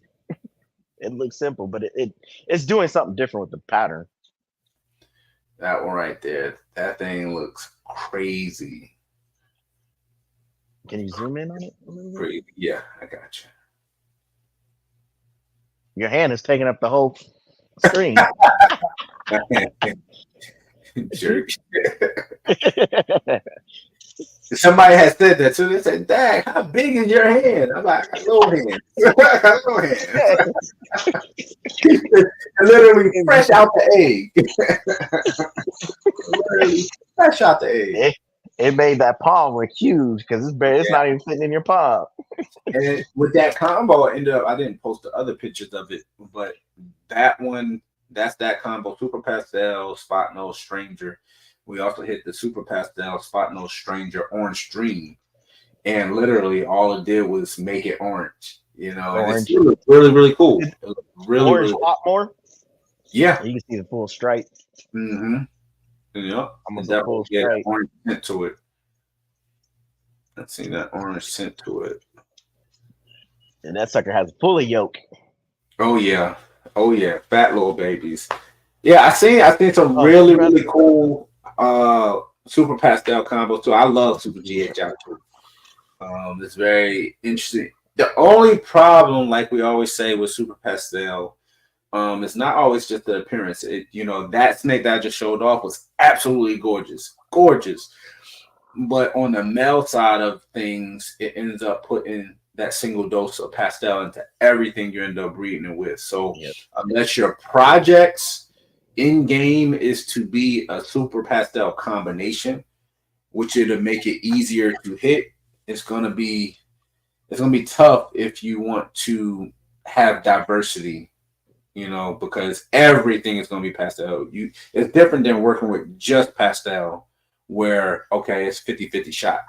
It looks simple, but it's doing something different with the pattern. That one right there. That thing looks crazy. Can you zoom in on it? Crazy. Yeah, I got you. Your hand is taking up the whole screen. Jerk. Somebody has said that too. They said, "Dang, how big is your hand?" I'm like, "Little hand." Literally fresh out the egg. Literally fresh out the egg. It made that palm look huge because it's not even fitting in your palm. And with that combo, I didn't post the other pictures of it, but that one, that's that combo: Super Pastel, Spot Nose Stranger. We also hit the Super Pastel, Spot Nose Stranger, Orange Dream, and literally all it did was make it orange. Orange. And it's really, really cool. Really, orange a lot more. Yeah, you can see the full stripe. Mm-hmm. Yeah, I'm gonna full stripe. Orange tint to it. Let's see that orange tint to it. And that sucker has full of yolk. Oh yeah, fat little babies. Yeah, I seen some really, really cool Super Pastel combos too. I love Super GH out too. It's very interesting. The only problem, like we always say with Super Pastel, it's not always just the appearance. That snake that I just showed off was absolutely gorgeous, gorgeous. But on the male side of things, it ends up putting that single dose of pastel into everything you end up breeding it with. So Yep. unless your projects in game is to be a super pastel combination, which it'll make it easier to hit, it's gonna be tough if you want to have diversity, because everything is gonna be pastel. It's different than working with just pastel, where okay, it's 50-50 shot.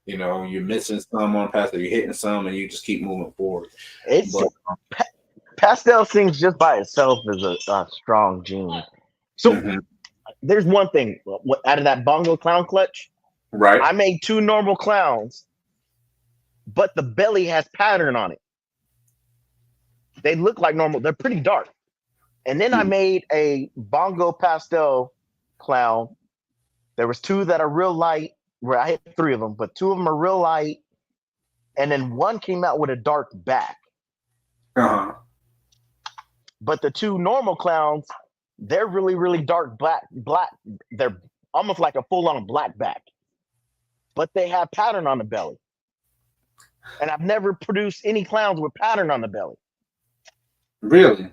You're missing some on pastel, you're hitting some, and you just keep moving forward. It's But pastel sings just by itself is a strong gene. So mhm, there's one thing out of that bongo clown clutch. right, I made 2 normal clowns, but the belly has pattern on it. They look like normal. They're pretty dark. And then I Mhm. made a bongo pastel clown. There was 2 that are real light, where I hit 3 of them, but 2 of them are real light. And then one came out with a dark back. Uh-huh. But the 2 normal clowns, they're really, really dark black. They're almost like a full-on black back. But they have pattern on the belly. And I've never produced any clowns with pattern on the belly. Really?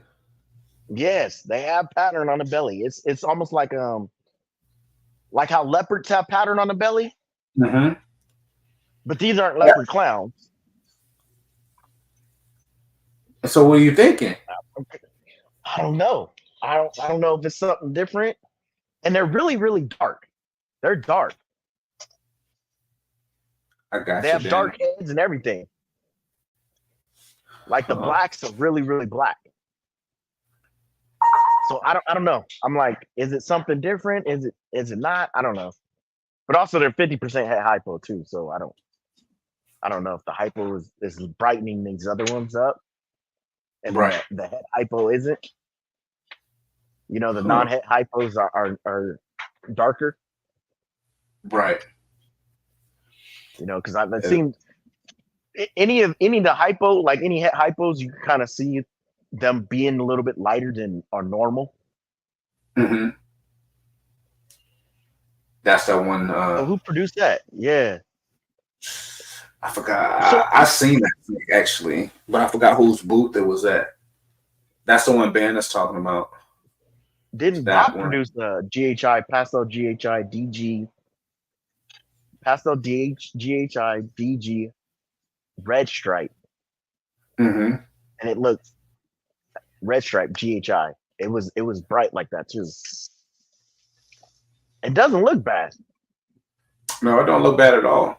Yes, they have pattern on the belly. It's almost like how leopards have pattern on the belly, Mm-hmm. but these aren't leopard clowns. So what are you thinking? I don't know. I don't know if it's something different. And they're really, really dark. They're dark. I got They you, have Dan. dark heads and everything. Like the blacks are really, really black. So I don't know. I'm like, is it something different? Is it not? I don't know. But also they're 50% head hypo too. So I don't know if the hypo is brightening these other ones up. And then Right. the head hypo isn't. The Huh. non-head hypos are darker. Right. Because I've seen any of the hypo, like any head hypos, you can kind of see them being a little bit lighter than are normal. Mm-hmm. That's that one. Oh, who produced that? Yeah. I forgot. So I seen that thing, actually, but I forgot whose booth it was at. That's the one Ben is talking about. didn't That Bob one. produce the GHI Pastel GHI DG Pastel GHI DG red stripe, Mm-hmm. and it looked red stripe GHI. It was bright like that too. It doesn't look bad. No, it don't look bad at all.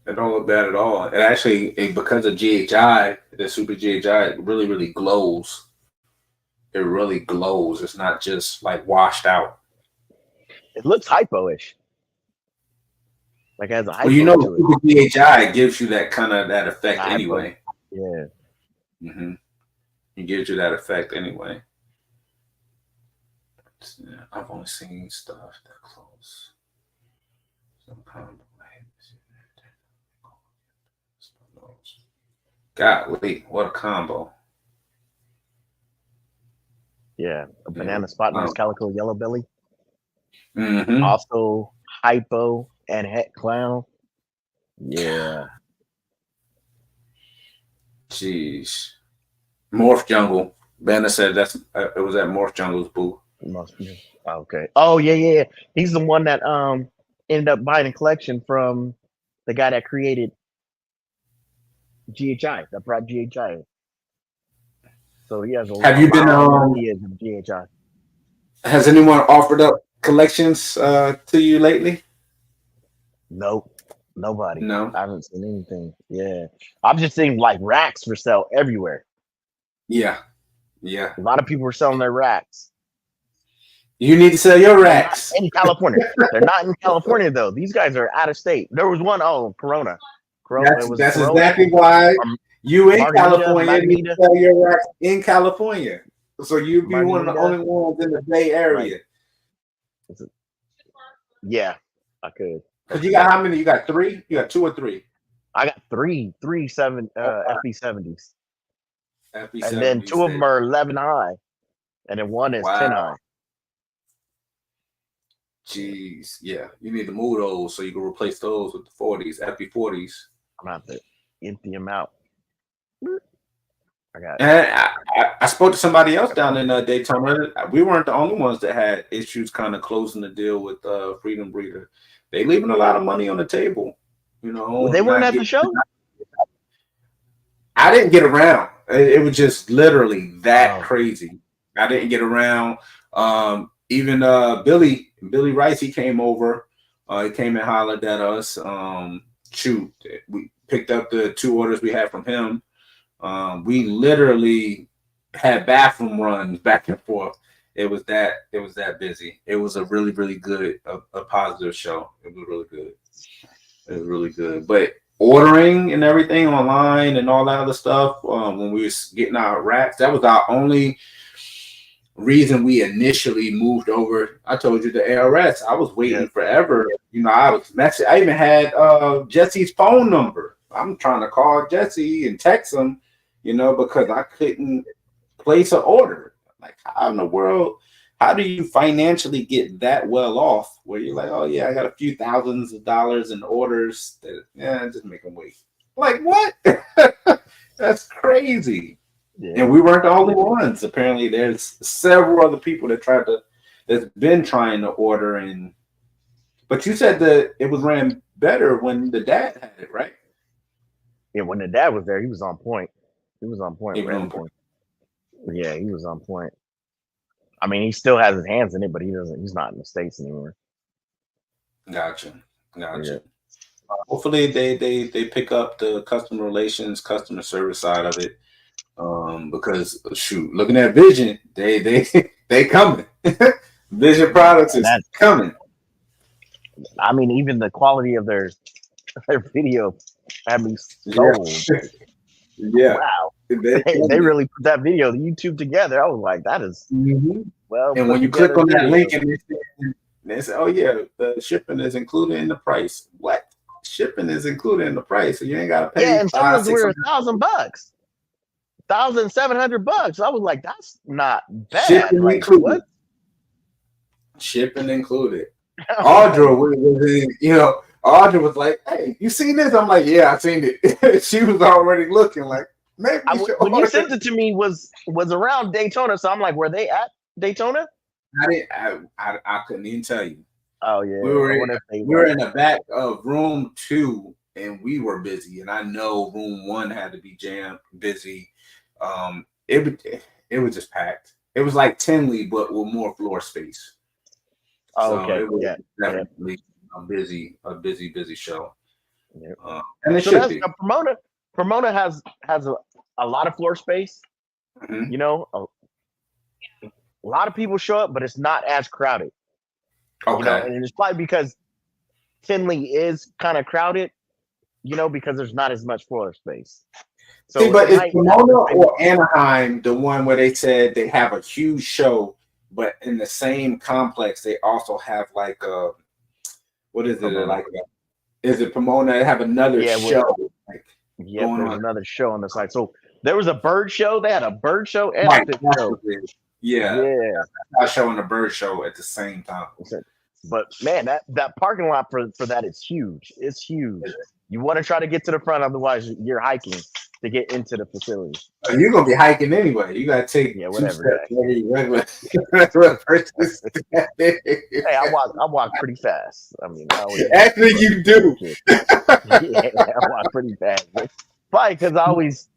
It don't look bad at all. It actually, because of GHI, the Super GHI, it really, really glows. It really glows. It's not just like washed out. It looks hypo-ish. Like it has a Well, hypo to it. Super GHI gives you that kind of that effect Hypo. anyway. Yeah. Mm-hmm. It gives you that effect anyway. Yeah, I've only seen stuff that close. Some kind of golly, what a combo. Yeah. A banana spot nose calico yellow belly. Mm-hmm. Also hypo and het clown. Yeah. Jeez. Morph Jungle. Banner said it was at Morph Jungle's booth. Must be. Okay. Oh yeah. He's the one that ended up buying a collection from the guy that created GHI, that brought GHI. So he has a Have you been lineage of GHI. Has anyone offered up collections to you lately? Nope. Nobody. No. I haven't seen anything. Yeah. I've just seen like racks for sale everywhere. Yeah. A lot of people were selling their racks. You need to sell your racks. In California. They're not in California though. These guys are out of state. There was one, Corona. That's Corona. Exactly why you in California need to sell your racks in California. So you'd be one of the only ones in the Bay Area. Right. Yeah, I could. Because you got how many? You got 3? You got 2 or 3? I got three FB70s. FB70s. And then 2 of them are 11 high. And then 1 is 10 high. Jeez, yeah, you need to move those so you can replace those with the 40s, FB40s. I'm gonna have to empty them out. I got. And I spoke to somebody else down in Daytona. We weren't the only ones that had issues kind of closing the deal with Freedom Breeder. They leaving a lot of money on the table, Well, they weren't not at the getting. show. I didn't get around. It was just literally that Oh, crazy. I didn't get around. Even Billy Rice, he came over. He came and hollered at us. Shoot, we picked up the 2 orders we had from him. We literally had bathroom runs back and forth. It was that busy. It was a really, really good, a positive show. It was really good. It was really good. But ordering and everything online and all that other stuff, when we was getting our racks, that was our only reason we initially moved over. I told you the ARS. I was yeah. waiting forever. I was messing. I even had Jesse's phone number. I'm trying to call Jesse and text him, because I couldn't place an order. Like, how in the world? How do you financially get that well off where you're like, oh yeah, I got a few thousands of dollars in orders that just make them wait. Like what? That's crazy. Yeah. And we weren't the only ones. Apparently, there's several other people that's been trying to order but you said that it was ran better when the dad had it, right? Yeah, when the dad was there, he was on point. He was on point It with was on everything. Yeah, he was on point. I mean, he still has his hands in it, but he doesn't. He's not in the States anymore. Gotcha. Yeah. Hopefully they pick up the customer relations, customer service side of it. Because shoot, looking at Vision, they coming. Vision Products is That coming. I mean, even the quality of their video had me Yeah, sold. yeah. Wow, They they coming. really put that video, the YouTube together. I was like, that is Mhm. well And put when you click together on that video. link and they say, oh yeah, the shipping is included in the price. What? Shipping is included in the price, so you ain't gotta Yeah, pay and some of five, us six were hundred. $1,000, $1,700. I was like, that's not bad. Shipping Like what? included. Shipping included. Audra was like, hey, you seen this? I'm like, yeah, I seen it. She was already looking like, maybe you should When you order. sent it to me was around Daytona, so I'm like, were they at Daytona? I didn't. I couldn't even tell you. Oh We yeah, were I in, wonder if they we were like. in the back of room 2, and we were busy. And I know room 1 had to be jammed, busy. It was just packed. It was like Tinley, but with more floor space. Oh, So okay, it was yeah. definitely busy show. Yeah. And it So should that's be. Pomona. Pomona has a lot of floor space. Mhm. You know, a lot of people show up, but it's not as crowded. Okay. And it's probably because Finley is kind of crowded. Because there's not as much floor space. See, So but it is might have Pomona the same. or Anaheim the one where they said they have a huge show, but in the same complex they also have like a what is it Pomona. like? Is it Pomona? They have another Yeah, show like yep. going There's on. another show on the side. So there was a bird show. They had a bird show and a Right. fish That's show. what it is. Yeah, Yeah. I showing a bird show at the same time. But man, that parking lot for that is huge. It's huge. You want to try to get to the front, otherwise you're hiking to get into the facility. You're gonna be hiking anyway. You gotta take Yeah, 2 whatever. steps Guy. every regular person. Hey, I walk pretty fast. I mean, I always Actually, you do. yeah, I walk pretty fast. Probably because I was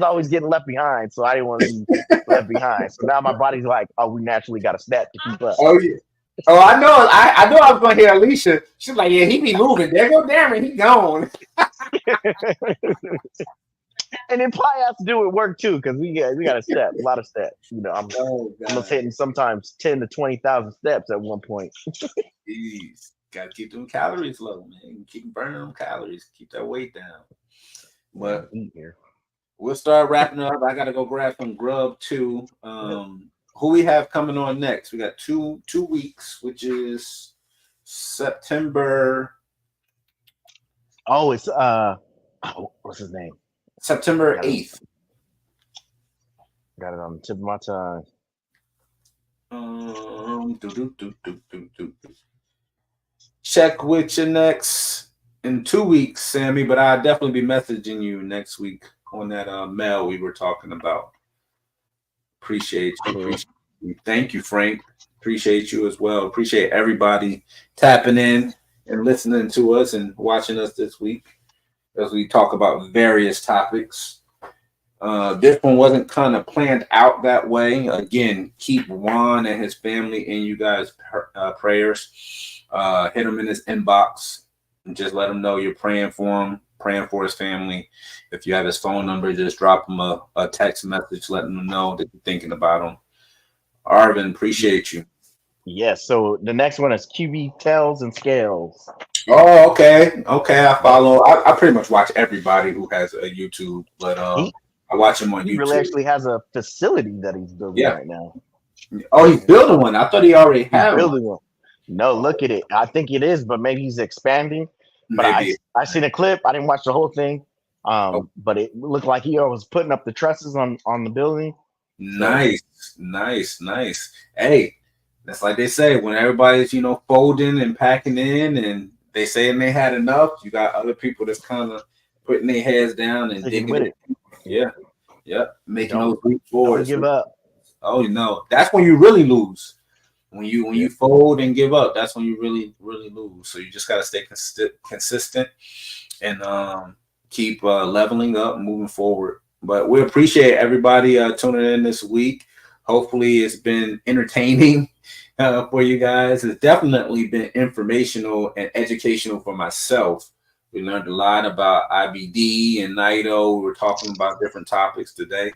always getting left behind, so I didn't want to be left behind. So now my body's like, oh, we naturally got to step to keep up. Oh yeah. Oh, I know. I know. I was gonna hear Alicia. She's like, yeah, he be moving. There go Darren. He gone. And it probably has to do with work too, because we got to step, a lot of steps. I'm almost hitting sometimes 10 to 20,000 steps at one point. Jeez. Gotta keep them calories low, man. Keep burning them calories. Keep that weight down. But Eat here. we'll start wrapping up. I gotta go grab some grub too. Who we have coming on next? We got two weeks, which is September. Oh, it's what's his name? September 8th. Got it on the tip of my tongue. Do, do, do, do, do, do. Check with you next in 2 weeks, Sammy. But I'll definitely be messaging you next week on that mail we were talking about. Appreciate you. Cool. Appreciate you. Thank you, Frank. Appreciate you as well. Appreciate everybody tapping in and listening to us and watching us this week as we talk about various topics. This one wasn't kind of planned out that way. Again, keep Juan and his family in you guys' prayers. Hit him in his inbox and just let him know you're praying for him, praying for his family. If you have his phone number, just drop him a text message letting him know that you're thinking about him. Arvin, appreciate you. Yes. So the next one is QB Tails and Scales. Oh, okay. Okay, I follow. I pretty much watch everybody who has a YouTube, but He I watch him on he YouTube. really actually has a facility that he's building right now. Oh, he's building one. I thought he already He's had building one. one. No, look at it. I think it is, but maybe he's expanding. But Maybe. I seen a clip. I didn't watch the whole thing. But it looked like he was putting up the trusses on the building. Nice. Hey, that's like they say when everybody's folding and packing in, and they saying they had enough. You got other people that's kind of putting their heads down and Sticking digging with it. Yeah, making Don't- those leaps Don't forward. give up. Oh no, that's when you really lose. When you fold and give up, that's when you really lose. So you just gotta stay consistent and keep leveling up, moving forward. But we appreciate everybody tuning in this week. Hopefully, it's been entertaining for you guys. It's definitely been informational and educational for myself. We learned a lot about IBD and NITO. We were talking about different topics today.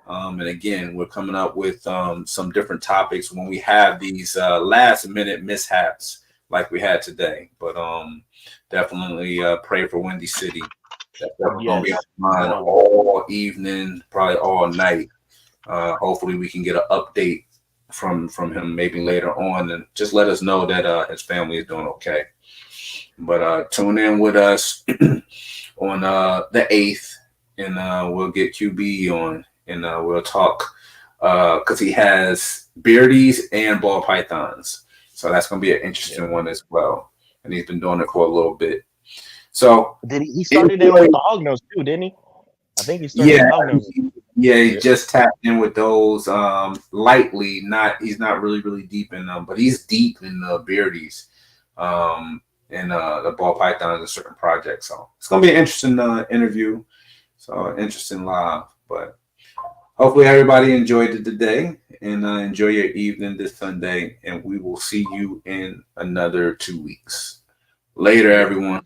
And again, we're coming up with some different topics when we have these last minute mishaps like we had today. But definitely pray for Windy City. That's definitely going to be on mine all evening, probably all night. Hopefully we can get an update from him maybe later on and just let us know that his family is doing okay. But tune in with us on the 8th, and we'll get QB on. And we'll talk because he has beardies and ball pythons. So that's going to be an interesting one as well. And he's been doing it for a little bit. So he started in with the hognose too, didn't he? I think he started with hognose. He just tapped in with those lightly. He's not really deep in them, but he's deep in the beardies and the ball pythons and certain projects. So it's going to be an interesting interview. So interesting live, but hopefully everybody enjoyed it today and enjoy your evening this Sunday. And we will see you in another 2 weeks. Later, everyone.